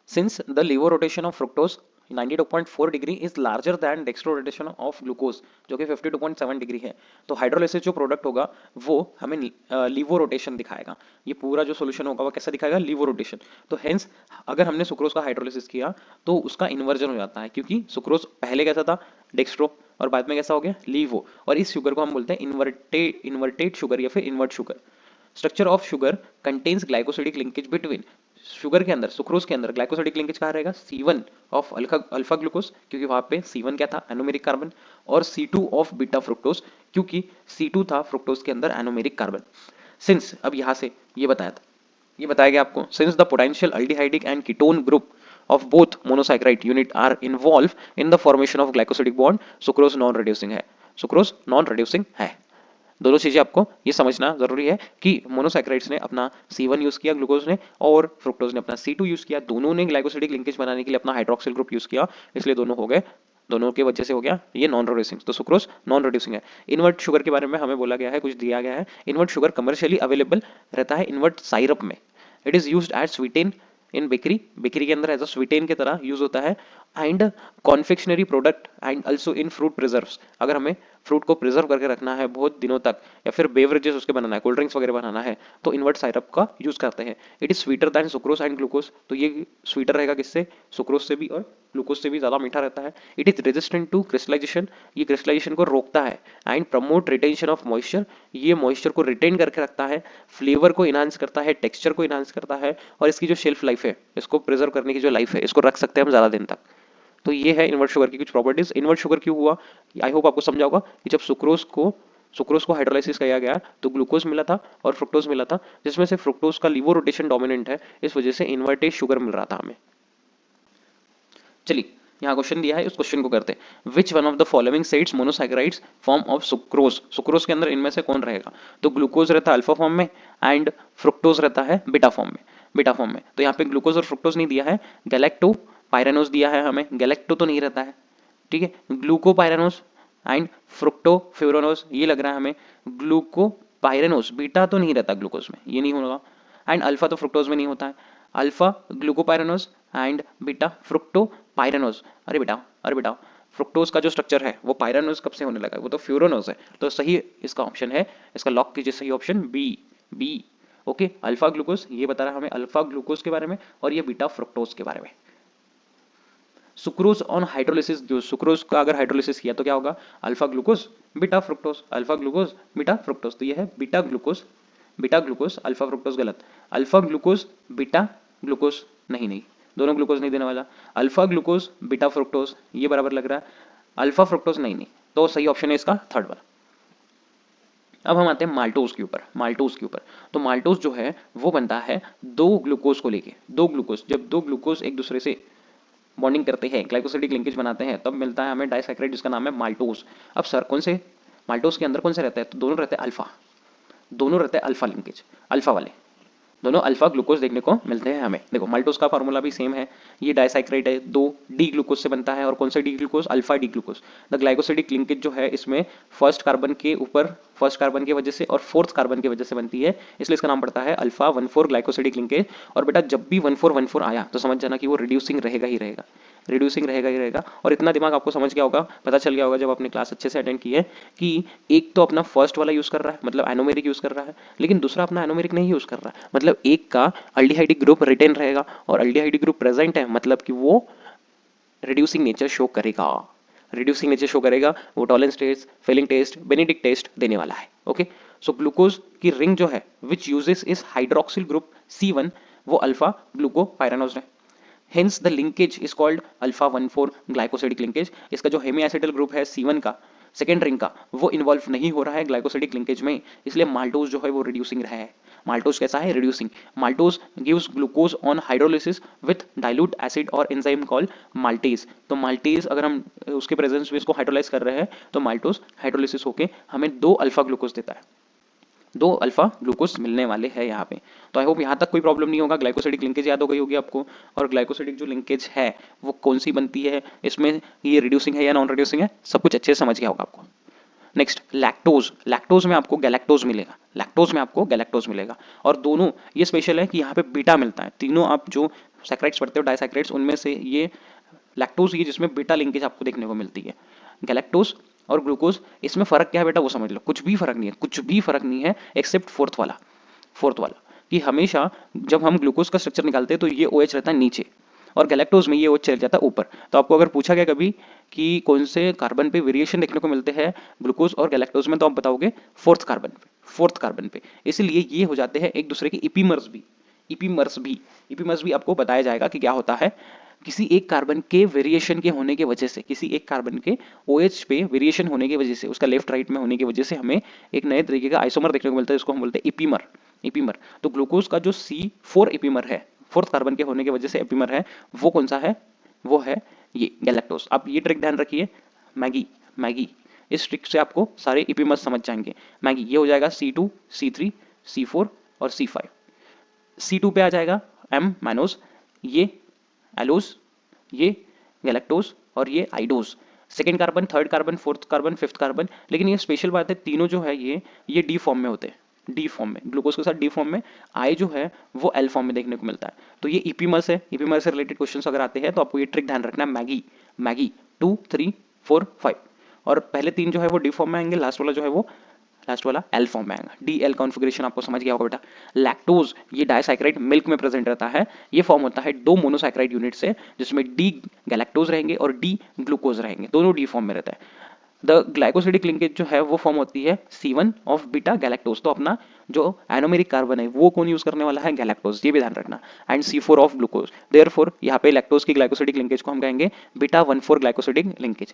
since the लीवो rotation of fructose 92.4 degree is larger than dextro rotation of glucose जो कि 52.7 डिग्री है, तो हाइड्रोलिसिस जो प्रोडक्ट होगा वो हमें लीवो रोटेशन दिखाएगा। ये पूरा जो सोल्यूशन होगा वो कैसा दिखाएगा, लीवो रोटेशन। तो हेंस अगर हमने सुक्रोज का हाइड्रोलिसिस किया तो उसका इन्वर्जन हो जाता है, क्योंकि सुक्रोज पहले कैसा था, डेक्स्ट्रो, और बाद में कैसा हो गया, लीवो, और इस शुगर को हम बोलते हैं इन्वर्टेड शुगर या फिर invert sugar. Structure of sugar contains glycosidic linkage between, sugar के अंदर, सुक्रोज के अंदर ग्लाइकोसिडिक लिंकेज कहाँ रहेगा, C1 ऑफ अल्फा ग्लूकोज, क्योंकि वहां पे C1 क्या था, एनोमेरिक कार्बन, और C2 ऑफ बीटा फ्रुक्टोज, क्योंकि C2 था फ्रुक्टोज के अंदर एनोमेरिक कार्बन। सिंस अब यहां से ये बताया था, ये बताया गया आपको, since the potential aldehydic and ketone group of both monosaccharide unit are involved in the formation of glycosidic bond, sucrose non reducing है, सुक्रोज नॉन रिड्यूसिंग है। दोनों चीजें आपको ये समझना जरूरी है कि मोनोसैकेराइड्स ने अपना C1 यूज किया ग्लूकोज ने, और फ्रुक्टोज ने अपना C2 यूज किया, दोनों ने ग्लाइकोसिडिक लिंकेज बनाने के लिए अपना हाइड्रोक्सिल ग्रुप यूज किया, इसलिए दोनों हो गए, दोनों के वजह से हो गया ये नॉन रिड्यूसिंग। तो सुक्रोज नॉन रिड्यूसिंग है। इन्वर्ट शुगर के बारे में हमें बोला गया है, कुछ दिया गया है, इन्वर्ट शुगर कमर्शियली अवेलेबल रहता है इन्वर्ट साइरप में, it is used as sweeten in bakery, bakery के अंदर एज अ स्वीटेन की तरह यूज होता है, and confectionery product and also in fruit preserves, अगर हमें फ्रूट को प्रिजर्व करके रखना है बहुत दिनों तक, या फिर बेवरेजेस उसके बनाना है, कोल्ड ड्रिंक्स वगैरह बनाना है, तो इन्वर्ट साइरप का यूज करते हैं। It is sweeter than sucrose and glucose, तो ये स्वीटर रहेगा किससे, सुक्रोज से भी और ग्लूकोज से भी ज्यादा मीठा रहता है। It is resistant to crystallization, ये क्रिस्टलाइजेशन को रोकता है, and promote retention of moisture, ये मॉइस्चर को रिटेन करके रखता है, फ्लेवर को इनहांस करता है, टेक्सचर को इनहांस करता है, और इसकी जो शेल्फ लाइफ है, इसको प्रिजर्व करने की जो लाइफ है, इसको रख सकते हैं हम ज्यादा दिन तक। तो ये है इन्वर्ट शुगर की कुछ प्रॉपर्टीज। इन्वर्ट शुगर क्यों हुआ, आई होप आपको समझा होगा कि जब सुक्रोज को हाइड्रोलाइसिस किया गया तो ग्लूकोज मिला था और फ्रुक्टोज मिला था, जिसमें से फ्रुक्टोज का लीवो रोटेशन डोमिनेंट है, इस वजह से इन्वर्टेड शुगर मिल रहा था हमें। चलिए यहाँ क्वेश्चन दिया है, उस क्वेश्चन को करते हैं। Which one of the following sets monosaccharides form of sucrose, sucrose के अंदर इनमें से कौन रहेगा, तो ग्लूकोज रहता है अल्फा फॉर्म में एंड फ्रुक्टोज रहता है बीटा फॉर्म में, बीटा फॉर्म में। तो यहाँ पे ग्लूकोज और फ्रुक्टोज नहीं दिया है, गैलेक्टो पायरानोज दिया है हमें, गैलेक्टो तो नहीं रहता है, ठीक है, ग्लूकोपायरानोज एंड फ्रुक्टोफ्यूरानोज ये लग रहा है हमें, ग्लूकोपाइरेनोज बीटा तो नहीं रहता ग्लूकोज में, ये नहीं होगा, एंड अल्फा तो फ्रुक्टोज में नहीं होता है, अल्फा ग्लूकोपाइरेनोज एंड बीटा फ्रुक्टोपाइरेनोज। अरे बेटा फ्रुक्टोज का जो स्ट्रक्चर है वो पाइरेनोज कब से होने लगा, वो तो फ्यूरानोज है, तो सही इसका ऑप्शन है, इसका लॉक कीजिए सही option B. Okay, alpha glucose ये बता रहा है हमें अल्फा ग्लूकोज के बारे में, और ये बीटा फ्रुक्टोज के बारे में। सुक्रोज ऑन हाइड्रोलिसिस, जो सुक्रोज का अगर हाइड्रोलिसिस किया तो क्या होगा, alpha glucose beta fructose, alpha glucose beta fructose, तो ये है बीटा ग्लूकोज अल्फा फ्रुक्टोज गलत, अल्फा ग्लूकोज बीटा ग्लूकोज नहीं, दोनों ग्लूकोज नहीं देने वाला, अल्फा ग्लूकोज बीटा फ्रुक्टोज ये बराबर लग रहा है, अल्फा फ्रुक्टोज नहीं, तो सही ऑप्शन है इसका थर्ड वाला। अब हम आते हैं माल्टोज के ऊपर, तो माल्टोज जो है वो बनता है दो ग्लूकोज को लेके, दो ग्लूकोज, जब दो ग्लूकोज एक दूसरे से बॉन्डिंग करते हैं, ग्लाइकोसिडिक लिंकेज बनाते हैं, तब मिलता है हमें डाइसैकराइड जिसका नाम है माल्टोज। अब सर कौन से माल्टोज के अंदर कौन से रहते हैं, तो दोनों रहते हैं अल्फा, दोनों रहते हैं अल्फा लिंकेज, अल्फा वाले दोनों अल्फा ग्लूकोज देखने को मिलते हैं हमें। देखो माल्टोज का फार्मूला भी सेम है, ये डाइसैकराइड है, दो डी ग्लूकोज से बनता है, और कौन सा D glucose, alpha D glucose. The glycosidic linkage जो है इसमें फर्स्ट कार्बन के ऊपर, फर्स्ट कार्बन की वजह से और फोर्थ कार्बन की वजह से बनती है, इसलिए इसका नाम पड़ता है अल्फा 1,4 ग्लाइकोसिडिक लिंकेज। और बेटा जब भी 1,4 आया तो समझ जाना कि वो रिड्यूसिंग रहेगा ही रहेगा, रिड्यूसिंग रहेगा ही रहेगा। और इतना दिमाग आपको समझ गया होगा, पता चल गया होगा जब आपने क्लास अच्छे से अटेंड की है, कि एक तो अपना फर्स्ट वाला यूज कर रहा है मतलब एनोमेरिक यूज कर रहा है, लेकिन दूसरा अपना एनोमेरिक नहीं यूज कर रहा है, मतलब एक का अल्डिहाइडिक ग्रुप रिटेन रहेगा और अल्डिहाइडिक ग्रुप प्रेजेंट है, मतलब कि वो रिड्यूसिंग नेचर शो करेगा, रिड्यूसिंग नेचर शो करेगा, वो Tollens test, Fehling test, Benedict test देने वाला है। ओके, सो ग्लूकोज की रिंग जो है विच यूजेस इस हाइड्रोक्सिल ग्रुप C1, वो अल्फा ग्लूकोपाइरानोज है, hence the linkage is called alpha 1,4 glycosidic linkage. इसका जो हेमीएसिटल ग्रुप है C1 का, सेकेंड रिंग का, वो इन्वॉल्व नहीं हो रहा है ग्लाइकोसिडिक लिंकेज में, इसलिए माल्टोज जो है वो रिड्यूसिंग रहा है। माल्टोज कैसा है, reducing. Maltose gives glucose on hydrolysis with dilute acid और एंजाइम कॉल्ड माल्टेज। तो माल्टेज अगर हम उसके प्रेजेंस में इसको हाइड्रोलाइज कर रहे हैं तो माल्टोज हाइड्रोलिसिस होके हमें 2 अल्फा ग्लूकोज देता है, 2 अल्फा ग्लूकोज मिलने वाले हैं यहाँ पे। तो आई होप यहाँ तक कोई प्रॉब्लम नहीं होगा, ग्लाइकोसिडिक लिंकेज याद हो गई होगी आपको, और ग्लाइकोसिडिक जो लिंकेज है वो कौन सी बनती है, इसमें ये रिड्यूसिंग है या नॉन रिड्यूसिंग है, सब कुछ अच्छे से समझ गया होगा आपको। नेक्स्ट लैक्टोज, लैक्टोज में आपको गैलेक्टोज मिलेगा, लैक्टोज में आपको गैलेक्टोज मिलेगा, और दोनों ये स्पेशल है कि यहाँ पे बीटा मिलता है, तीनों आप जो सैकराइड्स पढ़ते हो डाइसैकराइड्स उनमें से ये लैक्टोज ये जिसमें बीटा लिंकेज आपको देखने को मिलती है। गैलेक्टोज और ग्लूकोज, इसमें फर्क क्या है बेटा वो समझ लो, कुछ भी फर्क नहीं है, कुछ भी फर्क नहीं है एक्सेप्ट फोर्थ वाला कि हमेशा जब हम ग्लूकोज का स्ट्रक्चर निकालते हैं तो ये OH रहता है नीचे और गैलेक्टोज में ये OH चल जाता है ऊपर। तो आपको अगर पूछा गया कभी कि कौन से कार्बन पे वेरिएशन देखने को मिलते हैं ग्लूकोज और गैलेक्टोज में, तो आप बताओगे फोर्थ कार्बन पे, इसलिए ये हो जाते हैं एक दूसरे के इपीमर्स भी आपको बताया जाएगा कि क्या होता है। किसी एक कार्बन के वेरिएशन के होने की वजह से, किसी एक कार्बन के OH पे वेरिएशन होने की वजह से, उसका लेफ्ट राइट में होने की वजह से हमें एक नए तरीके का आइसोमर देखने को मिलता है, जिसको हम बोलते हैं इपीमर। तो ग्लूकोज का जो C4 इपीमर है, फोर्थ कार्बन के होने की वजह से एपीमर है, वो कौन सा है, वो है ये गैलेक्टोज। आप ये ट्रिक ध्यान रखिए, मैगी इस ट्रिक से आपको सारे इपीमर समझ जाएंगे। मैगी ये हो जाएगा C2, C3, C4 और C5। C2 पे आ जाएगा M मैनोज, ये एलोज, ये गैलेक्टोज और ये idose. Second carbon, third carbon, fourth carbon, fifth carbon, लेकिन ये स्पेशल बात है तीनों जो है ये डी फॉर्म में होते हैं, डी फॉर्म में, ग्लूकोज के साथ डी फॉर्म में, आई जो है वो एल फॉर्म में देखने को मिलता है। तो ये इपीमर्स है, इपीमर से रिलेटेड क्वेश्चंस अगर आते हैं तो आपको ये ट्रिक ध्यान रखना है, मैगी 2, 3, 4, 5, और पहले 3 जो है वो डी फॉर्म में आएंगे, लास्ट वाला एल फॉर्म में आएगा। DL कॉन्फ़िगरेशन आपको समझ गया होगा बेटा। लैक्टोज ये डाइसैकराइड मिल्क में प्रेजेंट रहता है, ये फॉर्म होता है 2 मोनोसैकराइड यूनिट से, जिसमें D गैलेक्टोज रहेंगे और D ग्लूकोज रहेंगे, दोनों D फॉर्म में रहता है। द ग्लाइकोसिडिक लिंकेज जो है वो फॉर्म होती है C1 ऑफ बीटा गैलेक्टोज, तो अपना जो एनोमेरिक कार्बन है वो कौन यूज करने वाला है, गैलेक्टोज, ये भी ध्यान रखना, and C4 of glucose. Therefore यहाँ पे लैक्टोज की ग्लाइकोसिडिक लिंकेज को हम कहेंगे beta 1,4 glycosidic linkage.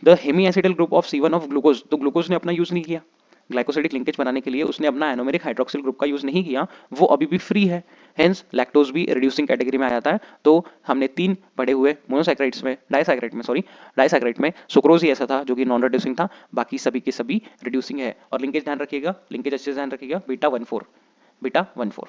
The hemiacetal group of C1 of glucose, तो ग्लूकोज ने अपना यूज नहीं किया ग्लाइकोसिडिक लिंकेज बनाने के लिए, उसने अपना एनोमेरिक हाइड्रोक्सिल ग्रुप का यूज नहीं किया, वो अभी भी फ्री है, हेंस लैक्टोज भी रिड्यूसिंग कैटेगरी में आ जाता है। तो हमने 3 पढ़े हुए मोनोसैकराइड्स में, डाइसैकराइड में सुक्रोज ही ऐसा था जो कि नॉन रिड्यूसिंग था, बाकी सभी के सभी रिड्यूसिंग है। और लिंकेज ध्यान रखिएगा, लिंकेज अच्छे से ध्यान रखिएगा, बीटा 1,4।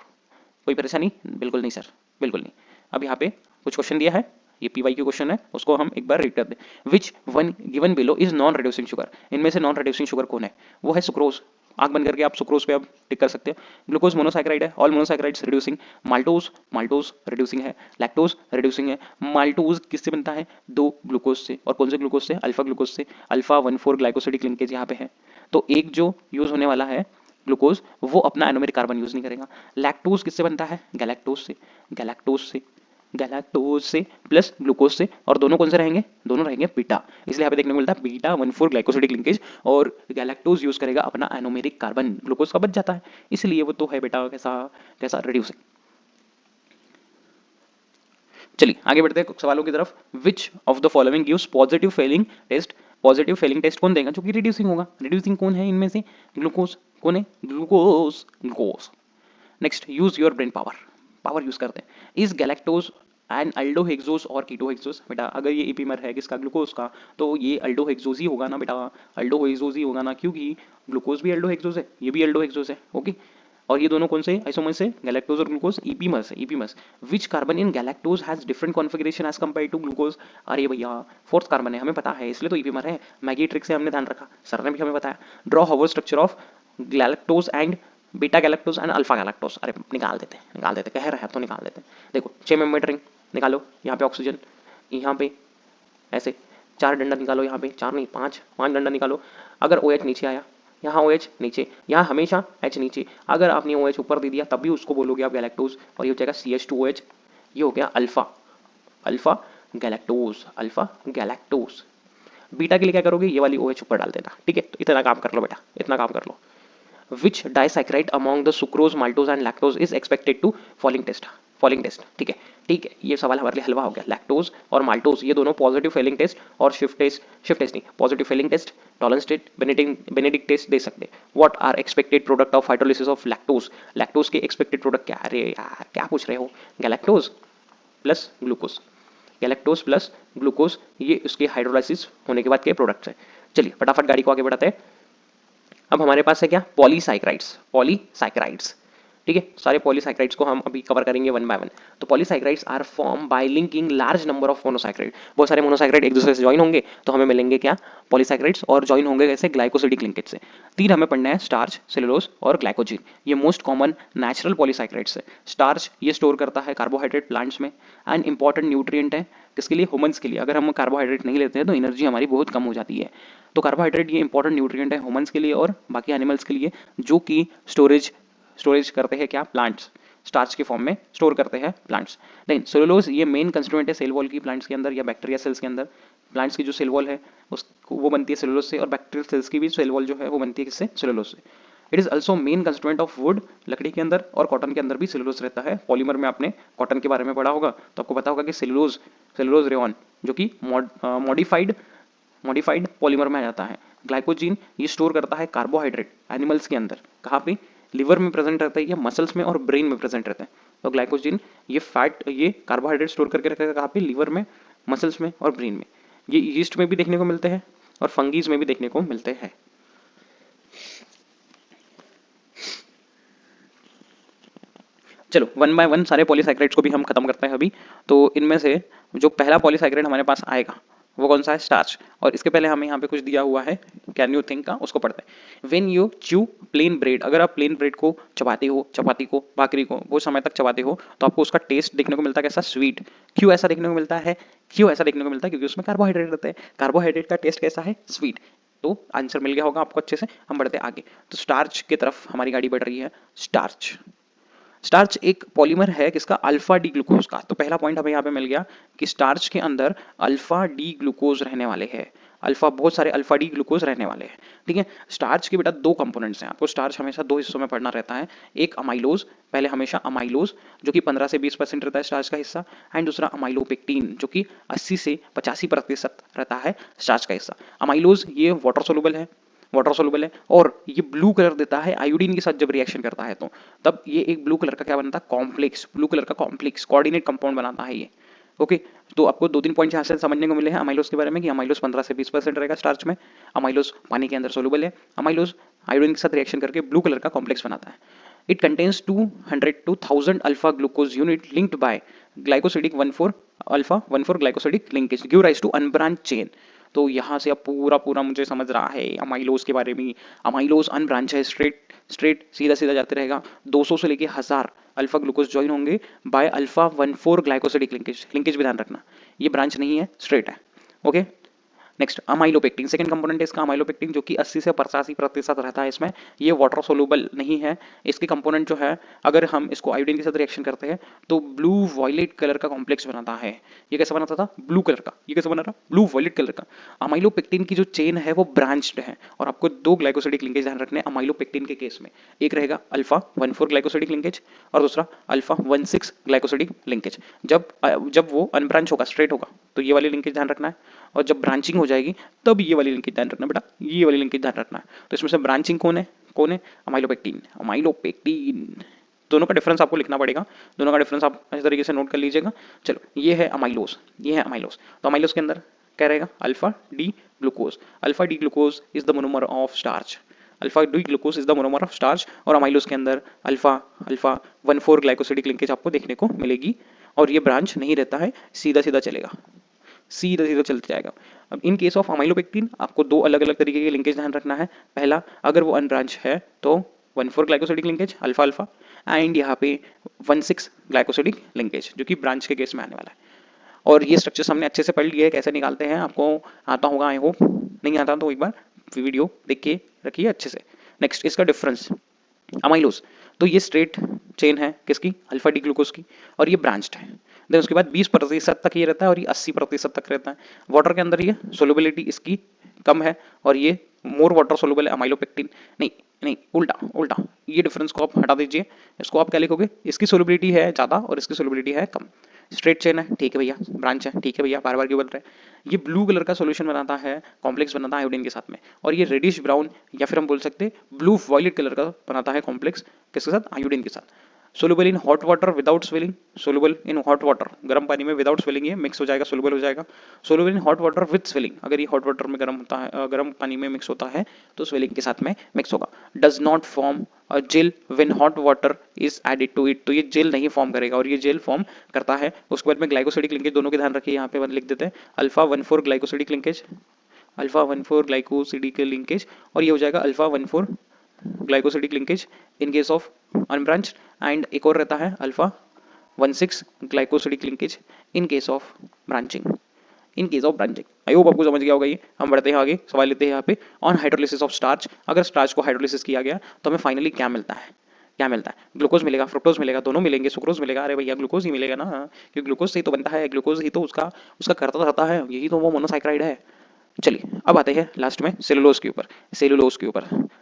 कोई परेशानी? बिल्कुल नहीं सर, बिल्कुल नहीं। अब यहाँ पे कुछ क्वेश्चन दिया है, ये पीवाई की क्वेश्चन है, उसको हम एक बार रीड कर दें। Which one given below is non reducing sugar, इनमें से नॉन रिड्यूसिंग शुगर कौन है? वो है सुक्रोज। आंख बंद करके आप सुक्रोज पे अब टिक कर सकते हैं। ग्लूकोज मोनोसाइक्राइड है, all मोनोसाइक्राइड्स reducing. Maltose, maltose reducing है। लैक्टोज रिड्यूसिंग है। माल्टोज किससे बनता है? दो ग्लूकोज से, और कौन से ग्लूकोज से? अल्फा ग्लूकोज से। अल्फा 1,4 ग्लाइकोसिडिक लिंकेज यहाँ पे है, तो एक जो यूज होने वाला है ग्लूकोज, वो अपना एनोमेरिक कार्बन यूज नहीं करेगा। लैक्टोज किससे बनता है? गैलेक्टोज से, गैलेक्टोज से, गैलेक्टोज से प्लस ग्लूकोज से, और दोनों कौन से रहेंगे? दोनों रहेंगे बीटा। इसलिए यहाँ पे देखने को मिलता है बीटा 1,4 ग्लाइकोसिडिक लिंकेज, और गैलेक्टोज यूज करेगा अपना एनोमेरिक कार्बन, ग्लूकोज का बच जाता है, इसलिए वो तो है बेटा कैसा कैसा रिड्यूसिंग। चलिए आगे बढ़ते हैं सवालों की तरफ। Which of the following gives positive Fehling test, positive Fehling test कौन देगा? जो कि रिड्यूसिंग होगा। रिड्यूसिंग कौन है इनमें से? ग्लूकोज। कौन है? Glucose, glucose. Next, use your brain power, power use करते हैं। इज गैलेक्टोज एंड अल्डोहेक्सोज और कीटोहेक्सोज, बेटा अगर ये इपीमर है किसका? ग्लूकोज का, तो ये अल्डोहेक्सोज ही होगा ना बेटा, अल्डोहेक्सोज ही होगा ना, क्योंकि ग्लूकोज भी अल्डोहेक्सोज है, ये भी अल्डोहेक्सोज है। ओके, और ये दोनों कौन से आइसोमर्स से? गैलेक्टोज और ग्लूकोज, ईपीमर्स है, epimers. Which carbon in galactose has different configuration as compare to glucose? अरे भैया फोर्थ कार्बन है, हमें पता है, इसलिए तो ईपीमर है। मैगी ट्रिक से हमने ध्यान रखा, सर ने भी हमें बताया। Draw Haworth structure of galactose and beta galactose and alpha galactose. अरे निकाल देते, निकाल देते, कह रहे हैं तो निकाल देते। देखो 6 मेंबर रिंग निकालो, यहाँ पे ऑक्सीजन, यहाँ पे ऐसे 4 डंडा निकालो, यहाँ पे 4 नहीं 5 डंडा निकालो। अगर OH नीचे आया, यहाँ OH नीचे, यहाँ हमेशा H नीचे, अगर आपने OH ऊपर दे दिया तब भी उसको बोलोगे आप गैलेक्टोज, और ये हो जाएगा CH2OH, ये हो गया alpha, alpha galactose, alpha galactose. Beta के लिए क्या करोगे? ये वाली OH ऊपर डाल देना, ठीक है? तो इतना काम कर लो बेटा, इतना काम कर लो। Which disaccharide among the sucrose, maltose and lactose is expected to Fehling test, Fehling test, ठीक है, ठीक है, ये सवाल हमारे लिए हलवा हो गया। लैक्टोज और माल्टोज ये दोनों पॉजिटिव फेलिंग टेस्ट और शिफ्ट टेस्ट नहीं, positive Fehling test, Tollens test, Benedict test दे सकते हैं। What are expected product of hydrolysis of lactose, lactose के एक्सपेक्टेड प्रोडक्ट क्या? अरे यार क्या पूछ रहे हो? Galactose plus glucose, galactose plus glucose, ये उसके हाइड्रोलाइसिस होने के बाद के प्रोडक्ट्स हैं। चलिए फटाफट गाड़ी को आगे बढ़ाते हैं। अब हमारे पास है क्या? पॉलीसाइक्राइड्स, पॉलीसाइक्राइड्स, ठीक है, सारे पॉलीसाइक्राइड्स को हम अभी कवर करेंगे वन बाय वन। तो polysaccharides are form by linking large number of monosaccharide, बहुत सारे मोनोसाइक्राइड एक दूसरे से ज्वाइन होंगे तो हमें मिलेंगे क्या? पॉलीसाइक्राइड्स, और ज्वाइन होंगे कैसे? ग्लाइकोसिडिक लिंकेज से। 3 हमें पढ़ना है, स्टार्च, सेलुलोज और ग्लाइकोजिन, ये मोस्ट कॉमन नेचुरल पॉलीसाइक्राइड्स है। स्टार्च ये स्टोर करता है कार्बोहाइड्रेट प्लांट्स में, एंड इंपॉर्टेंट न्यूट्रिएंट है किसके लिए? ह्यूमंस के लिए। अगर हम कार्बोहाइड्रेट नहीं लेते हैं तो एनर्जी हमारी बहुत कम हो जाती है, तो कार्बोहाइड्रेट ये इंपॉर्टेंट न्यूट्रिएंट है ह्यूमंस के लिए और बाकी एनिमल्स के लिए, जो कि स्टोरेज करते हैं क्या? प्लांट्स, स्टार्च के फॉर्म में स्टोर करते हैं प्लांट्स। लेकिन सेलुलोज ये मेन कंस्टिट्यूएंट है सेल वॉल की प्लांट्स के अंदर या बैक्टीरिया सेल्स के अंदर। प्लांट्स की जो सेल वॉल है वो बनती है सेलुलोज से, और बैक्टीरियल सेल्स की भी सेल वॉल जो है वो बनती है किससे? सेलुलोज से। It is also main constituent of would, लकड़ी के अंदर और कॉटन के अंदर भी सेलुलोज रहता है। पॉलीमर में आपने कॉटन के बारे में पढ़ा होगा तो आपको पता होगा कि सेलुलोज रेयॉन जो कि मॉडिफाइड पॉलीमर में आ जाता है। ग्लाइकोजीन ये स्टोर करता है कार्बोहाइड्रेट एनिमल्स के अंदर, कहाँ पे? लिवर में प्रेजेंट रहता है, ये मसल्स में और ब्रेन में प्रेजेंट रहता है। तो ग्लाइकोजीन ये फैट, ये कार्बोहाइड्रेट स्टोर करके रखेगा कहाँ पे? लिवर में, मसल्स में और ब्रेन में। ये यीस्ट में भी देखने को मिलते हैं और फंगीज में भी देखने को मिलते हैं। चलो वन बाय वन सारे पॉलीसाइक्राइड्स को भी हम खत्म करते हैं अभी। तो इनमें से जो पहला पॉलीसाइक्राइड हमारे पास आएगा वो कौन सा है? स्टार्च। और इसके पहले हमें यहाँ पे कुछ दिया हुआ है, कैन यू थिंक का, उसको पढ़ते हैं। When you chew plain bread, अगर आप प्लेन ब्रेड को चबाते हो, चपाती को, भाकरी को बहुत समय तक चबाते हो तो आपको उसका टेस्ट देखने को मिलता है कैसा? स्वीट। क्यों ऐसा देखने को मिलता है? क्यों ऐसा देखने को मिलता है? क्योंकि उसमें कार्बोहाइड्रेट रहते हैं। कार्बोहाइड्रेट का टेस्ट कैसा है? स्वीट। तो आंसर मिल गया होगा आपको अच्छे से। हम बढ़ते आगे, तो स्टार्च की तरफ हमारी गाड़ी बढ़ रही है। स्टार्च, स्टार्च एक पॉलीमर है किसका? अल्फा डी ग्लूकोज का। तो पहला पॉइंट हमें यहाँ पे मिल गया कि स्टार्च के अंदर अल्फा डी ग्लूकोज रहने वाले हैं, बहुत सारे अल्फा डी ग्लूकोज रहने वाले हैं, ठीक है। स्टार्च के बेटा 2 कंपोनेंट्स हैं, आपको स्टार्च हमेशा 2 हिस्सों में पढ़ना रहता है। एक अमाइलोज, पहले हमेशा अमाइलोज जो कि 15 से 20% रहता है स्टार्च का हिस्सा, एंड दूसरा अमाइलोपेक्टिन जो कि 80 से 85% रहता है स्टार्च का हिस्सा। अमाइलोज ये वाटर सोलुबल है, और ये ब्लू कलर देता है आयोडीन के साथ जब रिएक्शन करता है, तो तब ये एक ब्लू कलर का क्या बनता है? कॉम्प्लेक्स, ब्लू कलर का कॉम्प्लेक्स कोऑर्डिनेट कंपाउंड बनाता है ये। ओके, तो आपको 2-3 पॉइंट यहाँ से समझने को मिले हैं अमाइलोज के बारे में कि अमाइलोज 15 से 20% रहेगा स्टार्च में। अमाइलोज पानी के अंदर सोलुबल है। अमाइलोज आयोडीन के साथ रिएक्शन करके ब्लू कलर का कॉम्प्लेक्स बनाता है। It contains 200 to 1000 alpha glucose unit linked by glycosidic 1,4 alpha 1,4 glycosidic linkage give rise to unbranch chain. तो यहाँ से अब पूरा पूरा मुझे समझ रहा है अमाइलोज के बारे में। अमाइलोज अनब्रांच है, स्ट्रेट सीधा सीधा जाते रहेगा, 200 से लेके 1000 अल्फा ग्लूकोज ज्वाइन होंगे by alpha 1,4 glycosidic linkage. Linkage भी ध्यान रखना, ये ब्रांच नहीं है, स्ट्रेट है। Okay, next amylopectin, second component है इसका अमाइलोपेक्टिन, जो कि 80 से 85% रहता है इसमें। ये वाटर सोलुबल नहीं है। इसके कंपोनेंट जो है, अगर हम इसको आयोडीन के साथ रिएक्शन करते हैं तो ब्लू वॉयलेट कलर का कॉम्प्लेक्स बनाता है। ये कैसा बनाता था? ब्लू कलर का। ये कैसा बना रहा? ब्लू वॉयलेट कलर का। अमाइलोपेक्टिन की जो चेन है वो ब्रांच्ड है, और आपको 2 ग्लाइकोसिडिक लिंकेज ध्यान रखने अमाइलोपेक्टिन के केस में। एक रहेगा अल्फा 1,4 ग्लाइकोसिडिक लिंकेज और दूसरा अल्फा 1,6 ग्लाइकोसिडिक लिंकेज। जब वो अनब्रांच होगा, स्ट्रेट होगा, तो ये वाली लिंकेज ध्यान रखना है, और जब ब्रांचिंग हो जाएगी तब ये वाली लिंकेज ध्यान रखना बेटा, ये वाली लिंकेज ध्यान रखना है। तो इसमें से ब्रांचिंग कौन है? अमाइलोपेक्टिन। अमाइलोपेक्टिन दोनों का डिफरेंस आपको लिखना पड़ेगा, दोनों का डिफरेंस आप इस तरीके से नोट कर लीजिएगा। चलो, ये है अमाइलोज, ये है अमाइलोज। तो अमाइलोज के अंदर क्या रहेगा? Alpha D glucose. Alpha D glucose is the monomer of starch. Alpha D glucose is the monomer of starch, और अमाइलोज के अंदर अल्फा 1,4 ग्लाइकोसिडिक लिंकेज आपको देखने को मिलेगी, और ये ब्रांच नहीं रहता है, सीधा सीधा चलेगा, सीधा सीधा चलते जाएगा। अब इन केस ऑफ अमाइलोपेक्टिन आपको 2 अलग अलग तरीके के लिंकेज ध्यान रखना है। पहला, अगर वो अनब्रांच है तो 1,4 glycosidic linkage alpha alpha, and यहाँ पे 1,6 ग्लाइकोसिडिक लिंकेज, जो कि ब्रांच के केस में आने वाला है। और ये स्ट्रक्चर्स हमने अच्छे से पढ़ लिए है, कैसे निकालते हैं आपको आता होगा, आई होप। नहीं आता तो एक बार वीडियो देख के रखिए अच्छे से। नेक्स्ट, इसका डिफरेंस अमाइलोज, तो ये स्ट्रेट चेन है किसकी? अल्फा डी ग्लूकोज की, और ये ब्रांच्ड है। देन उसके बाद 20% तक ये रहता है, और ये 80% तक रहता है। वाटर के अंदर ये सोलुबिलिटी इसकी कम है, और ये मोर वाटर सोलुबल है अमाइलोपेक्टिन। नहीं नहीं, उल्टा उल्टा, ये डिफरेंस को आप हटा दीजिए। इसको आप क्या लिखोगे? इसकी सोलुबिलिटी है ज़्यादा और इसकी सोलुबिलिटी है कम। स्ट्रेट चेन है, ठीक है भैया, ब्रांच है, ठीक है भैया, बार बार क्यों बोल रहे हैं? ये ब्लू कलर का सोल्यूशन बनाता है, कॉम्प्लेक्स बनाता है आयोडीन के साथ में, और ये रेडिश ब्राउन या फिर हम बोल सकते हैं ब्लू वॉयलेट कलर का बनाता है कॉम्प्लेक्स, किसके साथ? आयोडीन के साथ। Soluble in hot water without swelling, soluble in hot water, गर्म पानी में विदाउट स्वेलिंग ये मिक्स हो जाएगा, सोलुबल हो जाएगा। Soluble in hot water with swelling, अगर ये हॉट वाटर में गर्म होता है, गर्म पानी में मिक्स होता है तो स्वेलिंग के साथ में मिक्स होगा। Does not form a gel when hot water is added to it, तो ये जेल नहीं फॉर्म करेगा, और ये जेल फॉर्म करता है। उसके बाद में ग्लाइकोसिडिक लिंकेज दोनों के ध्यान रखिए, यहाँ पे लिख देते हैं alpha 1,4 glycosidic linkage, alpha 1,4 glycosidic linkage, और ये हो जाएगा alpha 1,4 glycosidic linkage in case of unbranched, and एक और रहता है alpha 1,6 glycosidic linkage in case of branching. In case of branching, I hope आपको समझ गया होगा ये। हम बढ़ते हैं आगे, सवाल लेते हैं यहाँ पे ऑन हाइड्रोलिसिस ऑफ स्टार्च। अगर स्टार्च को हाइड्रोलिसिस किया गया तो हमें फाइनली क्या मिलता है? क्या मिलता है? ग्लूकोज मिलेगा, फ्रुक्टोज मिलेगा, दोनों मिलेंगे, सुक्रोज मिलेगा। अरे भैया ग्लूकोज ही मिलेगा ना, क्योंकि ग्लूकोज से ही तो बनता है, ग्लूकोज ही तो उसका उसका करता रहता है, यही तो वो मोनोसाइक्राइड है। चलिए अब आते हैं लास्ट में सेलुलोज के ऊपर।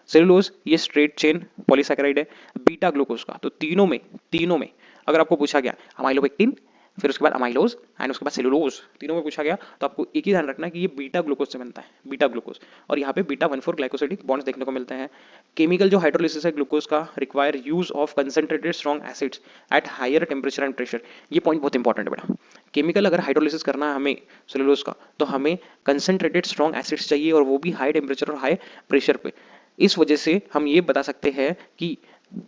सेलुलोज ये स्ट्रेट चेन पॉलीसैकेराइड है बीटा ग्लूकोज का। तो तीनों में अगर आपको पूछा गया अमाइलोपेक्टिन, फिर उसके बाद अमाइलोज एंड उसके बाद सेलुलोज, तीनों में पूछा गया तो आपको एक ही ध्यान रखना है कि ये बीटा ग्लूकोज से बनता है, बीटा ग्लूकोज, और यहाँ पे बीटा 1,4 ग्लाइकोसिडिक बॉन्ड्स देखने को मिलते हैं। केमिकल जो हाइड्रोलिसिस है ग्लूकोज का require use of concentrated strong acids at higher temperature and pressure. ये पॉइंट बहुत इंपॉर्टेंट है बेटा। केमिकल अगर हाइड्रोलिसिस करना है हमें सेलुलोज का, तो हमें कंसंट्रेटेड स्ट्रॉन्ग एसिड्स चाहिए, और वो भी हाई टेम्परेचर और हाई प्रेशर पे। इस वजह से हम ये बता सकते हैं कि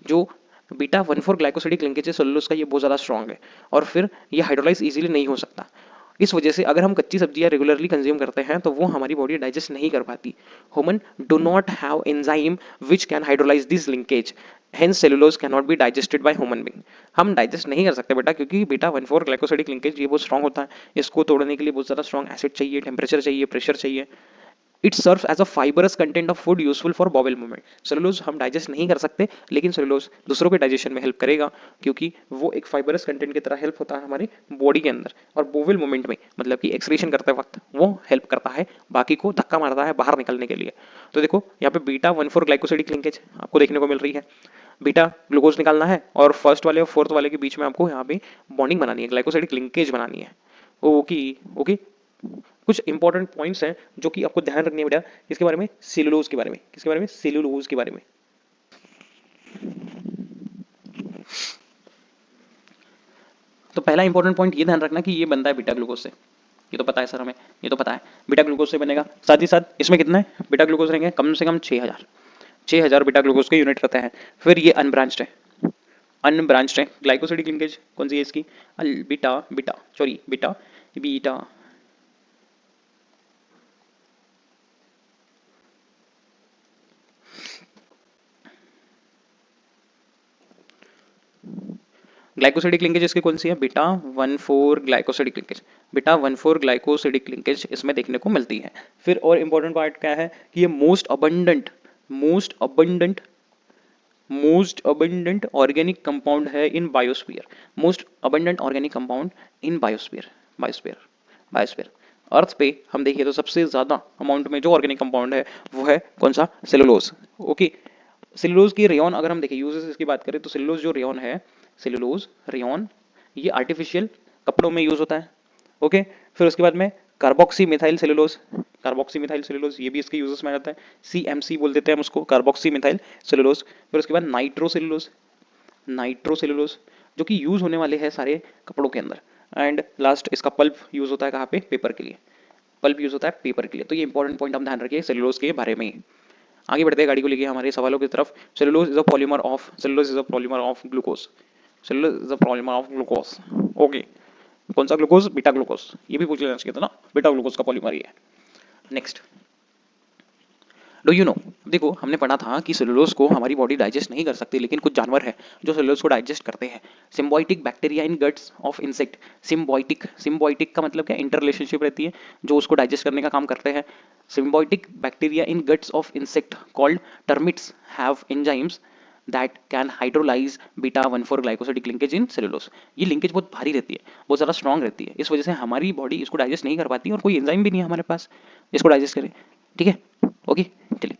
जो बीटा 1,4 ग्लाइकोसिडिक लिंकेज है सेलुलोज का, ये बहुत ज़्यादा स्ट्रॉन्ग है, और फिर ये हाइड्रोलाइज इजीली नहीं हो सकता। इस वजह से अगर हम कच्ची सब्जियां रेगुलरली कंज्यूम करते हैं तो वो हमारी बॉडी डाइजेस्ट नहीं कर पाती। Human do not have enzyme which can hydrolyse this linkage, hence cellulose can not be digested by human being. हम डाइजेस्ट नहीं कर सकते बेटा, क्योंकि बीटा 1,4 ग्लाइकोसिडिक लिंकेज ये बहुत स्ट्रॉन्ग होता है। इसको तोड़ने के लिए बहुत ज़्यादा स्ट्रॉन्ग एसिड चाहिए, टेम्परेचर चाहिए, प्रेशर चाहिए। It serves as a fibrous content of food useful for bowel movement. Cellulose हम डाइजेस्ट नहीं कर सकते, लेकिन सेलुलोज दूसरों के डाइजेशन में हेल्प करेगा, क्योंकि वो एक फाइबरस कंटेंट की तरह हेल्प होता है हमारी बॉडी के अंदर, और बोवेल मूवमेंट में मतलब कि एक्सक्रीशन करते वक्त वो हेल्प करता है, बाकी को धक्का मारता है बाहर निकलने के लिए। तो देखो यहाँ पे बीटा 1,4 ग्लाइकोसिडिक लिंकेज आपको देखने को मिल रही है, बीटा ग्लूकोज निकालना है, और फर्स्ट वाले और फोर्थ वाले के बीच में आपको यहाँ पे बॉन्डिंग बनानी है, ग्लाइकोसिडिक लिंकेज बनानी है। ओके, कुछ इंपॉर्टेंट पॉइंट्स हैं जो कि आपको ध्यान रखने बेटा, इसके बारे में, सेलुलोज के बारे में, किसके बारे में? सेलुलोज के बारे में। तो पहला इंपॉर्टेंट पॉइंट ये ध्यान रखना कि ये बनता है बीटा ग्लूकोज से। ये तो पता है सर हमें, ये तो पता है बीटा ग्लूकोज से बनेगा। साथ ही साथ इसमें कितना है बीटा ग्लूकोज रहेंगे? कम से कम 6,000 बीटा ग्लूकोज के यूनिट रहते हैं। फिर ये अनब्रांच्ड है, अनब्रांच्ड है। ग्लाइकोसिडिक लिंकेज कौन सी है इसकी? Beta beta sorry beta beta glycosidic linkage इसकी कौन सी है? Beta 1,4 glycosidic linkage. Beta 1,4 glycosidic linkage इसमें देखने को मिलती है। फिर और इंपॉर्टेंट पार्ट क्या है कि ये मोस्ट अबंडेंट ऑर्गेनिक कंपाउंड है in biosphere. Most abundant organic compound in biosphere. Earth पे हम देखिए तो सबसे ज्यादा अमाउंट में जो ऑर्गेनिक कंपाउंड है वो है कौन सा? सेलुलोज। ओके, सेलुलोज की रेयन अगर हम देखें, यूजेस इसकी बात करें तो सेलुलोज जो रेयन है, सेलुलोज रेयन, ये आर्टिफिशियल कपड़ों में यूज होता है। ओके, फिर उसके बाद में कार्बोक्सी मिथाइल सेलुलोज, ये भी इसके यूजेस में आता है। CMC बोल देते हैं हम उसको, कार्बोक्सी मिथाइल सेलुलोज। फिर उसके बाद नाइट्रोसेलुलोज जो कि यूज होने वाले हैं सारे कपड़ों के अंदर। एंड लास्ट इसका पल्प यूज होता है कहाँ पे? पेपर के लिए। पल्प यूज होता है पेपर के लिए। तो ये इंपॉर्टेंट पॉइंट हम ध्यान रखिए सेलुलोज के बारे में। आगे बढ़ते हैं गाड़ी को लेके हमारे सवालों की तरफ। Cellulose is a polymer of glucose. Okay, कौन सा ग्लूकोज? Beta glucose. ये भी पूछ लेना चाहिए था ना, बीटा ग्लूकोज का पॉलीमर ही है। नेक्स्ट, डू यू नो, देखो हमने पढ़ा था कि सेलुलोज को हमारी बॉडी डाइजेस्ट नहीं कर सकती, लेकिन कुछ जानवर है जो सेलुलोज को डाइजेस्ट करते हैं। Symbiotic bacteria in guts of insect. Symbiotic का मतलब क्या? इंटर रिलेशनशिप रहती है जो उसको डाइजेस्ट करने का काम करते हैं। Symbiotic bacteria in guts of insect called termites have enzymes that can hydrolyse beta 1,4 glycosidic linkage in cellulose. ये लिंकेज बहुत भारी रहती है, बहुत ज़्यादा स्ट्रॉन्ग रहती है, इस वजह से हमारी बॉडी इसको डाइजेस्ट नहीं कर पाती और कोई एंजाइम भी नहीं है हमारे पास इसको डाइजेस्ट करे। ठीक है, ओके, चलिए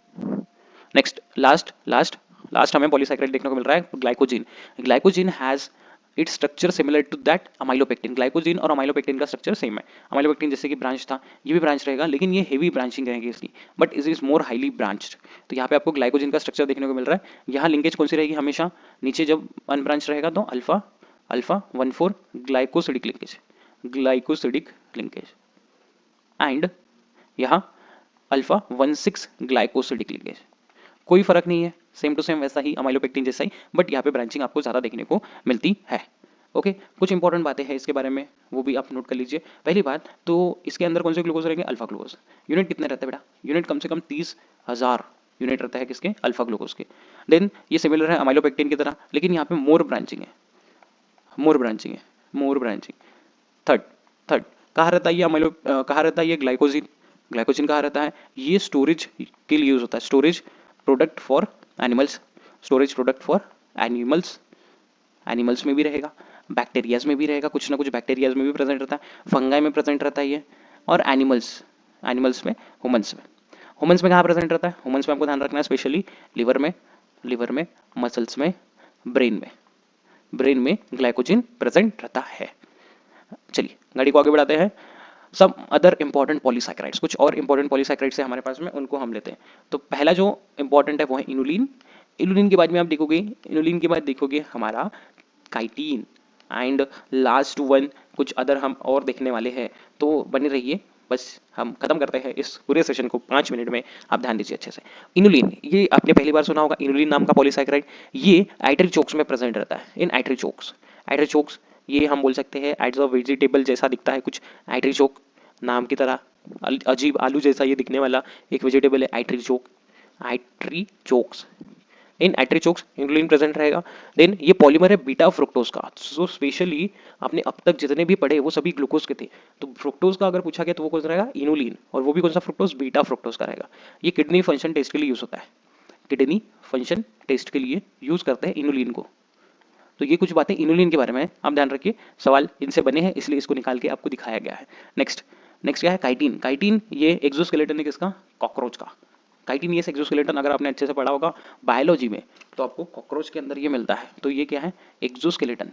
नेक्स्ट, लास्ट हमें पॉलीसैकेराइड देखने को मिल रहा है, glycogen has its structure similar to that amylopectin. Glycogen और अमाइलोपेक्टिन का स्ट्रक्चर सेम है। अमाइलोपेक्टिन जैसे कि ब्रांच था, ये भी ब्रांच रहेगा, लेकिन ये हेवी ब्रांचिंग रहेगी इसकी, but is is more highly branched. तो यहाँ पे आपको ग्लाइकोजीन का स्ट्रक्चर देखने को मिल रहा है। यहाँ लिंकेज कौन सी रहेगी? हमेशा नीचे जब अनब्रांच रहेगा तो अल्फा 1,4 ग्लाइकोसिडिक लिंकेज एंड यहाँ अल्फा 1,6 ग्लाइकोसिडिक लिंकेज। कोई फर्क नहीं है, सेम टू सेम वैसा ही अमाइलोपेक्टिन जैसा ही, बट यहाँ पे ब्रांचिंग आपको ज्यादा देखने को मिलती है। ओके, कुछ इंपॉर्टेंट बातें हैं इसके बारे में, वो भी आप नोट कर लीजिए। पहली बात तो इसके अंदर कौन से ग्लूकोज रहेंगे? Alpha glucose. यूनिट कितने रहते हैं बेटा? यूनिट कम से कम 30,000 यूनिट रहता है किसके? अल्फा ग्लूकोज के। देन ये सिमिलर है अमाइलोपेक्टिन की तरह, लेकिन यहाँ पे मोर ब्रांचिंग है। थर्ड थर्ड कहाँ रहता है ये कहाँ रहता है ये ग्लाइकोजिन कहाँ रहता है? ये स्टोरेज के लिए यूज होता है, स्टोरेज प्रोडक्ट फॉर एनिमल्स में भी रहेगा, बैक्टीरियाज में भी रहेगा, कुछ ना कुछ बैक्टीरियाज में भी प्रेजेंट रहता है, फंगाई में प्रेजेंट रहता है ये, और एनिमल्स में, ह्यूमंस में कहाँ प्रेजेंट रहता है? ह्यूमंस में आपको ध्यान रखना है स्पेशली लिवर में, मसल्स में, ब्रेन में ग्लाइकोजिन प्रेजेंट रहता है। चलिए गाड़ी को आगे बढ़ाते हैं। सब अदर इंपॉर्टेंट पॉलीसैकेराइड्स, कुछ और इंपॉर्टेंट पॉलीसैकेराइड्स है हमारे पास में, उनको हम लेते हैं। तो पहला जो इंपॉर्टेंट है वो है इनुलिन के बाद में आप देखोगे हमारा काइटिन, एंड लास्ट वन कुछ अदर हम और देखने वाले हैं, तो बने रहिए। बस हम खत्म करते हैं इस पूरे सेशन को 5 मिनट में, आप ध्यान दीजिए अच्छे से। इनुलिन, ये आपने पहली बार सुना होगा, इनुलिन नाम का पॉलीसैकेराइड, ये आर्टरी में प्रेजेंट रहता है, इन आर्टरी चोक्स। ये हम बोल सकते हैं एज अ वेजिटेबल जैसा दिखता है कुछ, आर्टरी चोक नाम की तरह, अजीब आलू जैसा ये दिखने वाला एक वेजिटेबल है आर्टरी चोक्स। इन आर्टरी चोक्स इनुलिन प्रेजेंट रहेगा। देन ये पॉलीमर है बीटा फ्रुक्टोज का। सो स्पेशली आपने अब तक जितने भी पढ़े वो सभी ग्लूकोज के थे, तो फ्रुक्टोज का अगर पूछा गया तो वो कौन सा रहेगा? इनुलिन, और वो भी कौन सा फ्रुक्टोज? बीटा फ्रुक्टोज का रहेगा। ये किडनी फंक्शन टेस्ट के लिए यूज होता है, किडनी फंक्शन टेस्ट के लिए यूज करते हैं इनुलिन को। तो ये कुछ बातें इनुलिन के बारे में आप ध्यान रखिए, सवाल इनसे बने हैं इसलिए इसको निकाल के आपको दिखाया गया है। नेक्स्ट क्या है? काइटिन ये एक्सोस्केलेटन है किसका? कॉकरोच का। काइटिन ये एक्सोस्केलेटन अगर आपने अच्छे से पढ़ा होगा बायोलॉजी में, तो आपको कॉकरोच के अंदर ये मिलता है। तो ये क्या है? Exoskeleton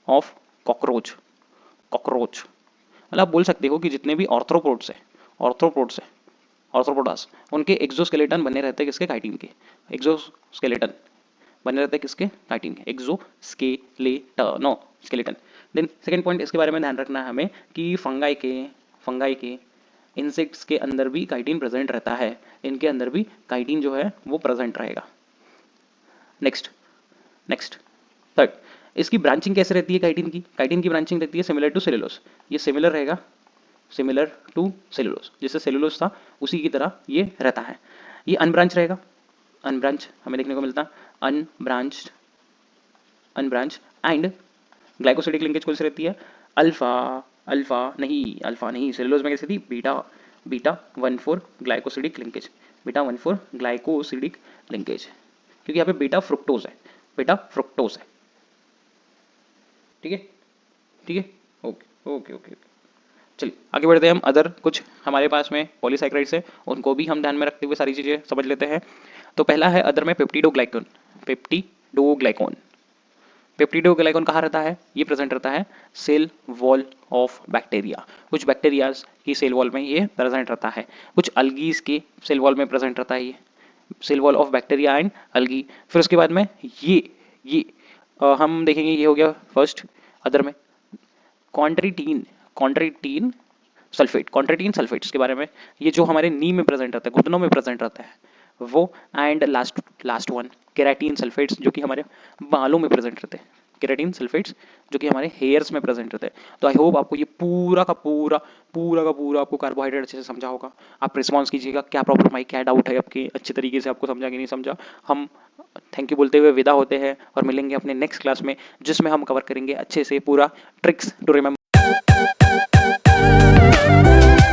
of cockroach. मतलब आप बोल सकते हो कि जितने भी ऑर्थ्रोपोडास, उनके एक्सोस्केलेटन बने रहते हैं किसके? काइटिन के। एक्सोस्केलेटन बने रहते हैं किसके? काइटिन के। स्केलेटन। देन सेकंड पॉइंट इसके बारे में ध्यान रखना है हमें कि फंगाई के इंसेक्ट्स के अंदर भी काइटिन प्रेजेंट रहता है, इनके अंदर भी काइटिन जो है वो प्रेजेंट रहेगा। नेक्स्ट नेक्स्ट थर्ड, इसकी ब्रांचिंग कैसे रहती है काइटिन की? काइटिन की ब्रांचिंग रहती है सिमिलर टू सेलुलोज, ये सिमिलर रहेगा, सिमिलर टू सेलुलोज, जैसे सेलुलोज था उसी की तरह ये रहता है। ये अनब्रांच रहेगा, अनब्रांच हमें देखने को मिलता है, unbranched, unbranch and glycosidic linkage कौन सी रहती है? अल्फा, अल्फा नहीं सेलुलोज में कैसी थी? Beta, beta 1,4 glycosidic linkage, beta 1,4 glycosidic linkage, क्योंकि यहाँ पे बीटा फ्रुक्टोज है, बीटा फ्रुक्टोज है। ठीक है, ठीक है, ओके ओके ओके। चलिए आगे बढ़ते हैं हम, अदर कुछ हमारे पास में पॉलीसाइक्राइड्स है उनको भी हम ध्यान में रखते हुए सारी चीजें समझ लेते हैं। तो पहला है अदर में पेप्टिडोग्लाइकन, पेप्टिडोग्लाइकॉन, पेप्टिडोग्लाइकॉन कहाँ रहता है? ये प्रेजेंट रहता है सेल वॉल ऑफ बैक्टीरिया, कुछ बैक्टीरियाज की सेल वॉल में ये प्रेजेंट रहता है, कुछ अलगीज के सेल वॉल में प्रेजेंट रहता है ये, cell wall of bacteria and algae. फिर उसके बाद में ये हम देखेंगे, ये हो गया फर्स्ट अदर में। कॉन्ट्रिटीन, कॉन्ट्रिटीन सल्फेट, कॉन्ट्रिटीन सल्फेट्स के बारे में, ये जो हमारे नी में प्रेजेंट रहता है, घुटनों में प्रेजेंट रहता है वो, and last one keratin sulphates जो कि हमारे बालों में प्रेजेंट रहते हैं, केराटिन सल्फेट्स जो कि हमारे हेयर्स में प्रेजेंट रहते हैं। तो आई होप आपको ये पूरा का पूरा आपको कार्बोहाइड्रेट अच्छे से समझा होगा। आप रिस्पॉन्स कीजिएगा, क्या प्रॉब्लम आई, क्या डाउट है आपके, अच्छे तरीके से आपको समझा कि नहीं समझा। हम थैंक यू बोलते हुए विदा होते हैं और मिलेंगे अपने नेक्स्ट क्लास में, जिसमें हम कवर करेंगे अच्छे से पूरा ट्रिक्स टू रिमेंबर